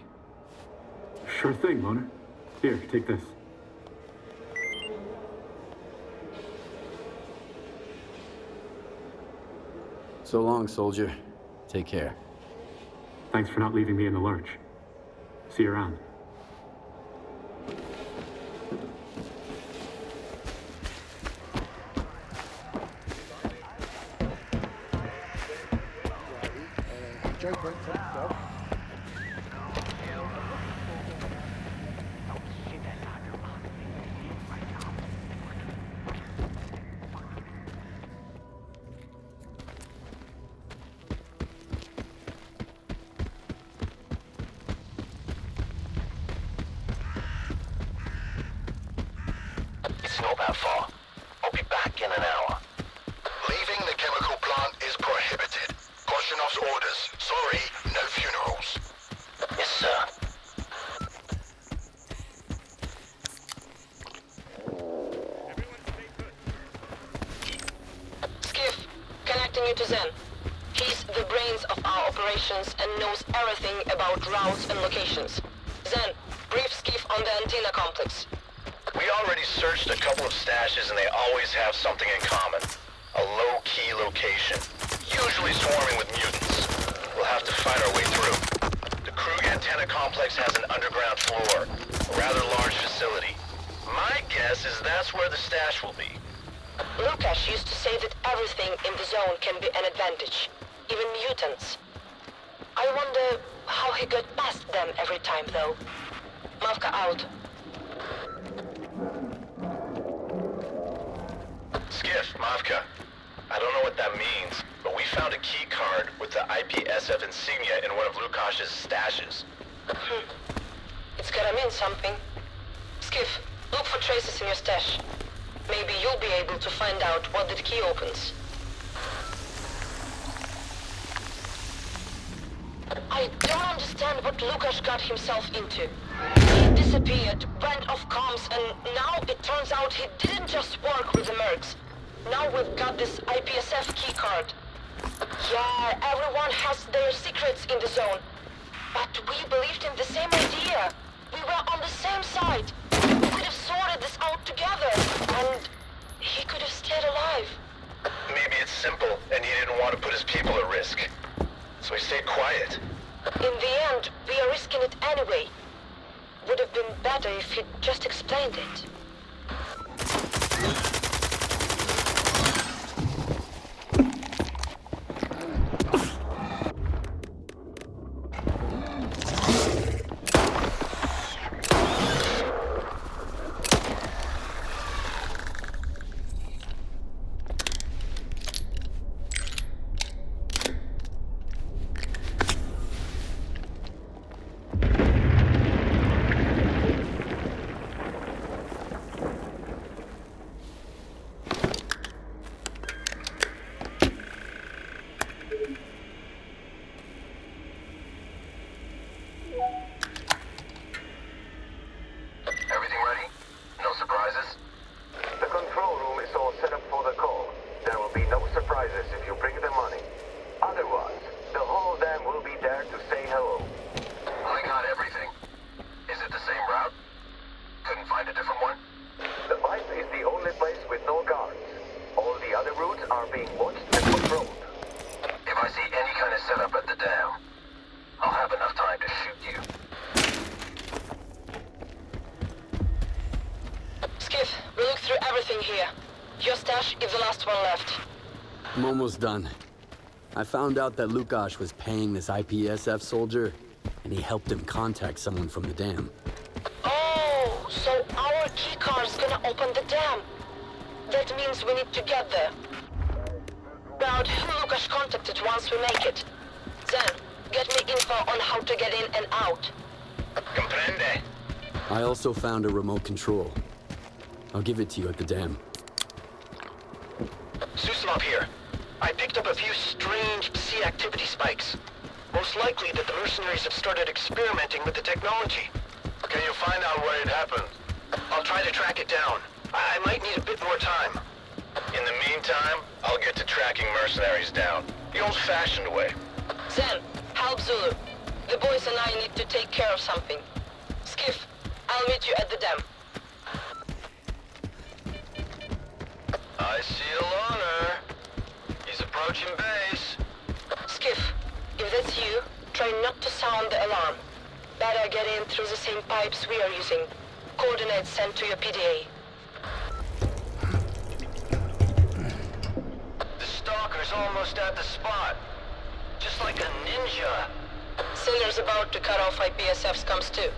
Sure thing, Loner. Here, take this. So long, soldier. Take care. Thanks for not leaving me in the lurch. See you around. It's not that far. I'll be back in an hour. Leaving the chemical plant is prohibited. Korshunov orders. Sorry, no funerals. Yes, sir. Skif, connecting you to Zen. He's the brains of our operations and knows everything about routes and locations. Zen, brief Skif on the antenna complex. We already searched a couple of stashes and they always have something in common. A low-key location. Usually swarming with mutants. We'll have to fight our way through. The Krug antenna complex has an underground floor. A rather large facility. My guess is that's where the stash will be. Lucas used to say that everything in the zone can be an advantage. Even mutants. I wonder how he got past them every time, though. Mavka out. Skif, Mavka. I don't know what that means, but we found a key card with the IPSF insignia in one of Lukash's stashes. It's gotta mean something. Skif, look for traces in your stash. Maybe you'll be able to find out what that key opens. I don't understand what Lukas got himself into. He disappeared, went off comms, and now it turns out he didn't just work with the mercs. Now we've got this IPSF key card. Yeah, everyone has their secrets in the zone. But we believed in the same idea. We were on the same side. We could have sorted this out together, and he could have stayed alive. Maybe it's simple, and he didn't want to put his people at risk. So he stayed quiet. In the end, we are risking it anyway. Would have been better if he'd just explained it. everything here. Your stash is the last one left. I'm almost done. I found out that Lukash was paying this IPSF soldier, and he helped him contact someone from the dam. Oh, so our keycard's gonna open the dam. That means we need to get there. About who Lukash contacted once we make it. Then, get me info on how to get in and out. Comprende? I also found a remote control. I'll give it to you at the dam. Suslov here. I picked up a few strange sea activity spikes. Most likely that the mercenaries have started experimenting with the technology. Can you find out where it happened? I'll try to track it down. I might need a bit more time. In the meantime, I'll get to tracking mercenaries down. The old-fashioned way. Zen, help Zulu. The boys and I need to take care of something. Skif, I'll meet you at the dam. I see a loner. He's approaching base. Skif, if that's you, try not to sound the alarm. Better get in through the same pipes we are using. Coordinates sent to your PDA. The stalker's almost at the spot. Just like a ninja. Sinner's about to cut off IPSF's comms too.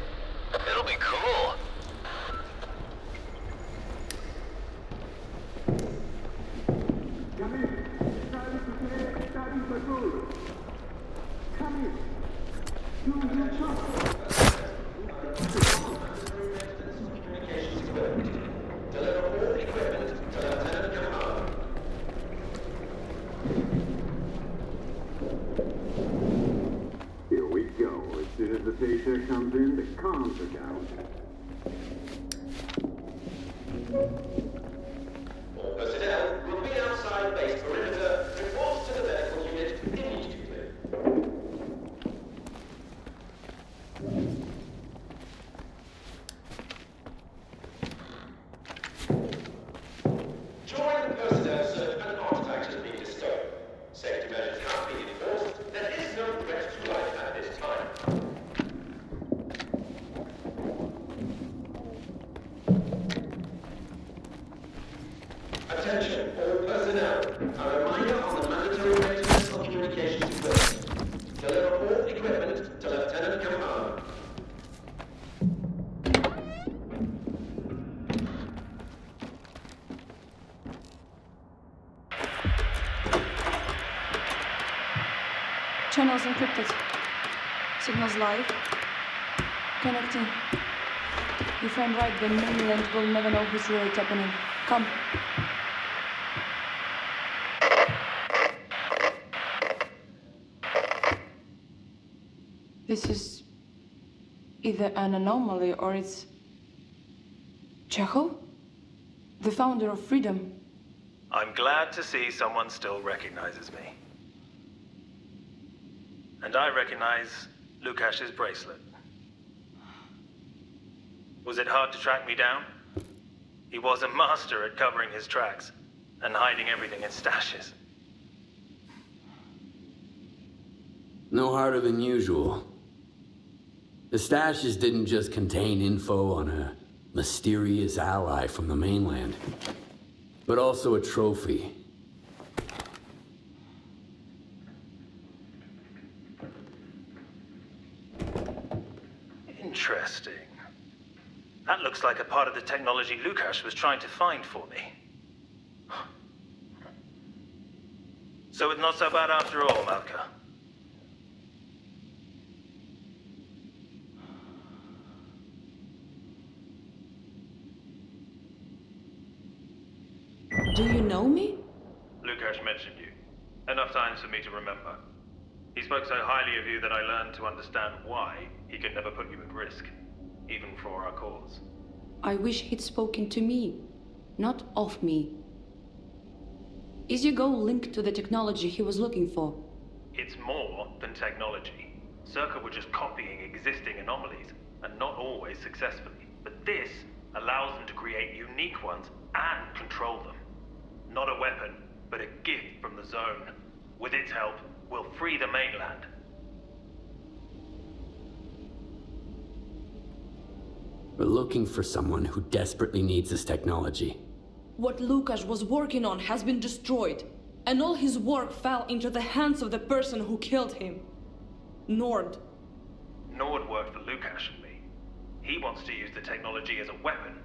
It'll be cool. Here we go. As soon as the paycheck comes in, the comms are down. All personnel will be outside base perimeter. Report to the medical unit immediately. During the personnel search, an artifact has been discovered. Safety measures have been enforced. There is no threat to life at this time. Attention, all personnel. A reminder on the mandatory maintenance of communications equipment. Deliver all equipment to Lieutenant Commander. Channels encrypted. Signals live. Connecting. If I'm right, the mainland will never know who's really tapping in. Come. This is either an anomaly or it's Chekhov? The founder of freedom. I'm glad to see someone still recognizes me. And I recognize Lukash's bracelet. Was it hard to track me down? He was a master at covering his tracks and hiding everything in stashes. No harder than usual. The stashes didn't just contain info on a mysterious ally from the mainland, but also a trophy. Interesting. That looks like a part of the technology Lukash was trying to find for me. So it's not so bad after all, Malka. Do you know me? Lukash mentioned you. Enough times for me to remember. He spoke so highly of you that I learned to understand why he could never put you at risk, even for our cause. I wish he'd spoken to me, not of me. Is your goal linked to the technology he was looking for? It's more than technology. S.T.A.L.K.E.R were just copying existing anomalies, and not always successfully. But this allows them to create unique ones and control them. Not a weapon, but a gift from the zone. With its help, we'll free the mainland. We're looking for someone who desperately needs this technology. What Lukasz was working on has been destroyed, and all his work fell into the hands of the person who killed him. Nord. Nord worked for Lukasz and me. He wants to use the technology as a weapon.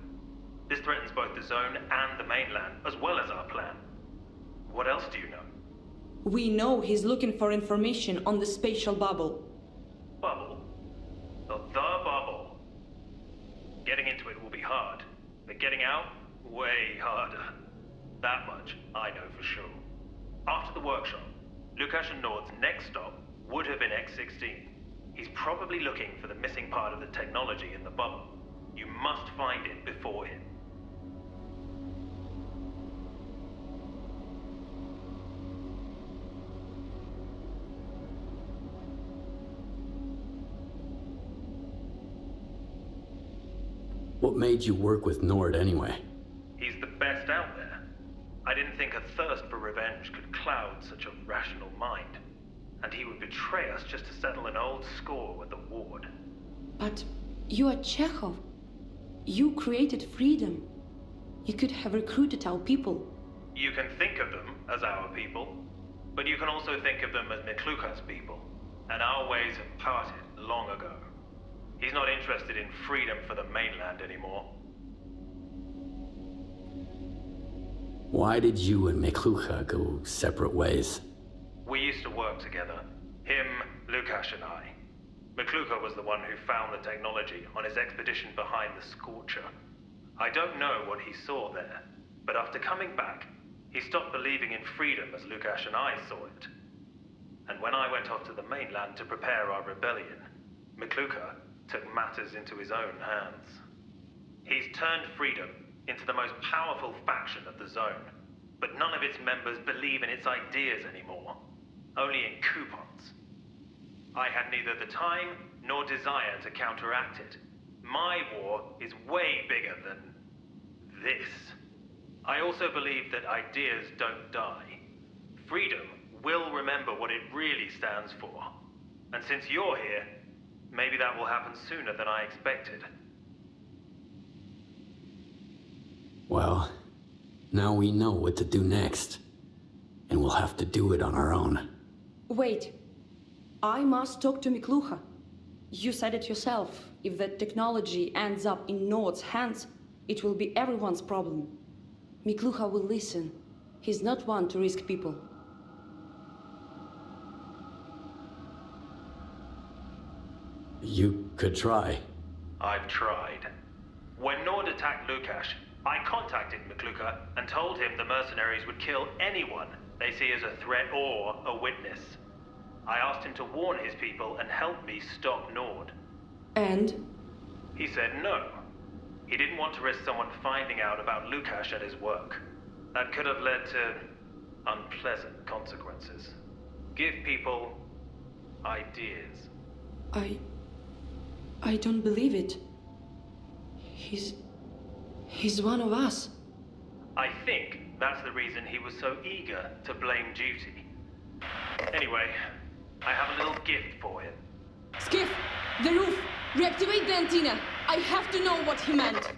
This threatens both the zone and the mainland, as well as our plan. What else do you know? We know he's looking for information on the spatial bubble. Bubble? The bubble. Getting into it will be hard, but getting out, way harder. That much I know for sure. After the workshop, Lukasz and Nord's next stop would have been X-16. He's probably looking for the missing part of the technology in the bubble. You must find it before him. What made you work with Nord anyway? He's the best out there. I didn't think a thirst for revenge could cloud such a rational mind. And he would betray us just to settle an old score with the Ward. But you are Chekhov. You created freedom. You could have recruited our people. You can think of them as our people, but you can also think of them as Mikluka's people. And our ways have parted long ago. He's not interested in freedom for the mainland anymore. Why did you and Mikluka go separate ways? We used to work together. Him, Lukasz and I. Mikluka was the one who found the technology on his expedition behind the Scorcher. I don't know what he saw there, but after coming back, he stopped believing in freedom as Lukasz and I saw it. And when I went off to the mainland to prepare our rebellion, Mikluka took matters into his own hands. He's turned freedom into the most powerful faction of the zone, but none of its members believe in its ideas anymore, only in coupons. I had neither the time nor desire to counteract it. My war is way bigger than this. I also believe that ideas don't die. Freedom will remember what it really stands for. And since you're here, maybe that will happen sooner than I expected. Well, now we know what to do next. And we'll have to do it on our own. Wait. I must talk to Mikluka. You said it yourself. If that technology ends up in Nord's hands, it will be everyone's problem. Mikluka will listen. He's not one to risk people. You could try. I've tried. When Nord attacked Lukasz, I contacted Mikluka and told him the mercenaries would kill anyone they see as a threat or a witness. I asked him to warn his people and help me stop Nord. And? He said no. He didn't want to risk someone finding out about Lukasz and his work. That could have led to unpleasant consequences. Give people ideas. I don't believe it. He's one of us. I think that's the reason he was so eager to blame duty. Anyway, I have a little gift for him. Skif! The roof! Reactivate the antenna! I have to know what he meant!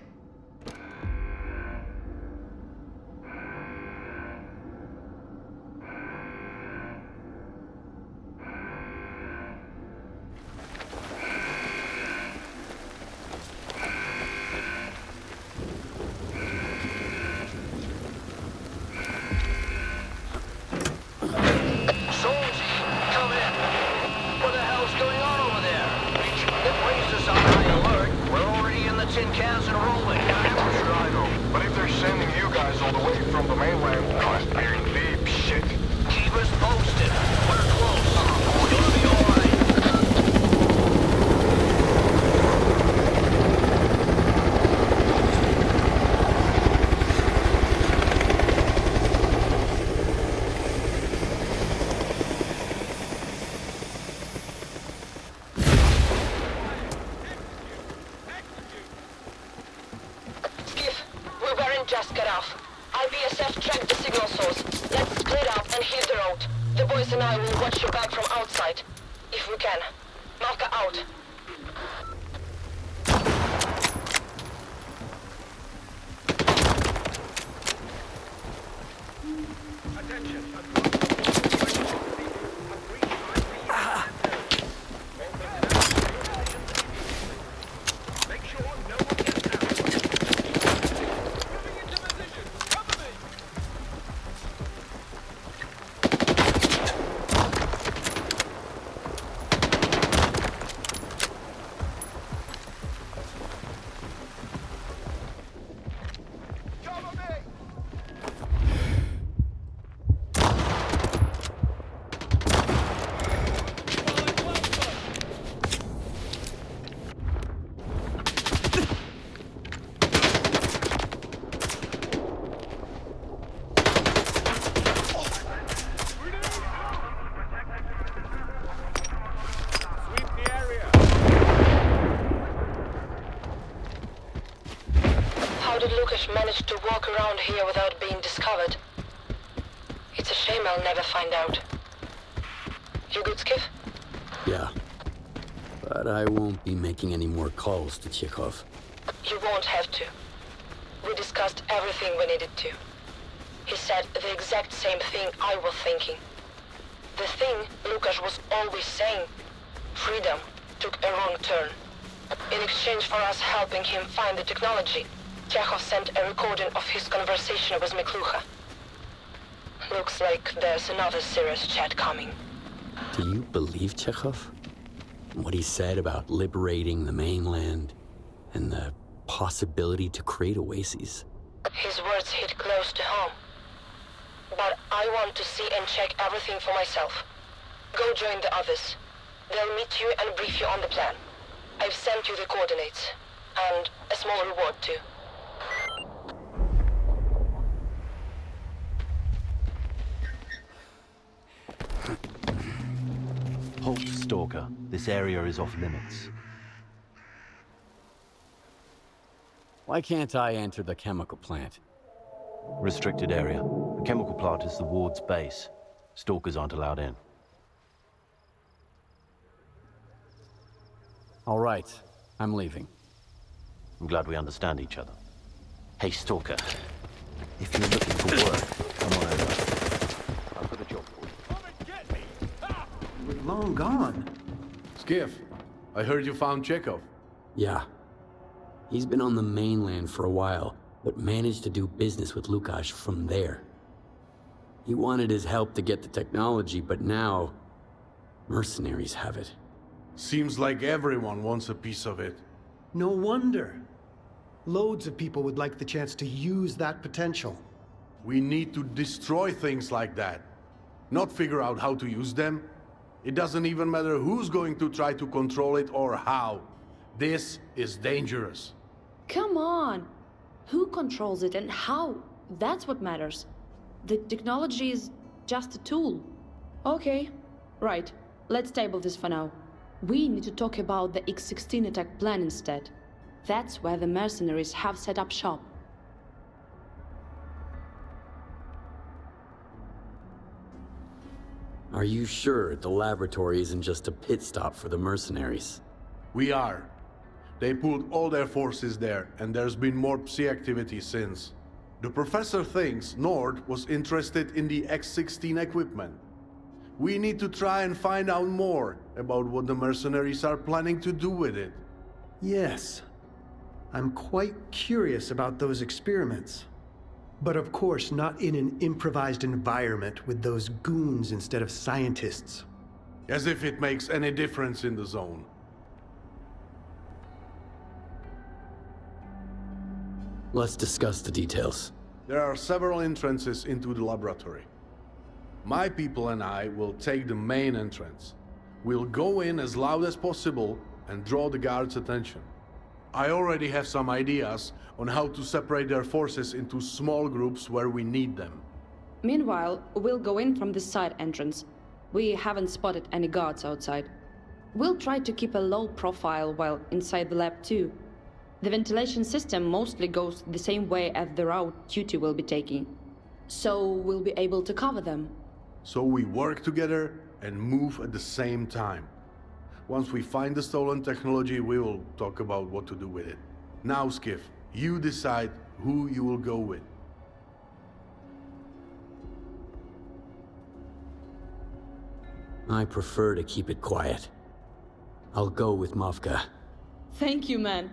Just got off. IPSF tracked the signal source. Let's split up and hit the road. The boys and I will watch your back from outside. If we can. Malka out. managed to walk around here without being discovered. It's a shame I'll never find out. You good, Skif? Yeah. But I won't be making any more calls to Chekhov. You won't have to. We discussed everything we needed to. He said the exact same thing I was thinking. The thing Lukash was always saying, freedom, took a wrong turn. In exchange for us helping him find the technology, Chekhov sent a recording of his conversation with Miklucha. Looks like there's another serious chat coming. Do you believe Chekhov? What he said about liberating the mainland and the possibility to create oases? His words hit close to home. But I want to see and check everything for myself. Go join the others. They'll meet you and brief you on the plan. I've sent you the coordinates. And a small reward too. Halt, Stalker. This area is off limits. Why can't I enter the chemical plant? Restricted area. The chemical plant is the ward's base. Stalkers aren't allowed in. All right. I'm leaving. I'm glad we understand each other. Hey, Stalker. If you're looking for work, come on over. I've got a job for you. Come and get me! Ah! We're long gone. Skif, I heard you found Chekhov. Yeah. He's been on the mainland for a while, but managed to do business with Lukash from there. He wanted his help to get the technology, but now mercenaries have it. Seems like everyone wants a piece of it. No wonder. Loads of people would like the chance to use that potential. We need to destroy things like that, not figure out how to use them. It doesn't even matter who's going to try to control it or how. This is dangerous. Come on! Who controls it and how? That's what matters. The technology is just a tool. Okay, right. Let's table this for now. We need to talk about the X-16 attack plan instead. That's where the mercenaries have set up shop. Are you sure the laboratory isn't just a pit stop for the mercenaries? We are. They pulled all their forces there, and there's been more Psi activity since. The professor thinks Nord was interested in the X-16 equipment. We need to try and find out more about what the mercenaries are planning to do with it. Yes. I'm quite curious about those experiments. But of course, not in an improvised environment with those goons instead of scientists. As if it makes any difference in the zone. Let's discuss the details. There are several entrances into the laboratory. My people and I will take the main entrance. We'll go in as loud as possible and draw the guards' attention. I already have some ideas on how to separate their forces into small groups where we need them. Meanwhile, we'll go in from the side entrance. We haven't spotted any guards outside. We'll try to keep a low profile while inside the lab too. The ventilation system mostly goes the same way as the route duty will be taking. So we'll be able to cover them. So we work together and move at the same time. Once we find the stolen technology, we will talk about what to do with it. Now, Skif, you decide who you will go with. I prefer to keep it quiet. I'll go with Mavka. Thank you, man.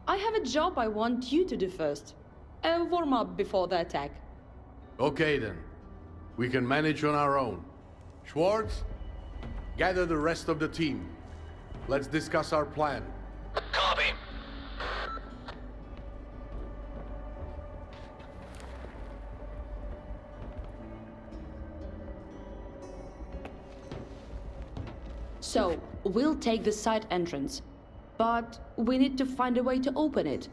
I have a job I want you to do first. A warm-up before the attack. Okay then. We can manage on our own. Schwartz, gather the rest of the team. Let's discuss our plan. Copy. So, we'll take the side entrance. But we need to find a way to open it.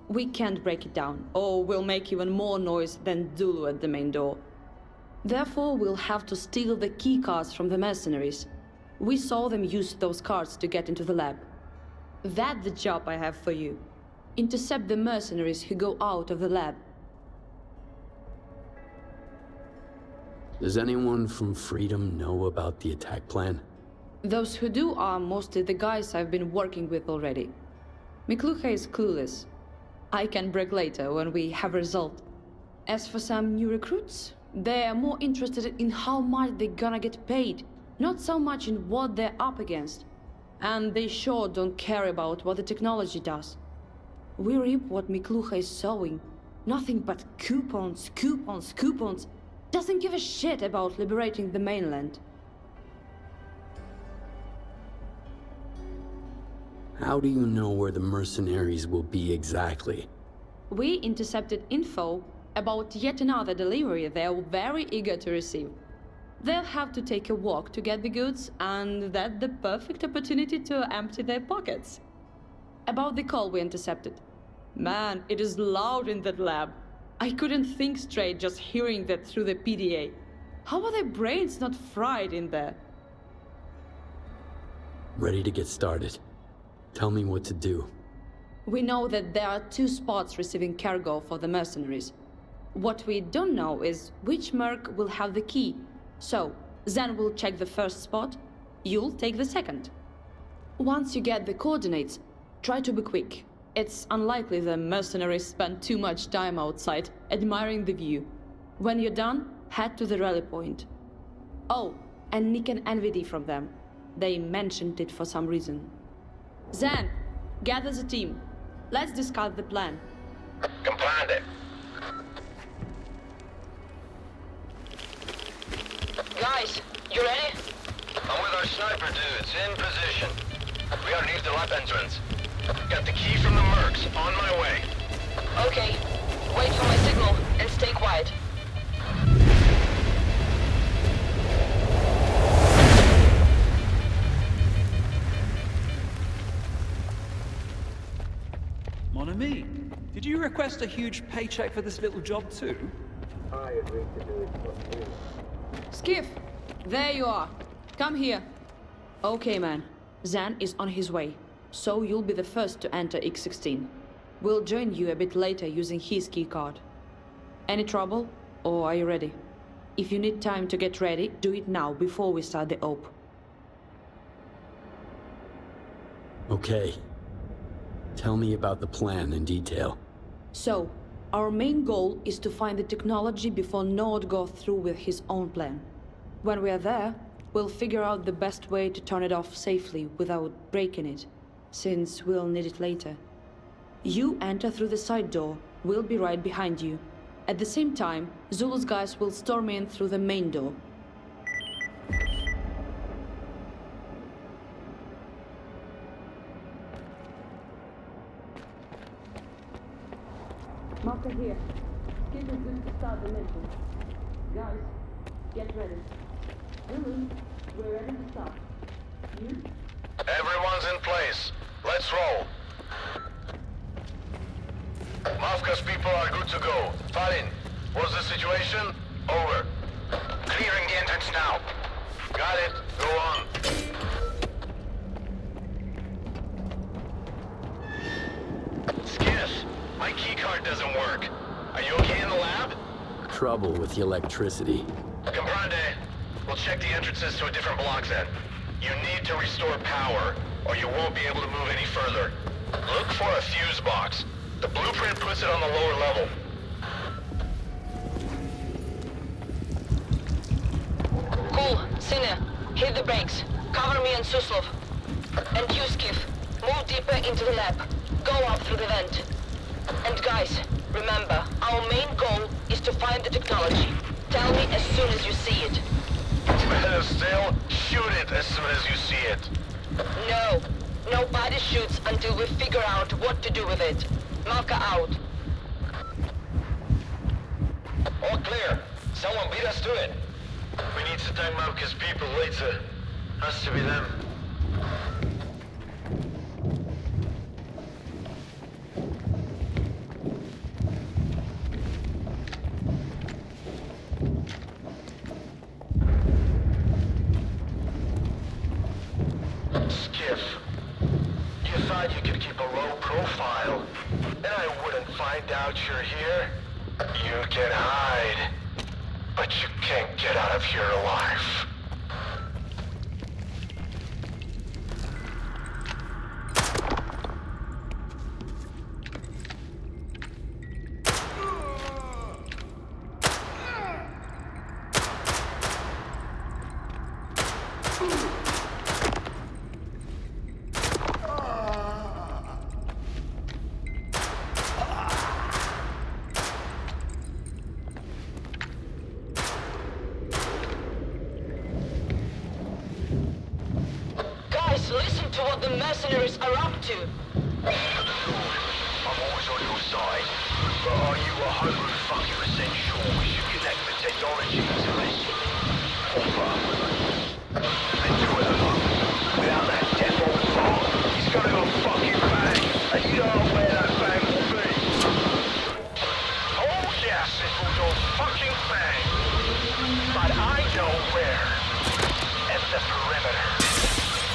We can't break it down, or we'll make even more noise than Zulu at the main door. Therefore, we'll have to steal the key cards from the mercenaries. We saw them use those cards to get into the lab. That's the job I have for you. Intercept the mercenaries who go out of the lab, Does anyone from Freedom know about the attack plan? Those who do are mostly the guys I've been working with already. McCluskey is clueless. I can break later when we have a result. As for some new recruits, they are more interested in how much they're gonna get paid, not so much in what they're up against. And they sure don't care about what the technology does. We reap what McCluskey is sowing. Nothing but coupons, coupons, coupons. Doesn't give a shit about liberating the mainland. How do you know where the mercenaries will be exactly? We intercepted info about yet another delivery they're very eager to receive. They'll have to take a walk to get the goods, and that's the perfect opportunity to empty their pockets. About the call we intercepted. Man, it is loud in that lab. I couldn't think straight just hearing that through the PDA. How are their brains not fried in there? Ready to get started. Tell me what to do. We know that there are 2 spots receiving cargo for the mercenaries. What we don't know is which merc will have the key. So, Zen will check the first spot, you'll take the second. Once you get the coordinates, try to be quick. It's unlikely the mercenaries spend too much time outside, admiring the view. When you're done, head to the rally point. Oh, and nick an NVD from them. They mentioned it for some reason. Zen, gather the team. Let's discuss the plan. Comprende. Guys, you ready? I'm with our sniper dudes, in position. We gotta leave the lab entrance. Got the key from the mercs, on my way. Okay, wait for my signal and stay quiet. Mon ami, did you request a huge paycheck for this little job too? I agreed to do it for free. Skif, there you are. Come here. Okay, man. Zan is on his way, so you'll be the first to enter X16. We'll join you a bit later using his key card. Any trouble, or are you ready? If you need time to get ready, do it now before we start the op. Okay. Tell me about the plan in detail. So, our main goal is to find the technology before Nord goes through with his own plan. When we are there, we'll figure out the best way to turn it off safely without breaking it, since we'll need it later. You enter through the side door, we'll be right behind you. At the same time, Zulu's guys will storm in through the main door. Marker here. Skip is good to start the mission. Guys, get ready. Zulu, we're ready to start. You? Everyone's in place. Let's roll. Mafka's people are good to go. Falin, what's the situation? Over. Clearing the entrance now. Got it. Go on. Skif, my keycard doesn't work. Are you okay in the lab? Trouble with the electricity. Comprende. We'll check the entrances to a different block then. You need to restore power, or you won't be able to move any further. Look for a fuse box. The blueprint puts it on the lower level. Cool, Sine, hit the brakes. Cover me and Suslov. And you, Skif, move deeper into the lab. Go up through the vent. And guys, remember, our main goal is to find the technology. Tell me as soon as you see it. Better still, shoot it as soon as you see it. No, nobody shoots until we figure out what to do with it. Malka out. All clear. Someone beat us to it. We need to thank Malka's people later. Has to be them. Skif, you thought you could keep a low profile, and I wouldn't find out you're here? You can hide. But you can't get out of here alive. Guys, listen to what the mercenaries are up to. I'm always on your side. But are you 100% sure we should connect the technology to this offer? Then do it alone. Without that deaf old fart, he's gonna go fucking bang. And you know where that bang will be. Oh yes, it will go fucking bang. But I know where. At the perimeter.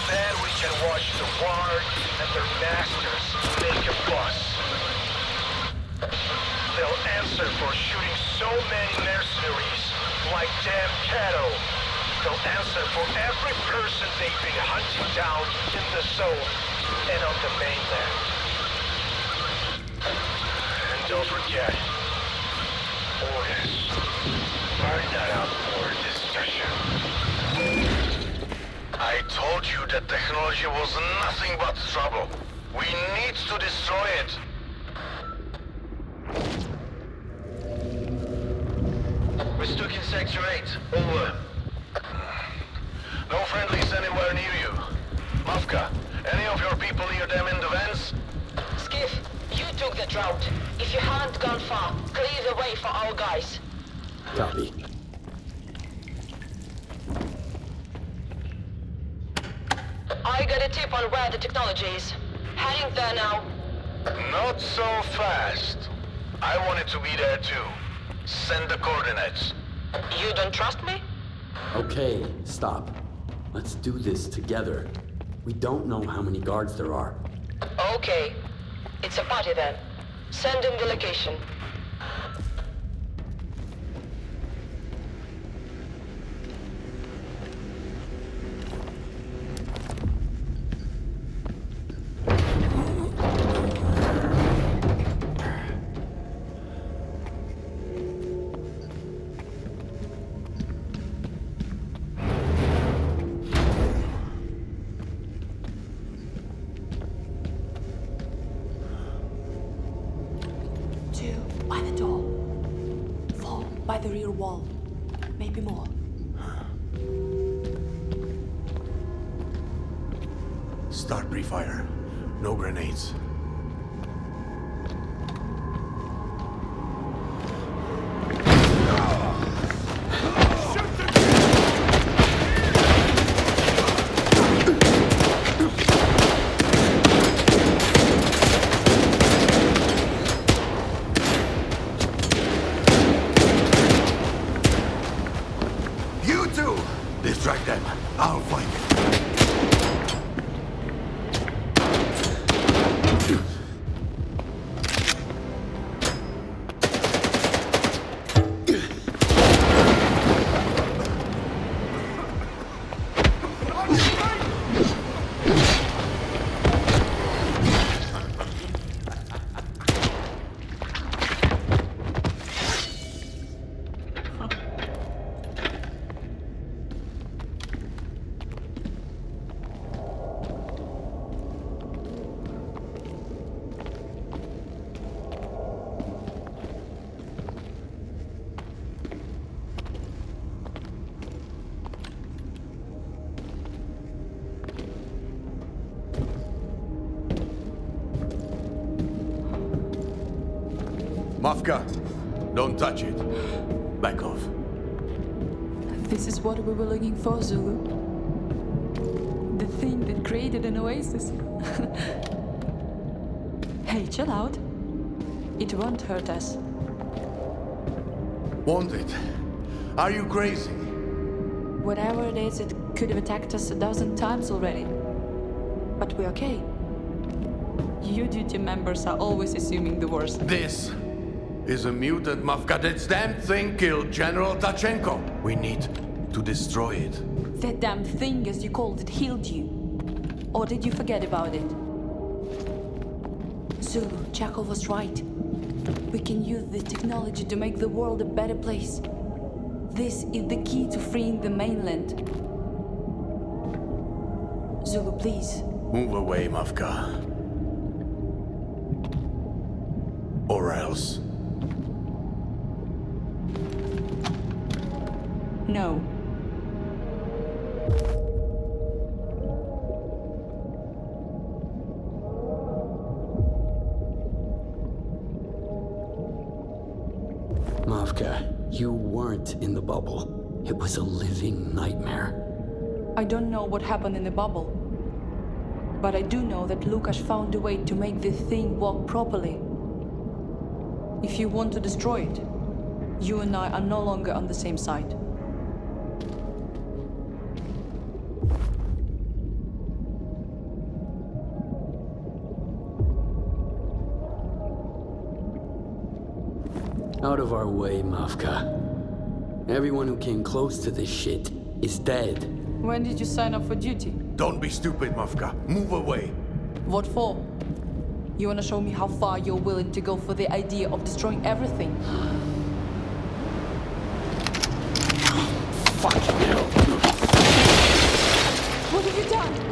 There we can watch the Ward and their masters make a fuss. They'll answer for shooting so many mercenaries like damn cattle. They'll answer for every person they've been hunting down in the zone and on the mainland. And don't forget, oh yes, find that out for discussion. I told you that technology was nothing but trouble. We need to destroy it. We're stuck in Sector 8. Over. No friendlies anywhere near you. Mafka, any of your people near them in the vents? Skif, you took that route. If you haven't gone far, clear the way for our guys. Copy. I got a tip on where the technology is. Heading there now. Not so fast. I wanted to be there too. Send the coordinates. You don't trust me? Okay, stop. Let's do this together. We don't know how many guards there are. Okay. It's a party then. Send in the location. By the door. 4 by the rear wall. Maybe more. Start pre-fire. No grenades. Distract them. I'll flank. Mafka, don't touch it. Back off. This is what we were looking for, Zulu. The thing that created an oasis. Hey, chill out. It won't hurt us. Won't it? Are you crazy? Whatever it is, it could have attacked us 1,000 times already. But we're okay. You duty members are always assuming the worst. This is a mutant, Mafka. That damn thing killed General Tachenko. We need to destroy it. That damn thing, as you called it, healed you. Or did you forget about it? Zulu, Jackal was right. We can use this technology to make the world a better place. This is the key to freeing the mainland. Zulu, please. Move away, Mafka. Or else. No. Mafka, you weren't in the bubble. It was a living nightmare. I don't know what happened in the bubble. But I do know that Lukash found a way to make this thing work properly. If you want to destroy it, you and I are no longer on the same side. Out of our way, Mafka. Everyone who came close to this shit is dead. When did you sign up for duty? Don't be stupid, Mafka. Move away. What for? You wanna show me how far you're willing to go for the idea of destroying everything? Fucking hell. What have you done?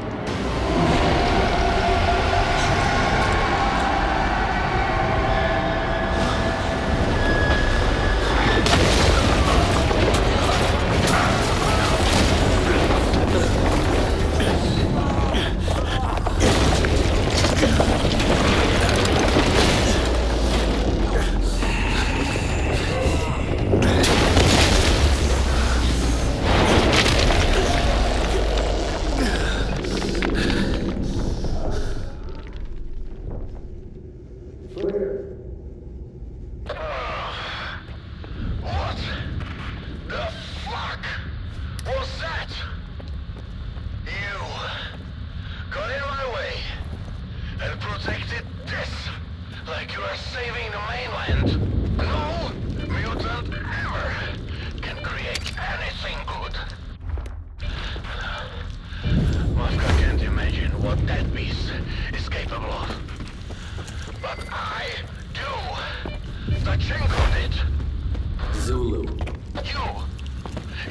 Zulu.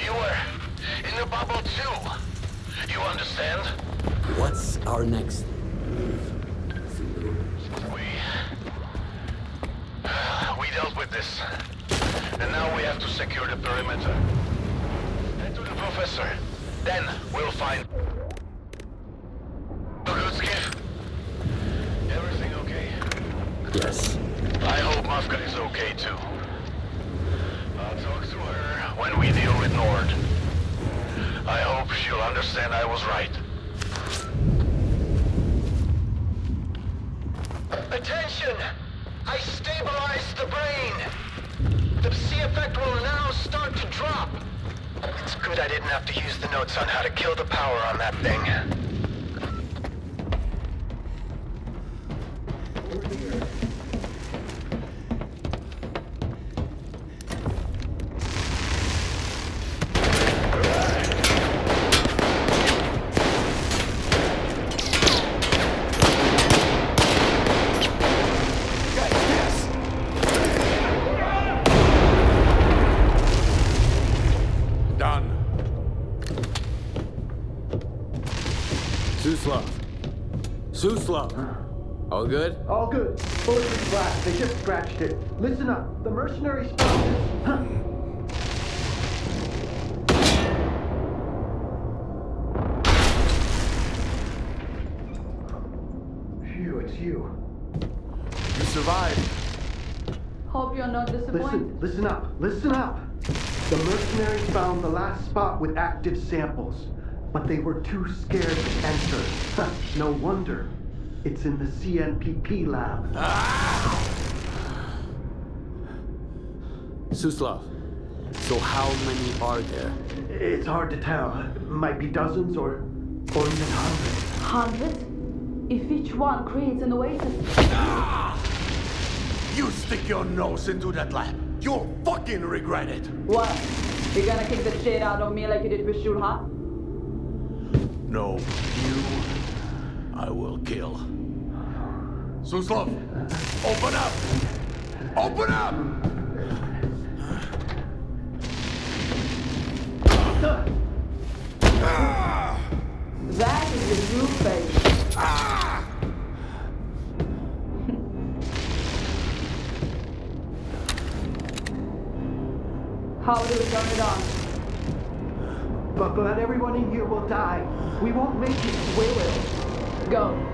You were in the bubble too. You understand? What's our next move? We dealt with this. And now we have to secure the perimeter. Head to the professor. Then we'll find... Good, Skif? Everything okay? Yes. I hope Mafka is okay too. I'll talk to her when we deal with Nord. I hope she'll understand I was right. Attention! I stabilized the brain! The C effect will now start to drop. It's good I didn't have to use the notes on how to kill the power on that thing. Suslav. All good? All good. Bulletproof glass. They just scratched it. Listen up. The mercenary spouse is... Phew, it's you. You survived. Hope you're not disappointed. Listen up. Listen up. The mercenaries found the last spot with active samples, but they were too scared to enter. No wonder. It's in the CNPP lab. Suslav, so how many are there? It's hard to tell. Might be dozens or even hundreds. Hundreds? If each one creates an oasis... You stick your nose into that lab, you'll fucking regret it. What? You gonna kick the shit out of me like you did with Shulha? No, you I will kill. Suslov, open up! Open up! That is the new face. How do we turn it on? But everyone in here will die. We won't make it. We will. Go.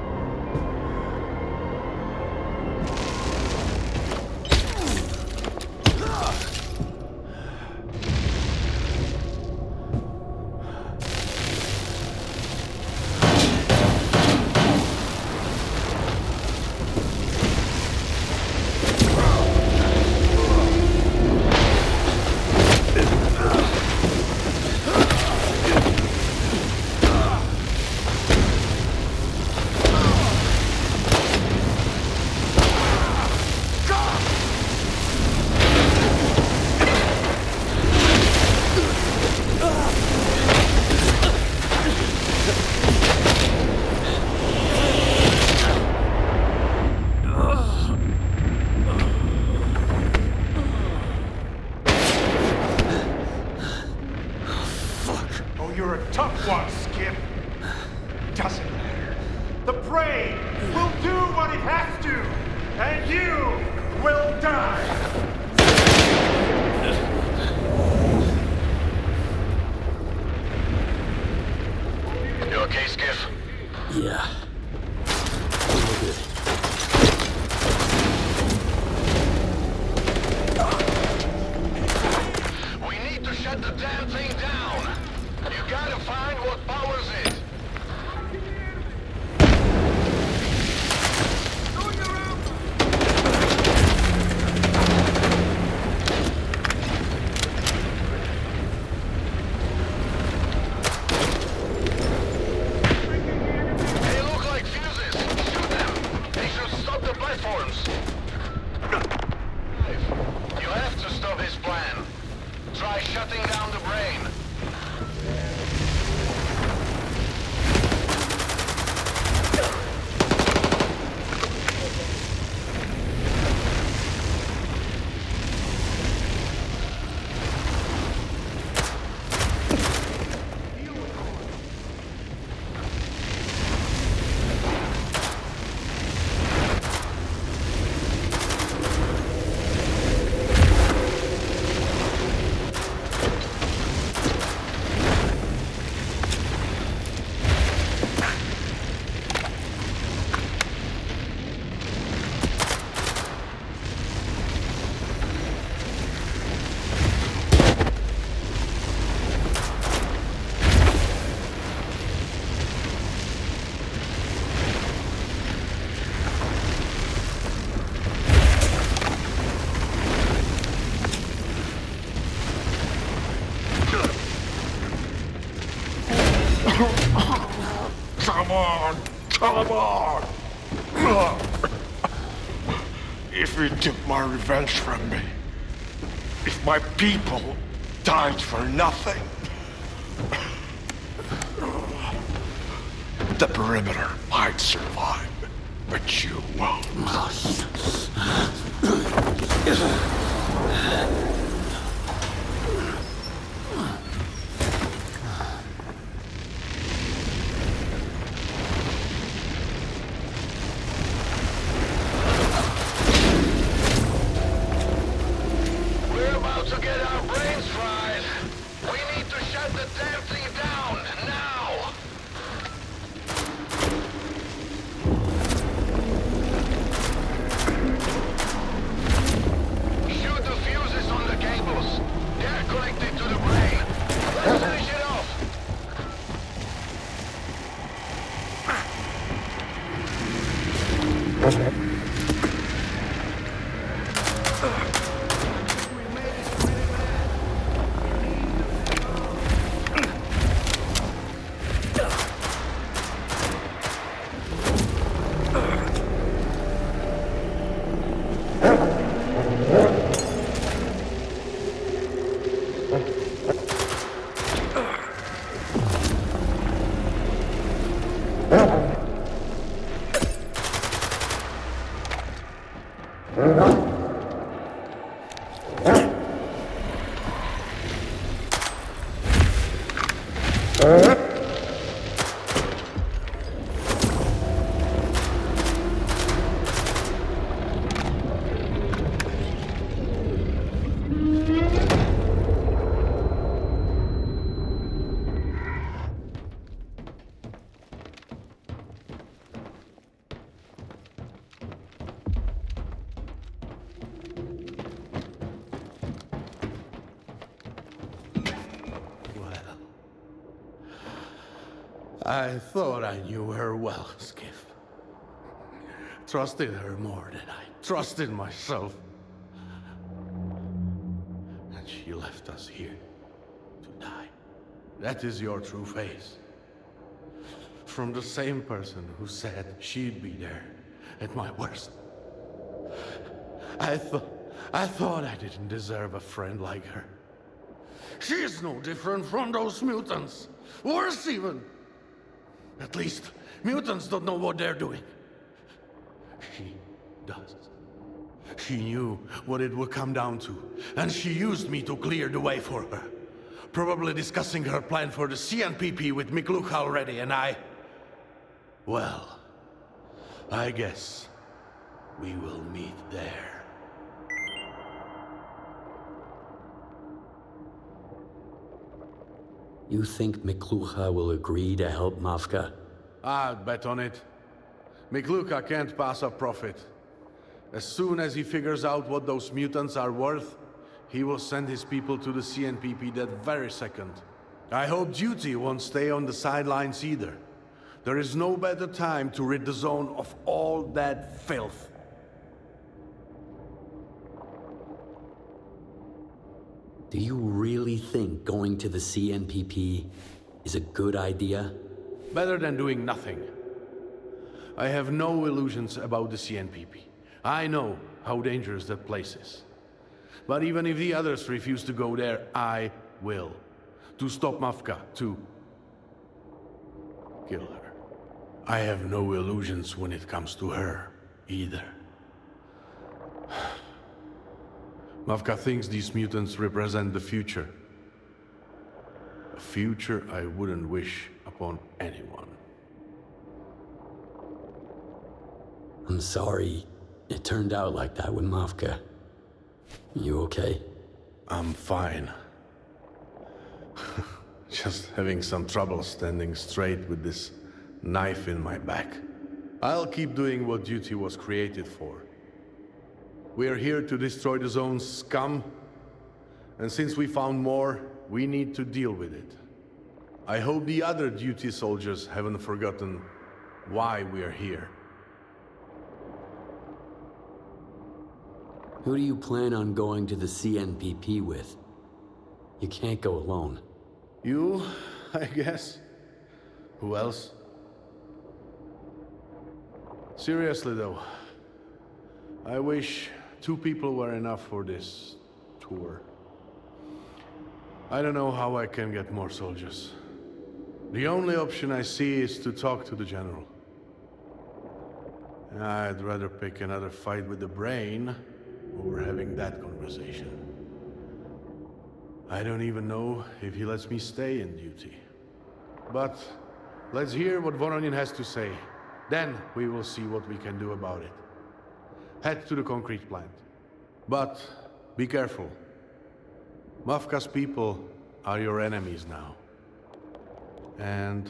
You're a tough one, Skif. Doesn't matter. The brain will do what it has to, and you will die. You okay, Skif? Yeah. We need to shut the damn thing down. You gotta find what powers it. They look like fuses. Shoot them. They should stop the platforms. You have to stop his plan. Try shutting down the brain. Come on! If you took my revenge from me, if my people died for nothing, the perimeter might survive, but you won't. We're about to get our brains fried. We need to shut the damn thing down, now! Shoot the fuses on I thought I knew her well, Skif. Trusted her more than I trusted myself. And she left us here to die. That is your true face. From the same person who said she'd be there at my worst. I thought I didn't deserve a friend like her. She is no different from those mutants. Worse even. At least, mutants don't know what they're doing. She does. She knew what it would come down to, and she used me to clear the way for her. Probably discussing her plan for the CNPP with Miklucha already, and well, I guess we will meet there. You think Miklucha will agree to help Mafka? I'd bet on it. Miklucha can't pass up profit. As soon as he figures out what those mutants are worth, he will send his people to the CNPP that very second. I hope Duty won't stay on the sidelines either. There is no better time to rid the zone of all that filth. Do you really think going to the CNPP is a good idea? Better than doing nothing. I have no illusions about the CNPP. I know how dangerous that place is. But even if the others refuse to go there, I will. To stop Mafka, to kill her. I have no illusions when it comes to her, either. Mafka thinks these mutants represent the future. A future I wouldn't wish upon anyone. I'm sorry it turned out like that with Mafka. You okay? I'm fine. Just having some trouble standing straight with this knife in my back. I'll keep doing what Duty was created for. We're here to destroy the zone's scum, and since we found more, we need to deal with it. I hope the other Duty soldiers haven't forgotten why we're here. Who do you plan on going to the CNPP with? You can't go alone. You, I guess. Who else? Seriously though, I wish 2 people were enough for this tour. I don't know how I can get more soldiers. The only option I see is to talk to the general. I'd rather pick another fight with the brain over having that conversation. I don't even know if he lets me stay in Duty. But let's hear what Voronin has to say. Then we will see what we can do about it. Head to the concrete plant. But be careful. Mafka's people are your enemies now. And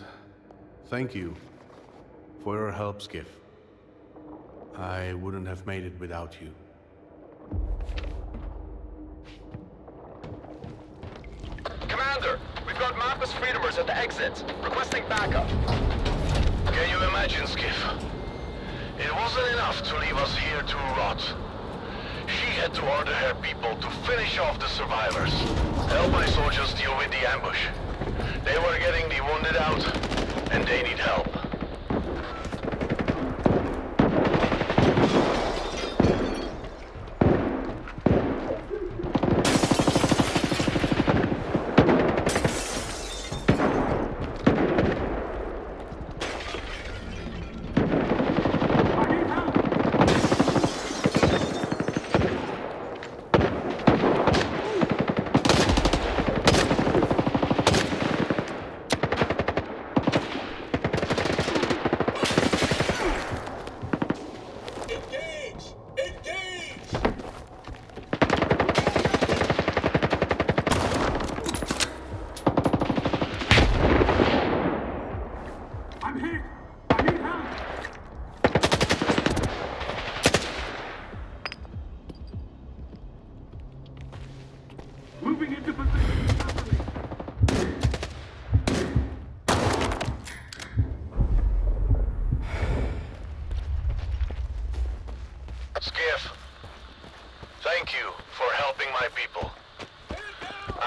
thank you for your help, Skif. I wouldn't have made it without you. Commander, we've got Mappa's freedomers at the exit, requesting backup. Can you imagine, Skif? It wasn't enough to leave us here to rot. She had to order her people to finish off the survivors. Help my soldiers deal with the ambush. They were getting the wounded out, and they need help.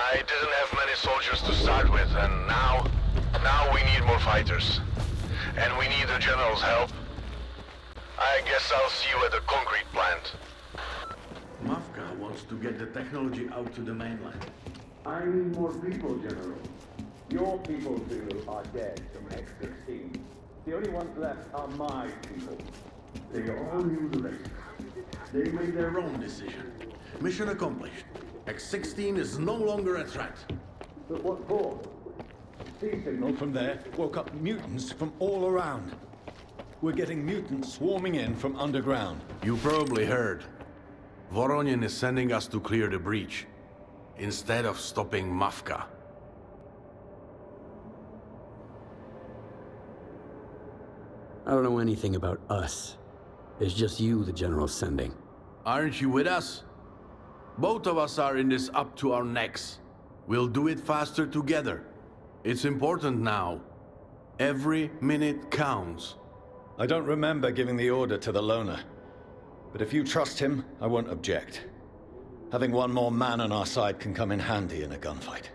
I didn't have many soldiers to start with, and now we need more fighters. And we need the General's help. I guess I'll see you at the concrete plant. Mafka wants to get the technology out to the mainland. I need more people, General. Your people, Zulu, are dead from X-16. The only ones left are my people. They all knew the rest. They made their own decision. Mission accomplished. X-16 is no longer a threat. But what for? Signal from there woke up mutants from all around. We're getting mutants swarming in from underground. You probably heard. Voronin is sending us to clear the breach, instead of stopping Mafka. I don't know anything about us. It's just you the General's sending. Aren't you with us? Both of us are in this up to our necks. We'll do it faster together. It's important now. Every minute counts. I don't remember giving the order to the loner. But if you trust him, I won't object. Having one more man on our side can come in handy in a gunfight.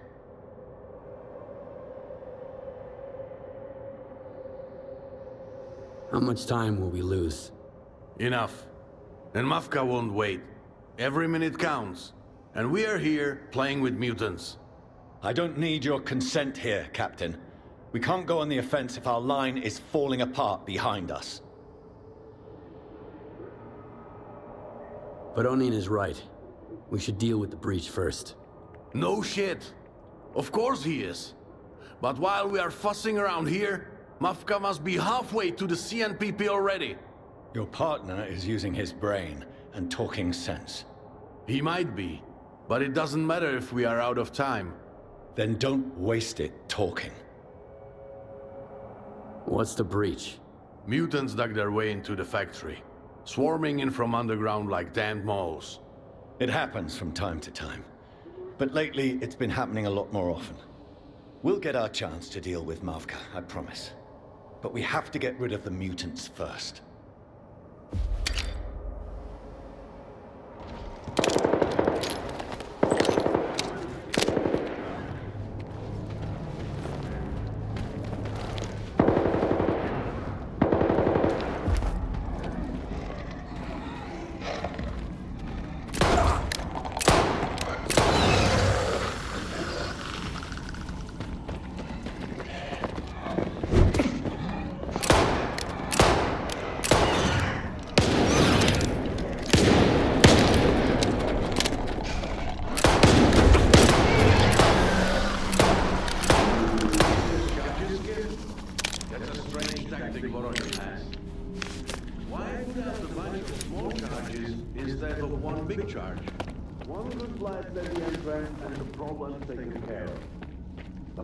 How much time will we lose? Enough. And Mafka won't wait. Every minute counts. And we are here, playing with mutants. I don't need your consent here, Captain. We can't go on the offense if our line is falling apart behind us. Voronin is right. We should deal with the breach first. No shit. Of course he is. But while we are fussing around here, Mafka must be halfway to the CNPP already. Your partner is using his brain and talking sense. He might be, but it doesn't matter if we are out of time. Then don't waste it talking. What's the breach? Mutants dug their way into the factory, swarming in from underground like damned moles. It happens from time to time. But lately, it's been happening a lot more often. We'll get our chance to deal with Mavka, I promise. But we have to get rid of the mutants first.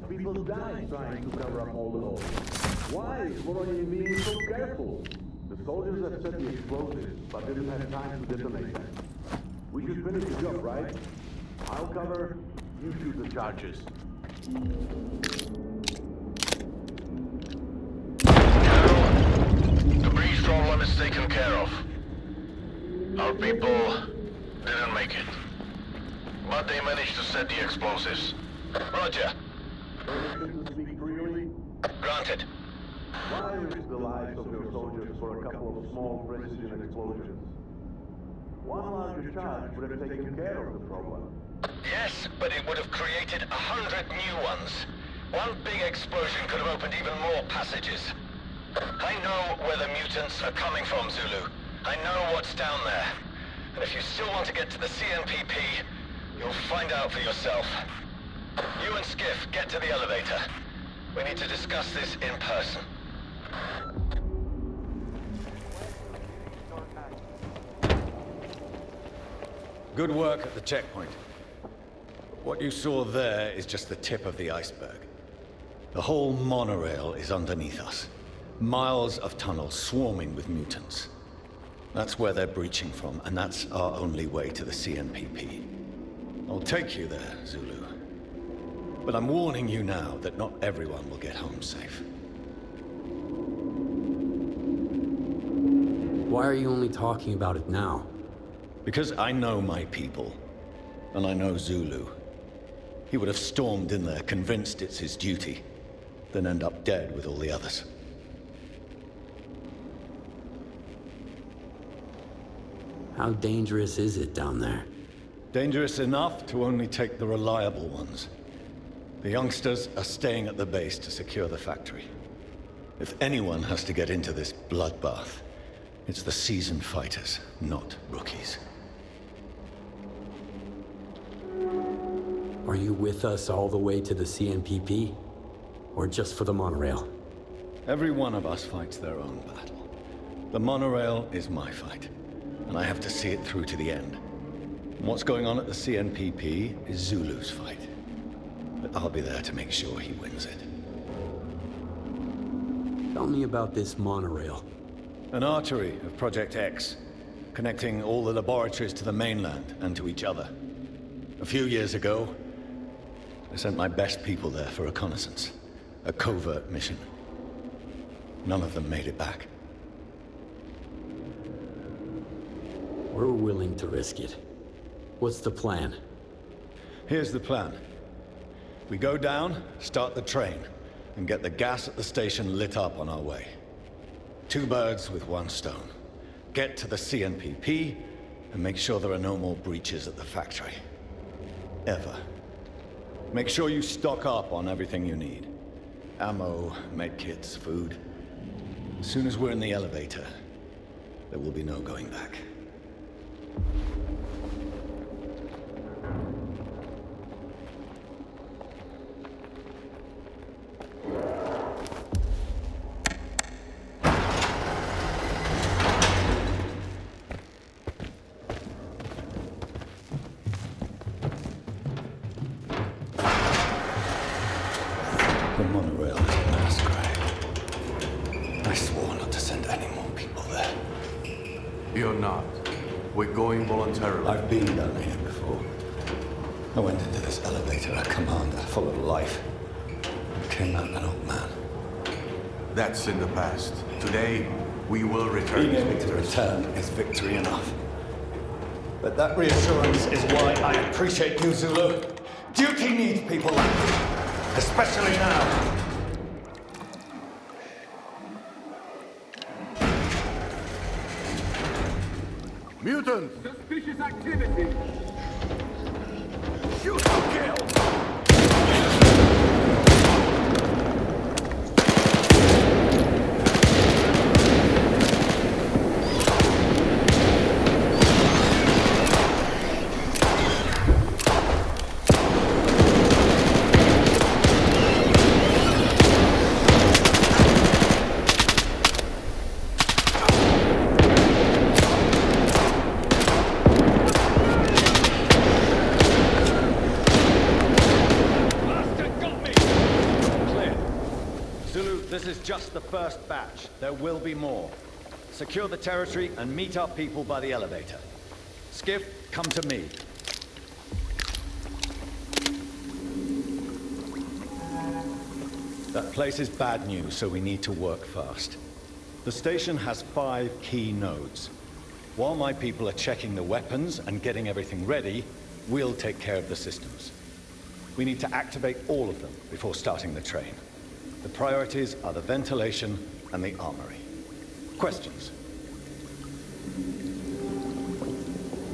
People died trying to cover up all the holes. Why is Voronin being so careful? The soldiers have set the explosives, but didn't have time to detonate them. We should finish the job, right? I'll cover, you shoot the charges. General, the breach problem is taken care of. Our people didn't make it. But they managed to set the explosives. Roger. Permission to speak freely? Granted. Why risk the lives of your soldiers for a couple of small precision explosions? One larger charge would have taken care of the problem. Yes, but it would have created 100 new ones. One big explosion could have opened even more passages. I know where the mutants are coming from, Zulu. I know what's down there. And if you still want to get to the CNPP, you'll find out for yourself. You and Skif, get to the elevator. We need to discuss this in person. Good work at the checkpoint. What you saw there is just the tip of the iceberg. The whole monorail is underneath us. Miles of tunnels swarming with mutants. That's where they're breaching from, and that's our only way to the CNPP. I'll take you there, Zulu. But I'm warning you now that not everyone will get home safe. Why are you only talking about it now? Because I know my people, and I know Zulu. He would have stormed in there, convinced it's his duty, then end up dead with all the others. How dangerous is it down there? Dangerous enough to only take the reliable ones. The youngsters are staying at the base to secure the factory. If anyone has to get into this bloodbath, it's the seasoned fighters, not rookies. Are you with us all the way to the CNPP? Or just for the monorail? Every one of us fights their own battle. The monorail is my fight, and I have to see it through to the end. And what's going on at the CNPP is Zulu's fight. But I'll be there to make sure he wins it. Tell me about this monorail. An artery of Project X, connecting all the laboratories to the mainland and to each other. A few years ago, I sent my best people there for reconnaissance. A covert mission. None of them made it back. We're willing to risk it. What's the plan? Here's the plan. We go down, start the train, and get the gas at the station lit up on our way. 2 birds with 1 stone. Get to the CNPP, and make sure there are no more breaches at the factory. Ever. Make sure you stock up on everything you need. Ammo, medkits, food. As soon as we're in the elevator, there will be no going back. The monorail is a mass grave. I swore not to send any more people there. You're not. We're going voluntarily. I've been down here before. I went into this elevator, a commander full of life. Came out an old man. That's in the past. Today, we will return. Being able to return is victory enough. But that reassurance is why I appreciate you, Zulu. Duty needs people like you. Especially now. Mutant! Suspicious activity! Shoot to kill! This is just the first batch. There will be more. Secure the territory and meet our people by the elevator. Skif, come to me. That place is bad news, so we need to work fast. The station has 5 key nodes. While my people are checking the weapons and getting everything ready, we'll take care of the systems. We need to activate all of them before starting the train. The priorities are the ventilation and the armory. Questions?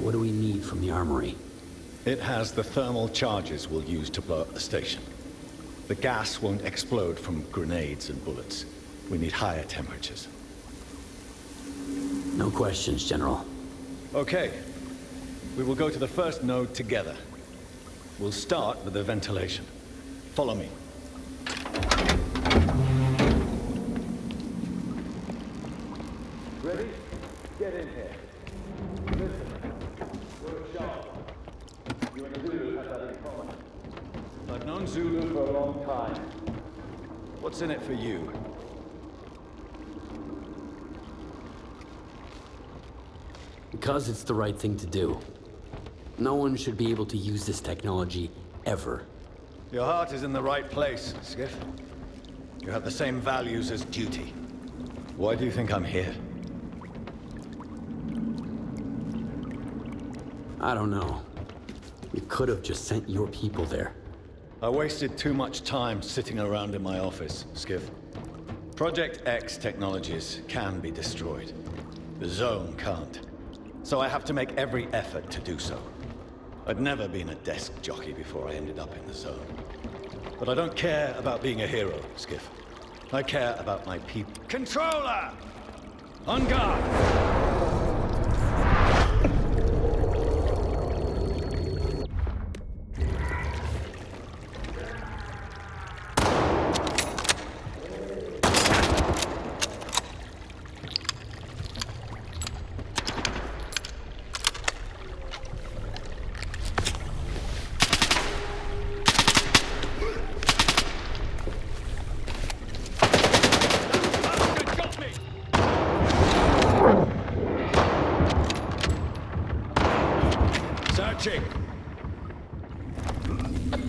What do we need from the armory? It has the thermal charges we'll use to blow up the station. The gas won't explode from grenades and bullets. We need higher temperatures. No questions, General. Okay. We will go to the first node together. We'll start with the ventilation. Follow me. Ready? Get in here. Listen. Good job. You and Zulu have that in common. I've known Zulu for a long time. What's in it for you? Because it's the right thing to do. No one should be able to use this technology, ever. Your heart is in the right place, Skif. You have the same values as duty. Why do you think I'm here? I don't know. We could have just sent your people there. I wasted too much time sitting around in my office, Skif. Project X technologies can be destroyed. The Zone can't. So I have to make every effort to do so. I'd never been a desk jockey before I ended up in the Zone. But I don't care about being a hero, Skif. I care about my people. Controller! On guard!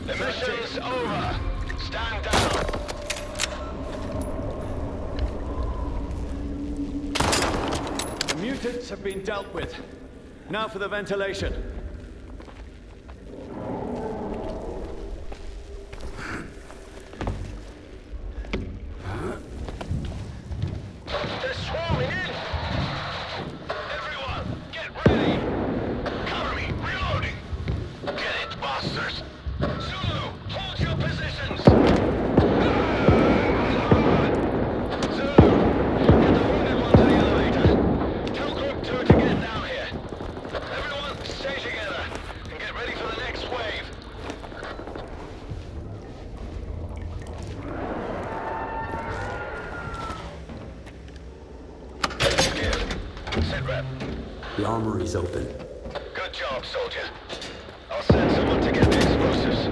The mission's over. Stand down. The mutants have been dealt with. Now for the ventilation. They're swarming in! Everyone, get ready! Cover me, reloading! Get it, bastards! Zulu, hold your positions! Zulu, get the wounded one to the elevator. Tell Group 2 to get down here. Everyone, stay together and get ready for the next wave. Sit rep. The armory's open. Good job, soldier. I'll send someone to get the explosives.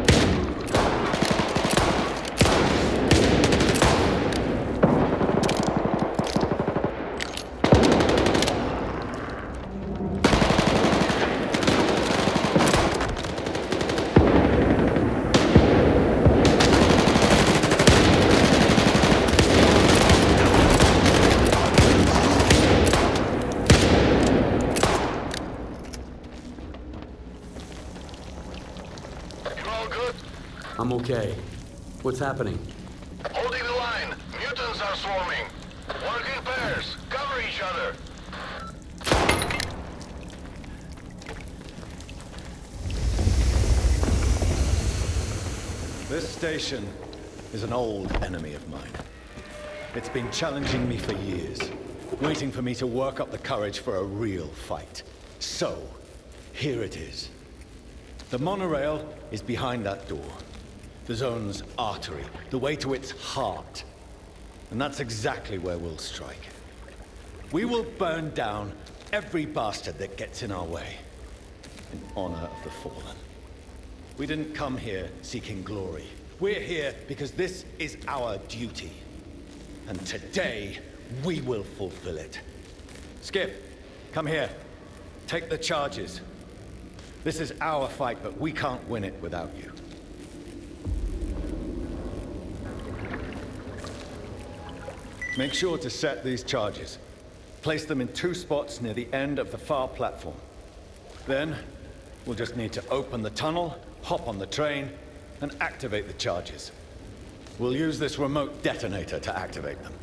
I'm okay. What's happening? Holding the line. Mutants are swarming. Work in pairs. Cover each other. This station is an old enemy of mine. It's been challenging me for years, waiting for me to work up the courage for a real fight. So, here it is. The monorail is behind that door. The Zone's artery, the way to its heart. And that's exactly where we'll strike. We will burn down every bastard that gets in our way, in honor of the fallen. We didn't come here seeking glory. We're here because this is our duty. And today, we will fulfill it. Skif, come here. Take the charges. This is our fight, but we can't win it without you. Make sure to set these charges. Place them in 2 spots near the end of the far platform. Then, we'll just need to open the tunnel, hop on the train, and activate the charges. We'll use this remote detonator to activate them.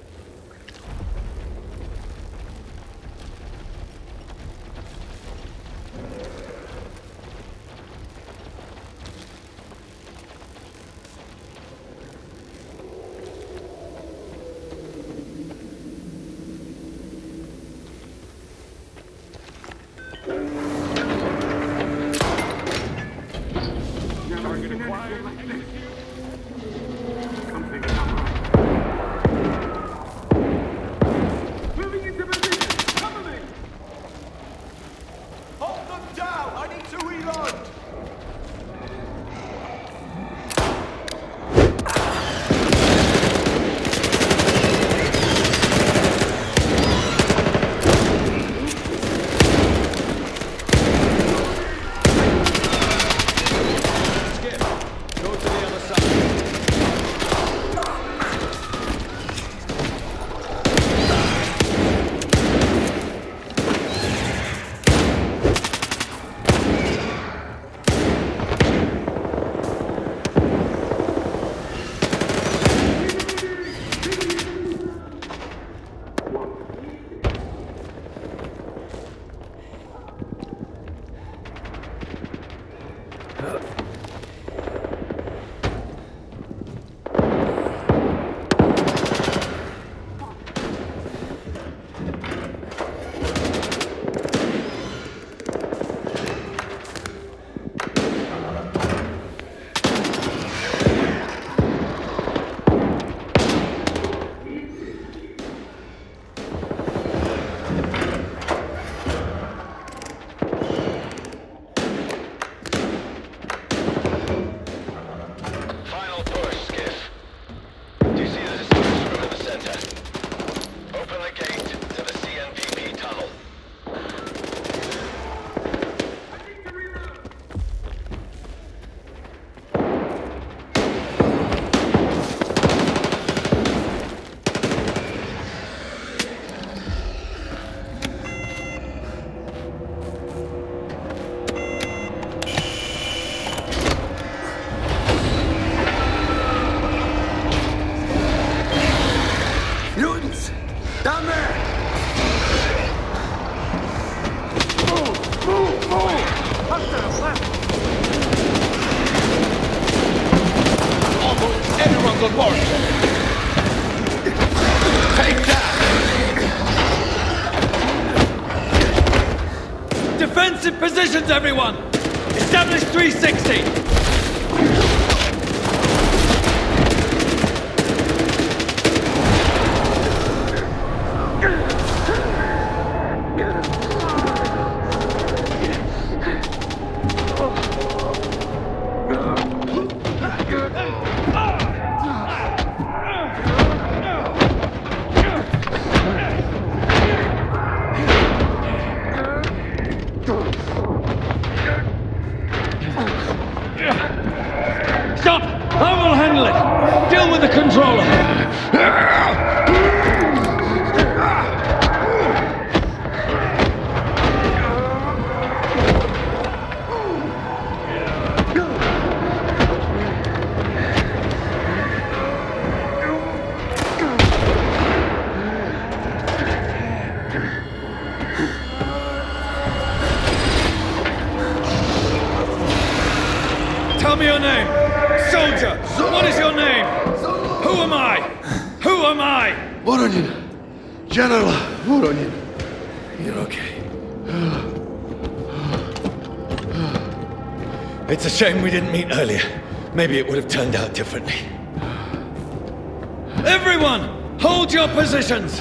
abort! Take that! Defensive positions, everyone! Establish 360! Stop! I will handle it! Deal with the controller! Tell me your name! Soldier! What is your name? Who am I? Who am I? Voronin! General Voronin! You're okay. It's a shame we didn't meet earlier. Maybe it would have turned out differently. Everyone! Hold your positions!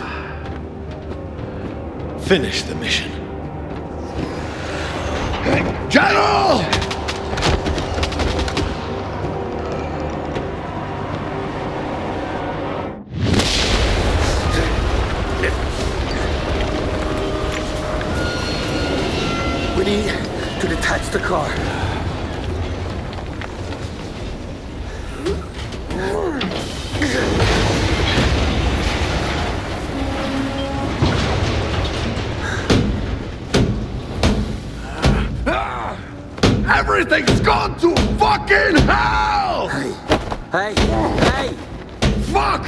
Finish the mission. General! We need to detach the car. Everything's gone to fucking hell! Hey! Fuck!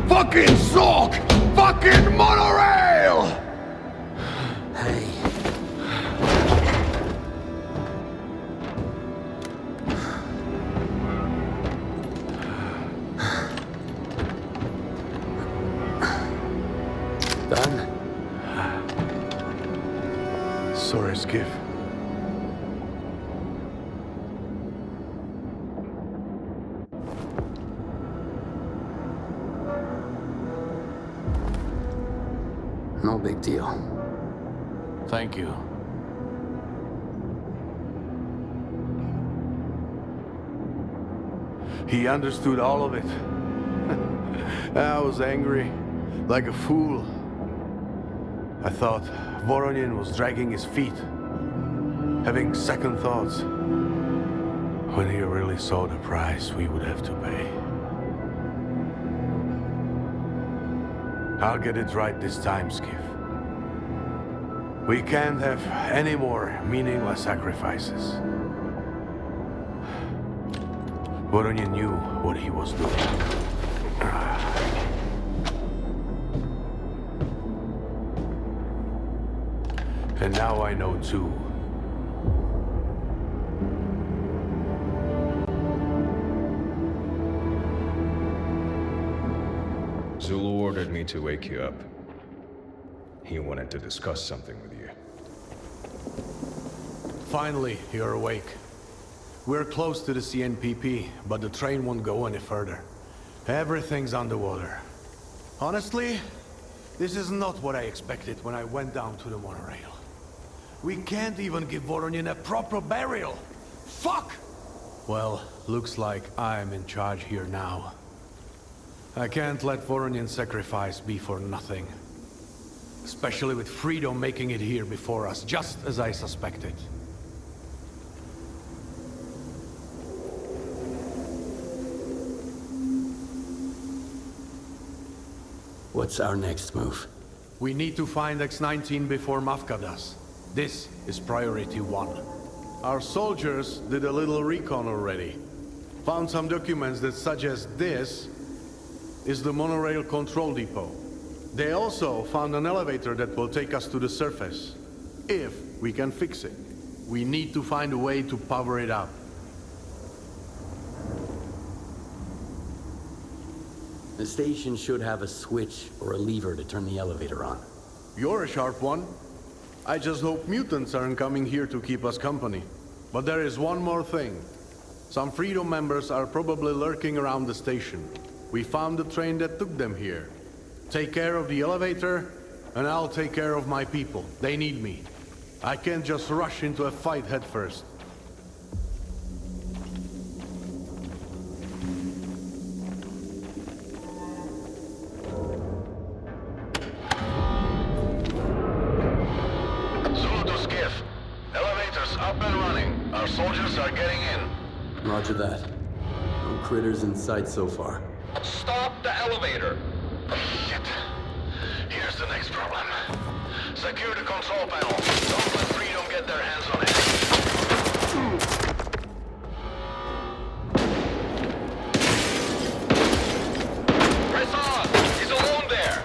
Fucking S.T.A.L.K.E.R! Fucking monorail! Hey. Done? Sorry, Skif. No big deal. Thank you. He understood all of it. I was angry, like a fool. I thought Voronin was dragging his feet, having second thoughts, when he really saw the price we would have to pay. I'll get it right this time, Skif. We can't have any more meaningless sacrifices. Voronin knew what he was doing. And now I know too. Zulu ordered me to wake you up. He wanted to discuss something with you. Finally, you're awake. We're close to the CNPP, but the train won't go any further. Everything's underwater. Honestly, this is not what I expected when I went down to the monorail. We can't even give Voronin a proper burial! Fuck! Well, looks like I'm in charge here now. I can't let Voronin's sacrifice be for nothing. Especially with Freedom making it here before us, just as I suspected. What's our next move? We need to find X-19 before Mafka does. This is priority 1. Our soldiers did a little recon already. Found some documents that suggest this is the monorail control depot. They also found an elevator that will take us to the surface. If we can fix it. We need to find a way to power it up. The station should have a switch or a lever to turn the elevator on. You're a sharp one. I just hope mutants aren't coming here to keep us company. But there is one more thing. Some Freedom members are probably lurking around the station. We found the train that took them here. Take care of the elevator, and I'll take care of my people. They need me. I can't just rush into a fight headfirst. Zulu to Skif. Elevators up and running. Our soldiers are getting in. Roger that. No critters in sight so far. Stop the elevator! Shit. Here's the next problem. Secure the control panel. Don't let Freedom get their hands on it. Press on! He's alone there!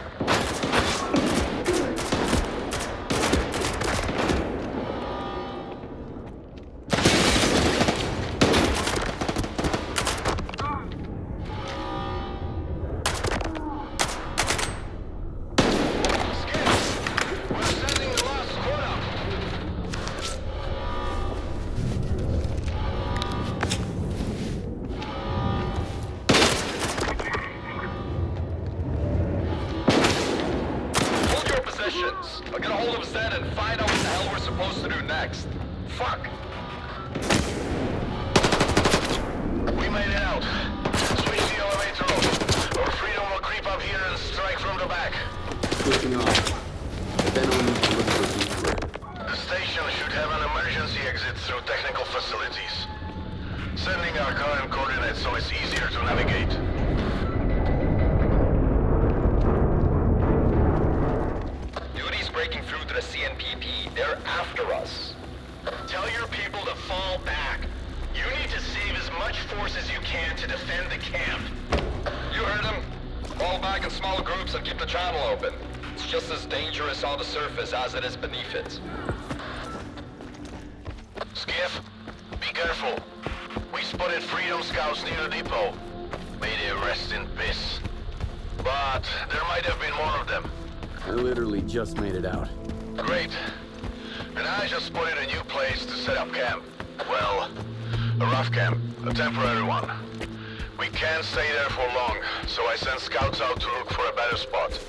I'll get a hold of Zed and find out what the hell we're supposed to do next. Fuck! We made it out. Switch the elevator off, or Freedom will creep up here and strike from the back. Switching off. But then we'll need to look for a detour. The station should have an emergency exit through technical facilities. Sending our current coordinates so it's easier to navigate. Breaking through to the CNPP. They're after us. Tell your people to fall back. You need to save as much force as you can to defend the camp. You heard him. Fall back in small groups and keep the channel open. It's just as dangerous on the surface as it is beneath it. Skif, be careful. We spotted Freedom Scouts near the depot. May they rest in peace. But there might have been more of them. I literally just made it out. Great. And I just spotted a new place to set up camp. Well, a rough camp, a temporary one. We can't stay there for long, so I sent scouts out to look for a better spot.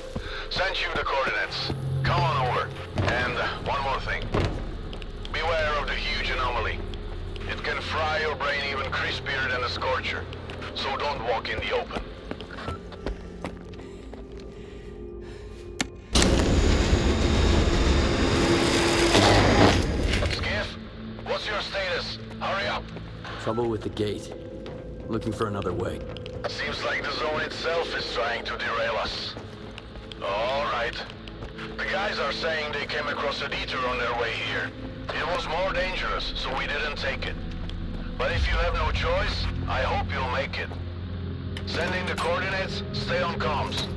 Sent you the coordinates. Come on over. And one more thing. Beware of the huge anomaly. It can fry your brain even crispier than a scorcher. So don't walk in the open. What's your status? Hurry up. Trouble with the gate. Looking for another way. Seems like the zone itself is trying to derail us. All right. The guys are saying they came across a detour on their way here. It was more dangerous, so we didn't take it. But if you have no choice, I hope you'll make it. Sending the coordinates, stay on comms.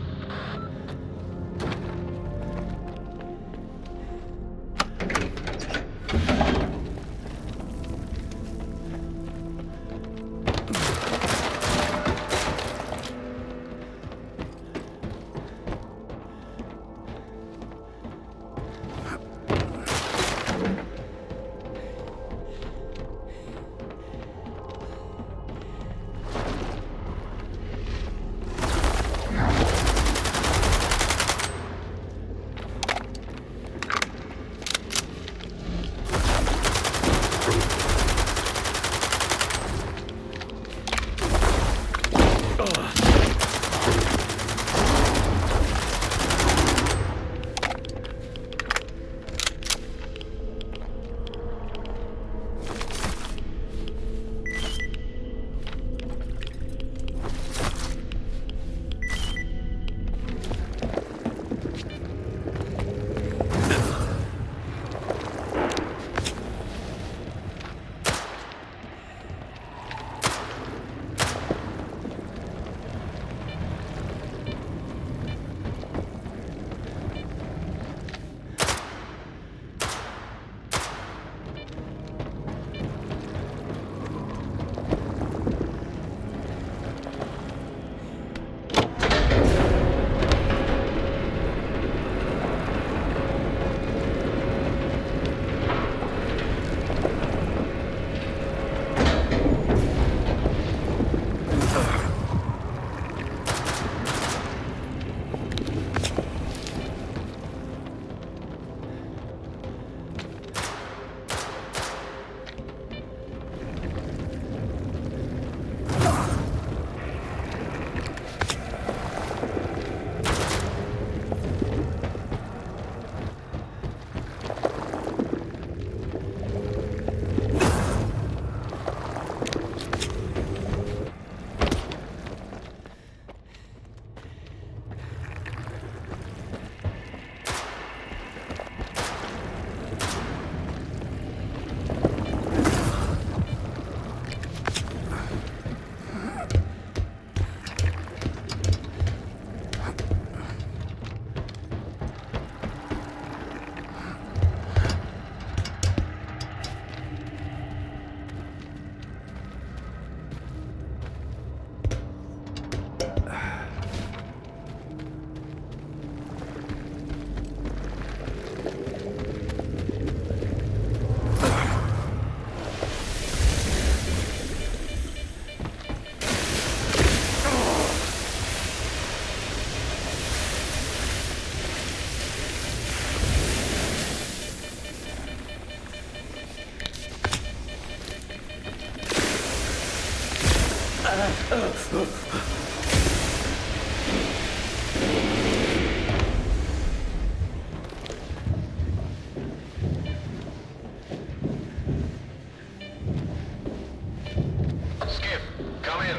Skif, come in.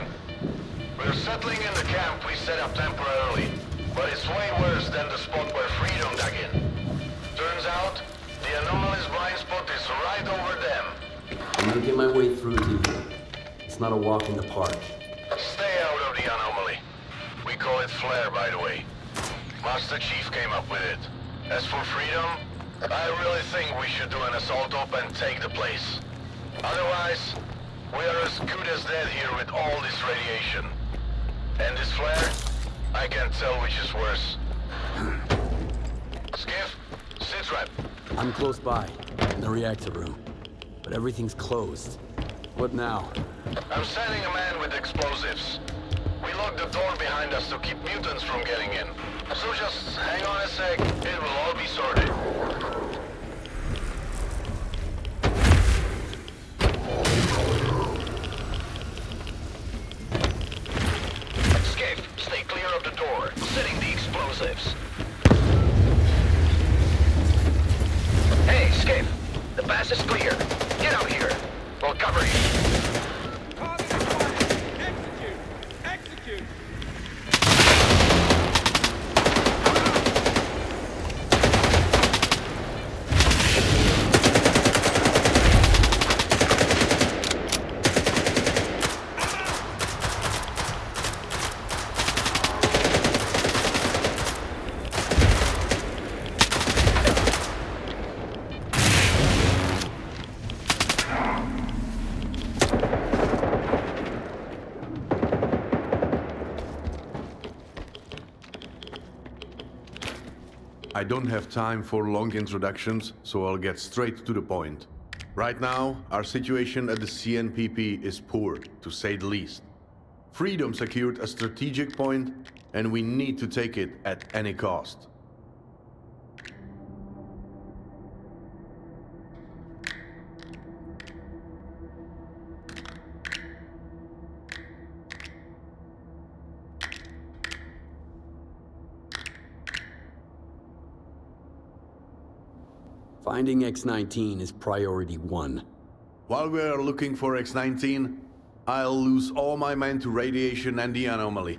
We're settling in the camp we set up temporarily, but it's way worse than the spot where Freedom dug in. Turns out, the anomaly's blind spot is right over them. I'm gonna get my way through to you. It's not a walk in the park. Stay out of the anomaly. We call it Flare, by the way. Master Chief came up with it. As for Freedom, I really think we should do an assault op and take the place. Otherwise, we are as good as dead here with all this radiation. And this flare, I can't tell which is worse. Skif, sit rep. I'm close by, in the reactor room. But everything's closed. What now? I'm sending a man with explosives. We locked the door behind us to keep mutants from getting in. So just hang on a sec, it will all be sorted. Skif, stay clear of the door. Setting the explosives. Hey, Skif, the pass is clear. Get out here. We'll cover you. I don't have time for long introductions, so I'll get straight to the point. Right now, our situation at the CNPP is poor, to say the least. Freedom secured a strategic point, and we need to take it at any cost. Finding X-19 is priority 1. While we are looking for X-19, I'll lose all my men to radiation and the anomaly.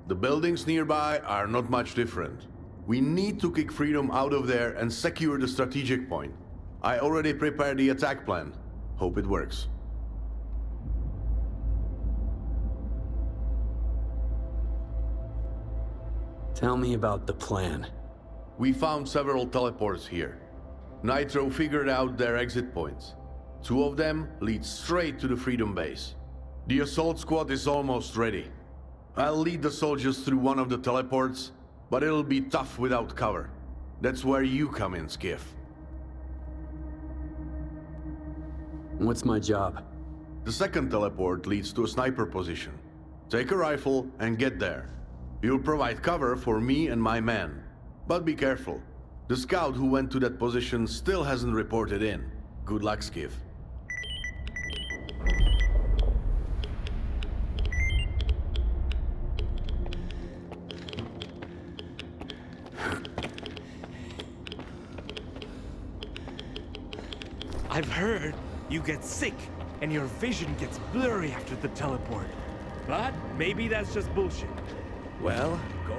The buildings nearby are not much different. We need to kick Freedom out of there and secure the strategic point. I already prepared the attack plan. Hope it works. Tell me about the plan. We found several teleports here. Nitro figured out their exit points. 2 of them lead straight to the Freedom base. The assault squad is almost ready. I'll lead the soldiers through one of the teleports, but it'll be tough without cover. That's where you come in, Skif. What's my job? The second teleport leads to a sniper position. Take a rifle and get there. You'll provide cover for me and my men. But be careful. The scout who went to that position still hasn't reported in. Good luck, Skif. I've heard you get sick and your vision gets blurry after the teleport. But maybe that's just bullshit. Well, go.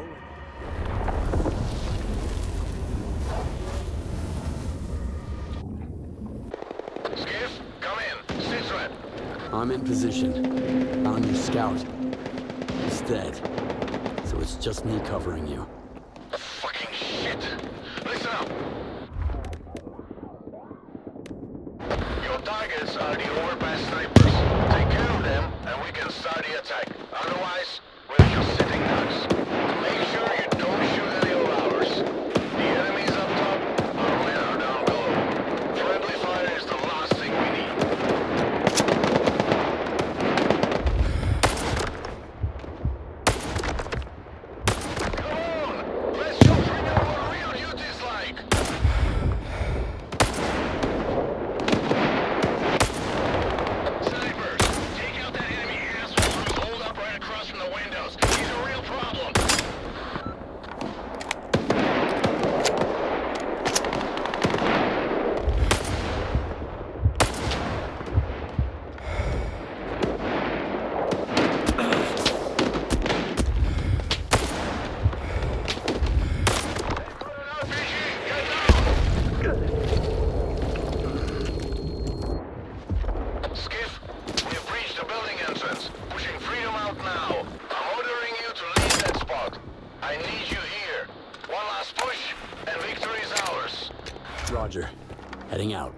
Skif, come in. Sit rep. I'm in position. I'm your scout. He's dead. So it's just me covering you. Fucking shit. Listen up. Your targets are the overpass snipers. Take care of them, and we can start the attack. Otherwise, we're just sitting ducks. Make sure you don't shoot any of ours. The enemy's up top, our men are down below. Friendly fire is the last thing we need. Come on! Roger. Heading out.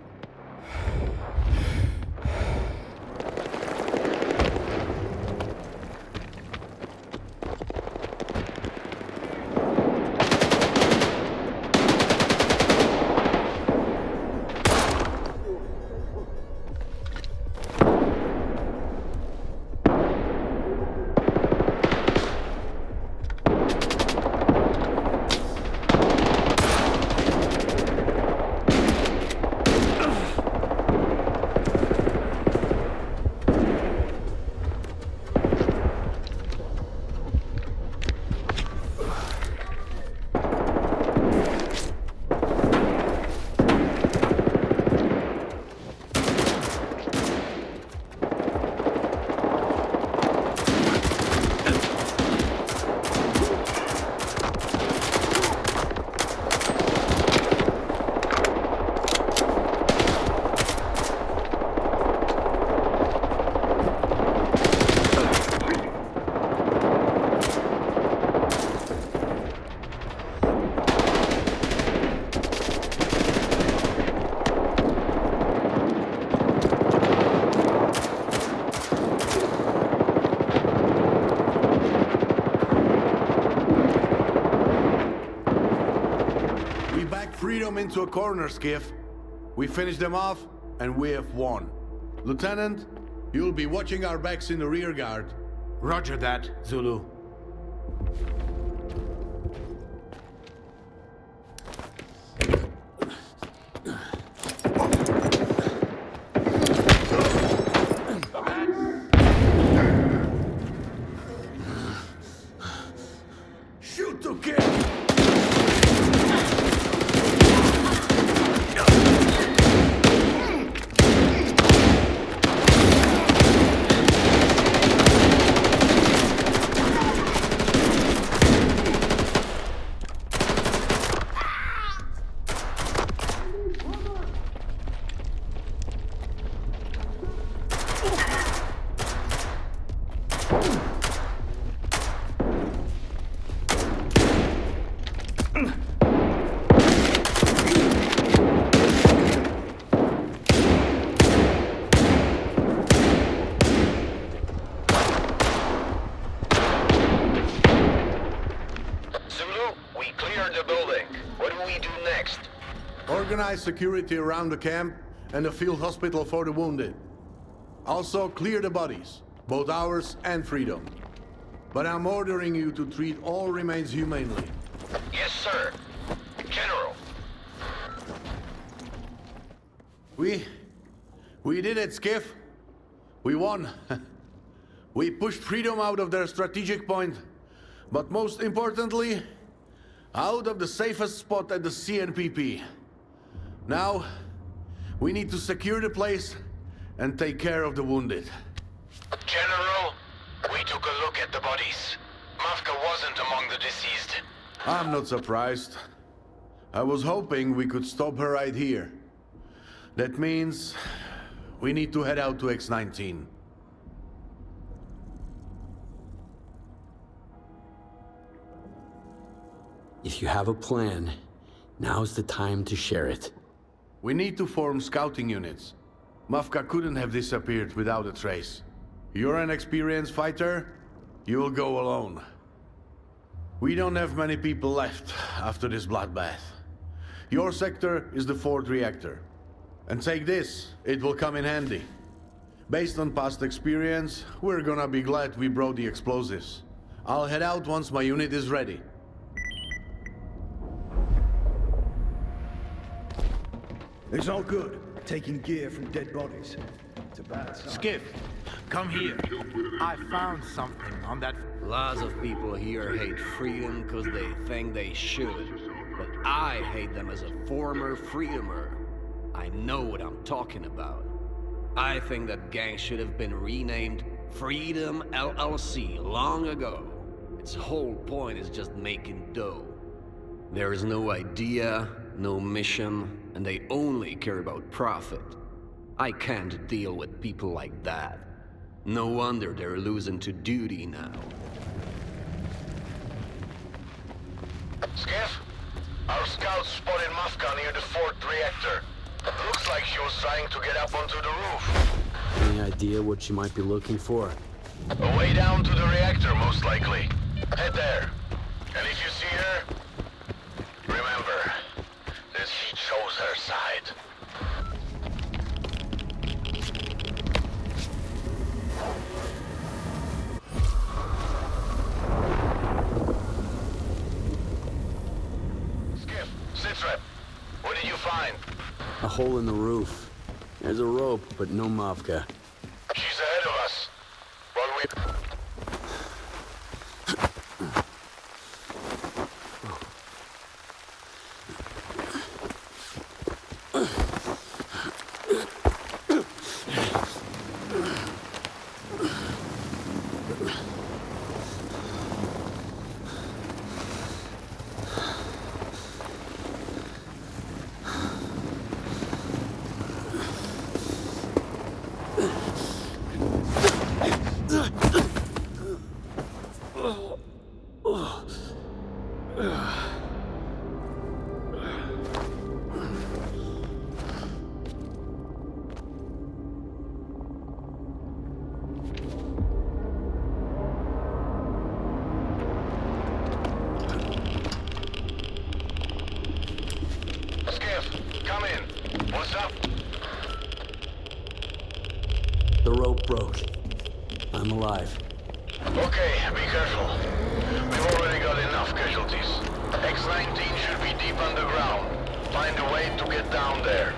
Freedom into a corner, Skif. We finished them off, and we have won. Lieutenant, you'll be watching our backs in the rear guard. Roger that, Zulu. Shoot to kill! Organize security around the camp and the field hospital for the wounded. Also, clear the bodies, both ours and Freedom. But I'm ordering you to treat all remains humanely. Yes, sir. General. We did it, Skif. We won. We pushed Freedom out of their strategic point, but most importantly, out of the safest spot at the CNPP. Now, we need to secure the place and take care of the wounded. General, we took a look at the bodies. Mafka wasn't among the deceased. I'm not surprised. I was hoping we could stop her right here. That means we need to head out to X-19. If you have a plan, now's the time to share it. We need to form scouting units. Mafka couldn't have disappeared without a trace. You're an experienced fighter. You'll go alone. We don't have many people left after this bloodbath. Your sector is the 4th reactor. And take this, it will come in handy. Based on past experience, we're gonna be glad we brought the explosives. I'll head out once my unit is ready. It's all good, taking gear from dead bodies. It's a bad sign. Skif, come here. I found something on that... Lots of people here hate freedom because they think they should. But I hate them as a former freedomer. I know what I'm talking about. I think that gang should have been renamed Freedom LLC long ago. Its whole point is just making dough. There is no idea, no mission, and they only care about profit. I can't deal with people like that. No wonder they're losing to duty now. Skif, our scouts spotted Mafka Mafka near the fourth reactor. Looks like she was trying to get up onto the roof. Any idea what she might be looking for? A way down to the reactor, most likely. Head there. And if you see her, remember that she chose her side. Skif, Sitrep, what did you find? A hole in the roof. There's a rope, but no Mavka. She's ahead of us. Well, we... The rope broke. I'm alive. Okay, be careful. We've already got enough casualties. X-19 should be deep underground. Find a way to get down there.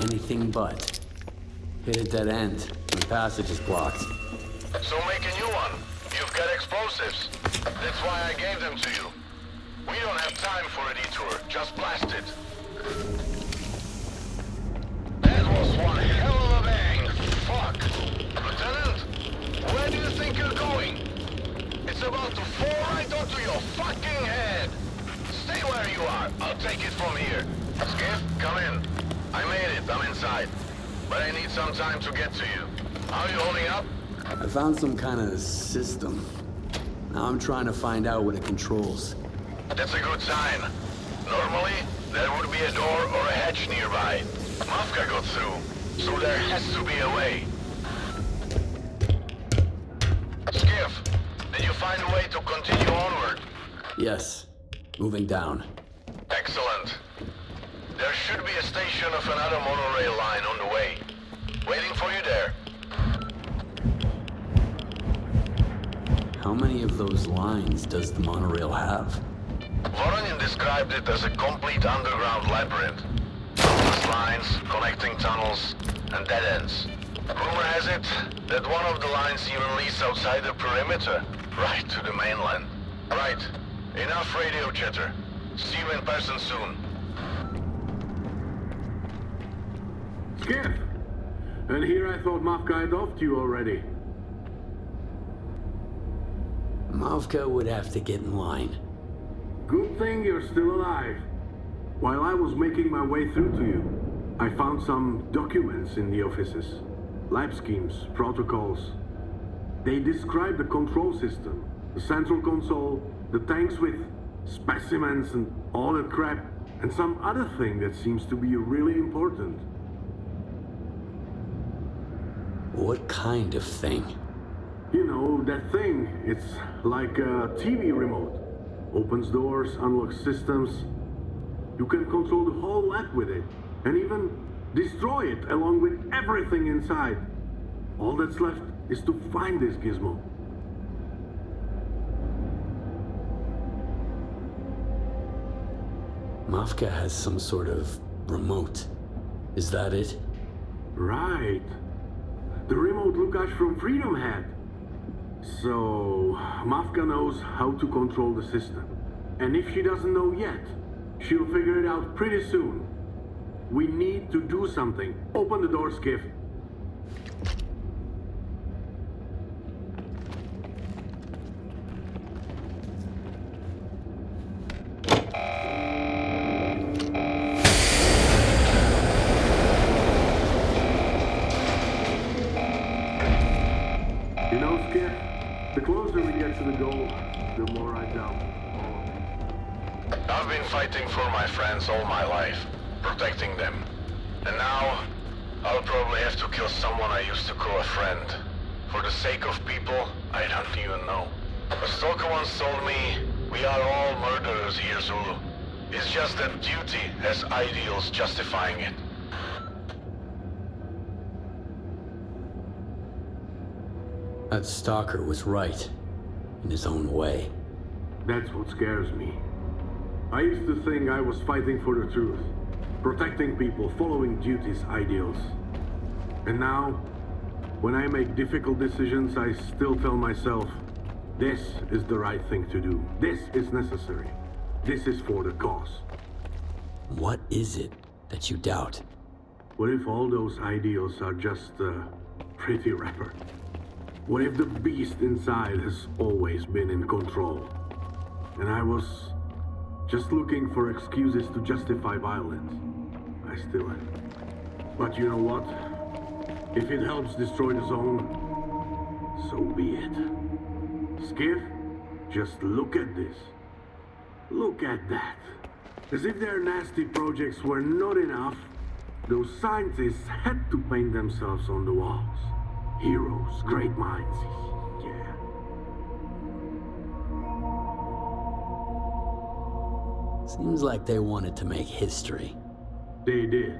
Anything but. Hit a dead end. The passage is blocked. So make a new one. You've got explosives. That's why I gave them to you. We don't have time for a detour. Just blast it. That was one hell of a bang. Fuck. Lieutenant, where do you think you're going? It's about to fall right onto your fucking head. Stay where you are. I'll take it from here. Skif, come in. I made it. I'm inside. But I need some time to get to you. How are you holding up? I found some kind of system. Now I'm trying to find out what it controls. That's a good sign. Normally, there would be a door or a hatch nearby. Mafka got through, so there has to be a way. Skif, did you find a way to continue onward? Yes. Moving down. Excellent. There should be a station of another monorail line on the way. Waiting for you there. How many of those lines does the monorail have? Voronin described it as a complete underground labyrinth. Countless lines, connecting tunnels, and dead ends. Rumor has it that one of the lines even leads outside the perimeter, right to the mainland. Right. Enough radio chatter. See you in person soon. Skif! And here I thought Mafka had offed you already. Mavka would have to get in line. Good thing you're still alive. While I was making my way through to you, I found some documents in the offices. Lab schemes, protocols. They describe the control system, the central console, the tanks with specimens and all that crap, and some other thing that seems to be really important. What kind of thing? You know, that thing. It's like a TV remote. Opens doors, unlocks systems. You can control the whole lab with it, and even destroy it along with everything inside. All that's left is to find this gizmo. Mafka has some sort of remote. Is that it? Right. The remote Lukash from Freedom had. So, Mafka knows how to control the system. And if she doesn't know yet, she'll figure it out pretty soon. We need to do something. Open the door, Skif. You know, Skif, the closer we get to the goal, the more I doubt all of it. I've been fighting for my friends all my life, protecting them. And now, I'll probably have to kill someone I used to call a friend. For the sake of people I don't even know. A stalker once told me, we are all murderers here, Zulu. It's just that duty has ideals justifying it. That stalker was right, in his own way. That's what scares me. I used to think I was fighting for the truth, protecting people, following duty's ideals. And now, when I make difficult decisions, I still tell myself, this is the right thing to do. This is necessary. This is for the cause. What is it that you doubt? What if all those ideals are just a pretty wrapper? What if the beast inside has always been in control? And I was just looking for excuses to justify violence. I still am. But you know what? If it helps destroy the zone, so be it. Skif, just look at this. Look at that. As if their nasty projects were not enough, those scientists had to paint themselves on the walls. Heroes, great minds, yeah. Seems like they wanted to make history. They did.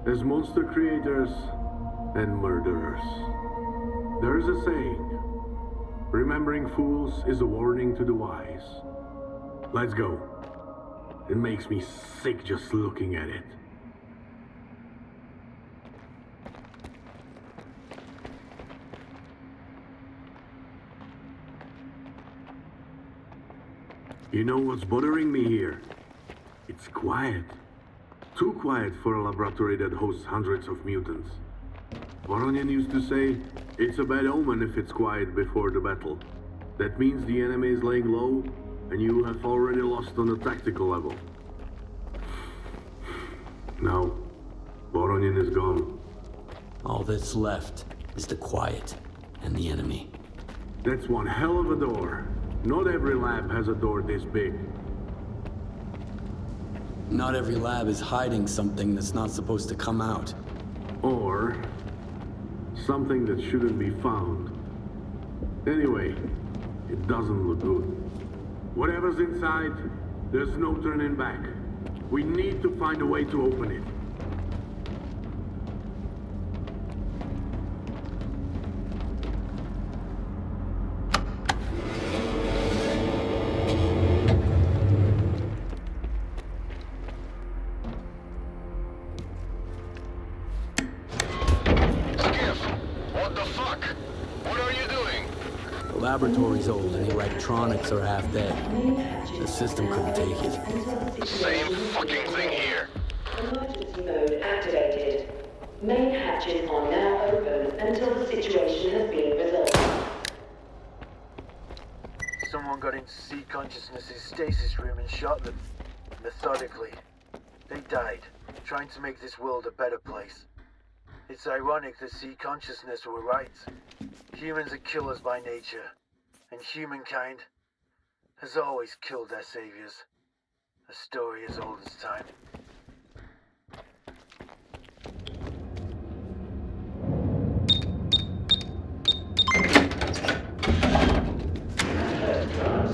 As monster creators and murderers. There's a saying, remembering fools is a warning to the wise. Let's go. It makes me sick just looking at it. You know what's bothering me here? It's quiet. Too quiet for a laboratory that hosts hundreds of mutants. Voronin used to say, it's a bad omen if it's quiet before the battle. That means the enemy is laying low, and you have already lost on the tactical level. Now, Voronin is gone. All that's left is the quiet and the enemy. That's one hell of a door. Not every lab has a door this big. Not every lab is hiding something that's not supposed to come out. Or something that shouldn't be found. Anyway, it doesn't look good. Whatever's inside, there's no turning back. We need to find a way to open it. The laboratory's old and the electronics are half dead. The system couldn't take it. Same fucking thing here. Emergency mode activated. Main hatches are now open until the situation has been resolved. Someone got into C Consciousness's stasis room and shot them. Methodically. They died, trying to make this world a better place. It's ironic that C Consciousness were right. Humans are killers by nature, and humankind has always killed their saviors. A story as old as time.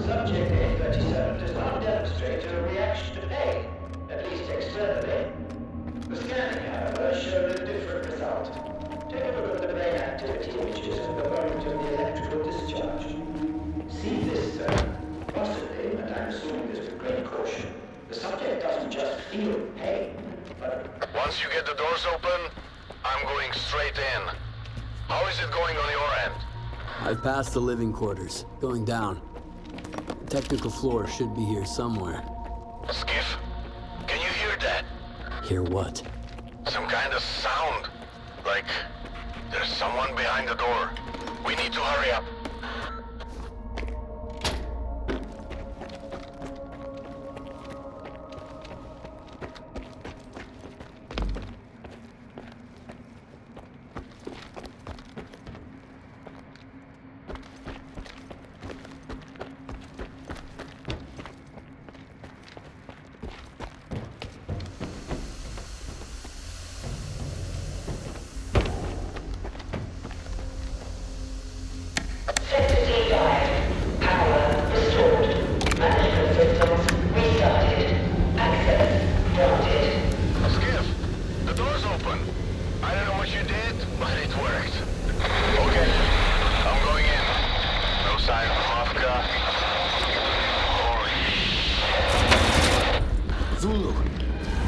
Subject A37 does not demonstrate a reaction to pain, at least externally. The scanning, however, showed a different result. Take a look at the brain activity images and the point of the electrical discharge. See this, sir? Possibly, and I'm assuming this with great caution, the subject doesn't just feel pain, but... Once you get the doors open, I'm going straight in. How is it going on your end? I've passed the living quarters. Going down. The technical floor should be here somewhere. Skif, can you hear that? Hear what? Some kind of sound. Like there's someone behind the door. We need to hurry up.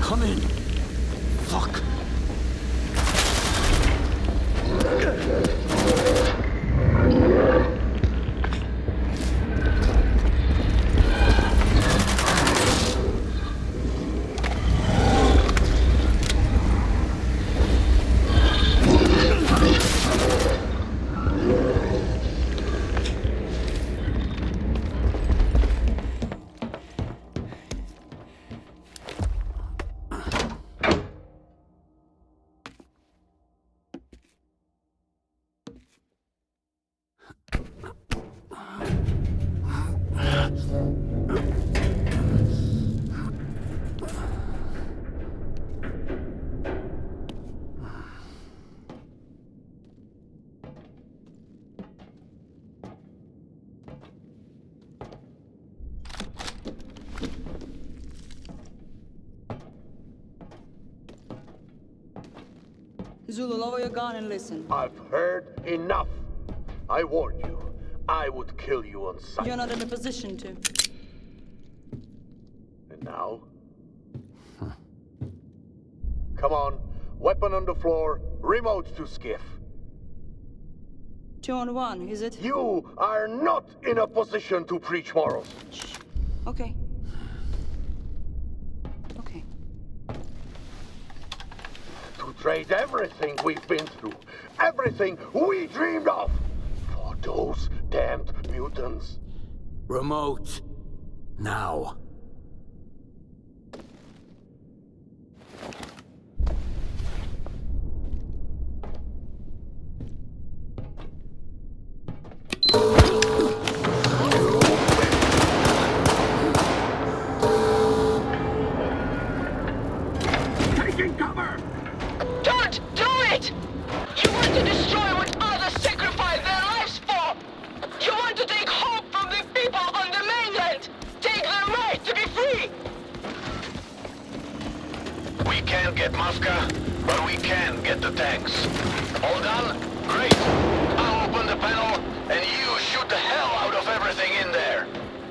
Come in. Fuck. Zulu, lower your gun and listen. I've heard enough. I warned you. I would kill you on sight. You're not in a position to. And now? Come on. Weapon on the floor. Remote to Skif. 2 on 1, is it? You are not in a position to preach morals. Okay. Okay. To trade everything we've been through, everything we dreamed of, for those damned mutants. Remote. Now. Taking cover! Don't do it! You want to destroy what others sacrificed their lives for! You want to take hope from the people on the mainland! Take their right to be free! We can't get Mosca, but we can get the tanks. All done? Great! I'll open the panel, and you shoot the hell out of everything in there.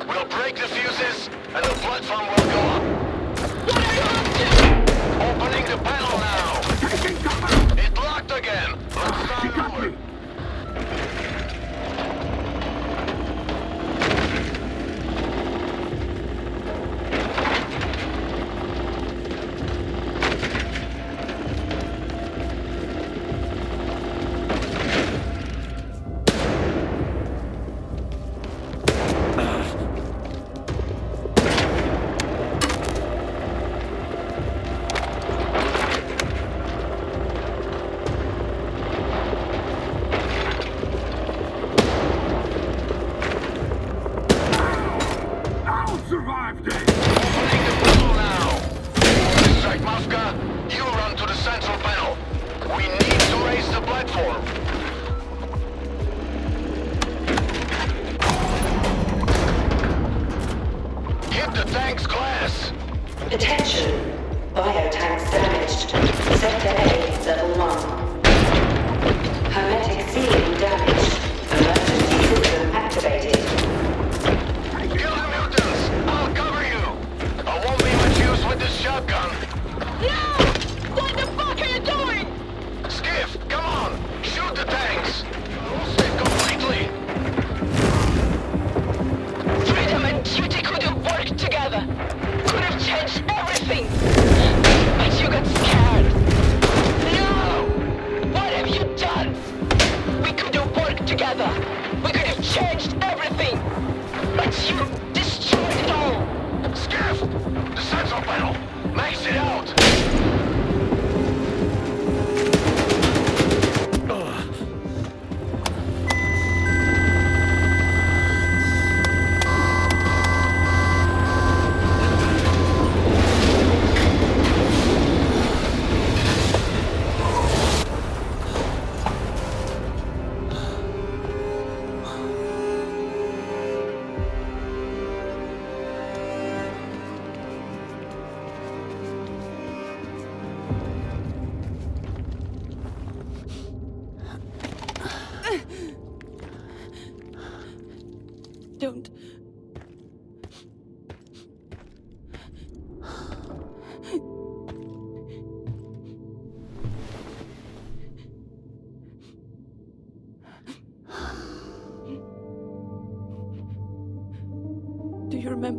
We'll break the fuses, and the platform will go up. What are you up to? Opening the panel now! Taking cover! It locked again! Let's start over.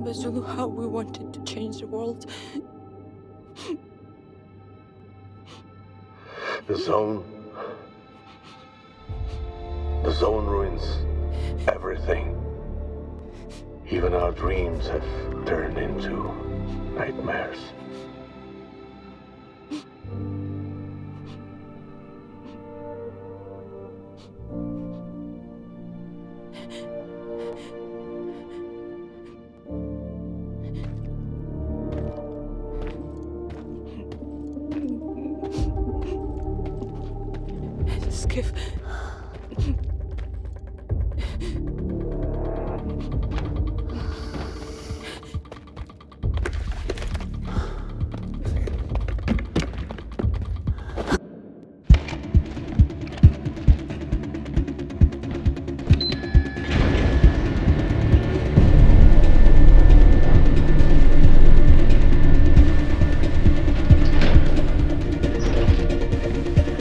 remember, Zulu, how we wanted to change the world. The zone ruins everything. Even our dreams have turned into nightmares. Skif.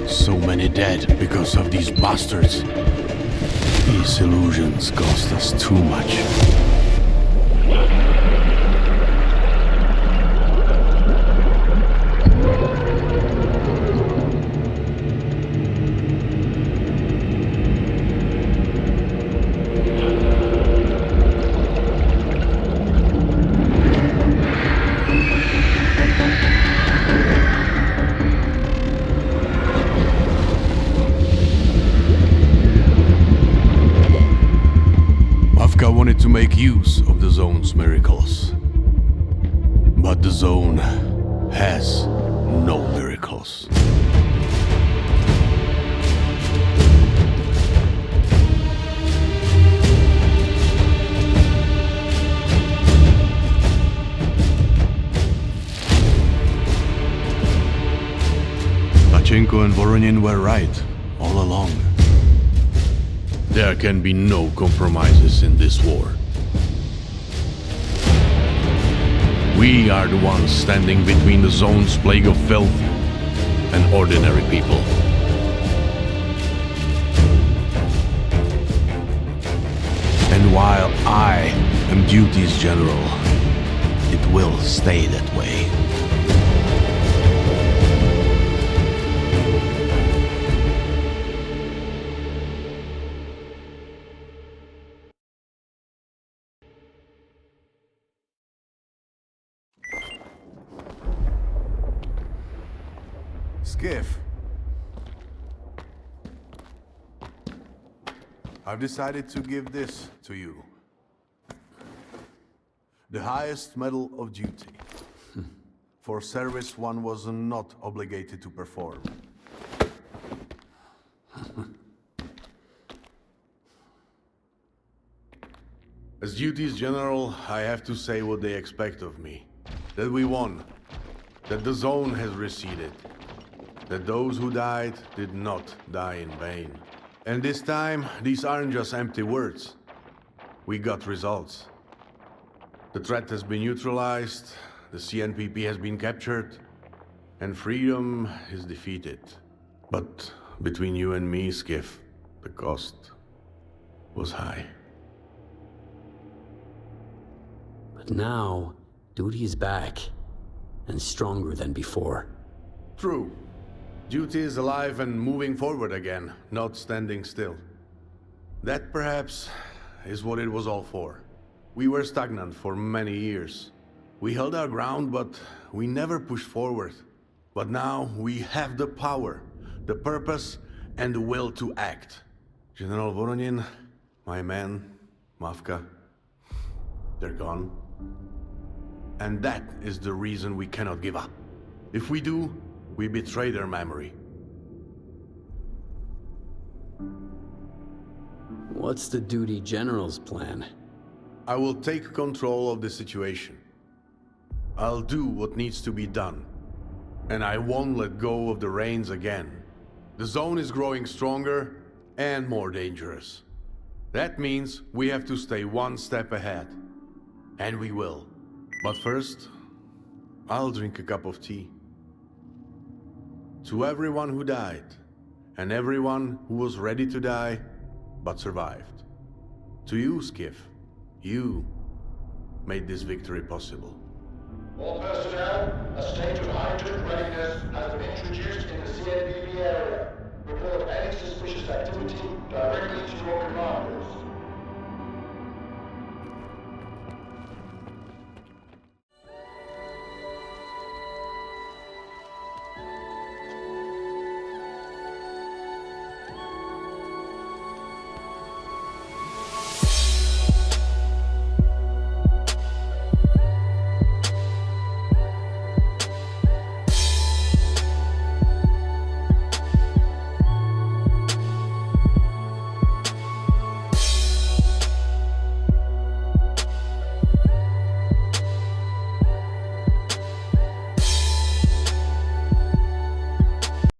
So many dead because of these bastards. These illusions cost us too much. Wanted to make use of the zone's miracles. But the zone has no miracles. Pachenko and Voronin were right all along. There can be no compromises in this war. We are the ones standing between the zone's plague of filth and ordinary people. And while I am duty's general, it will stay that way. Skif. I've decided to give this to you. The highest medal of duty. For service one was not obligated to perform. As duty's general, I have to say what they expect of me. That we won. That the zone has receded. That those who died did not die in vain. And this time, these aren't just empty words. We got results. The threat has been neutralized, the CNPP has been captured, and freedom is defeated. But between you and me, Skif, the cost was high. But now, duty is back, and stronger than before. True. Duty is alive and moving forward again, not standing still. That, perhaps, is what it was all for. We were stagnant for many years. We held our ground, but we never pushed forward. But now we have the power, the purpose, and the will to act. General Voronin, my men, Mavka, they're gone. And that is the reason we cannot give up. If we do, we betray their memory. What's the duty general's plan? I will take control of the situation. I'll do what needs to be done. And I won't let go of the reins again. The zone is growing stronger and more dangerous. That means we have to stay one step ahead. And we will. But first, I'll drink a cup of tea. To everyone who died, and everyone who was ready to die, but survived. To you, Skif, you made this victory possible. All personnel, a state of heightened readiness has been introduced in the CNPP area. Report any suspicious activity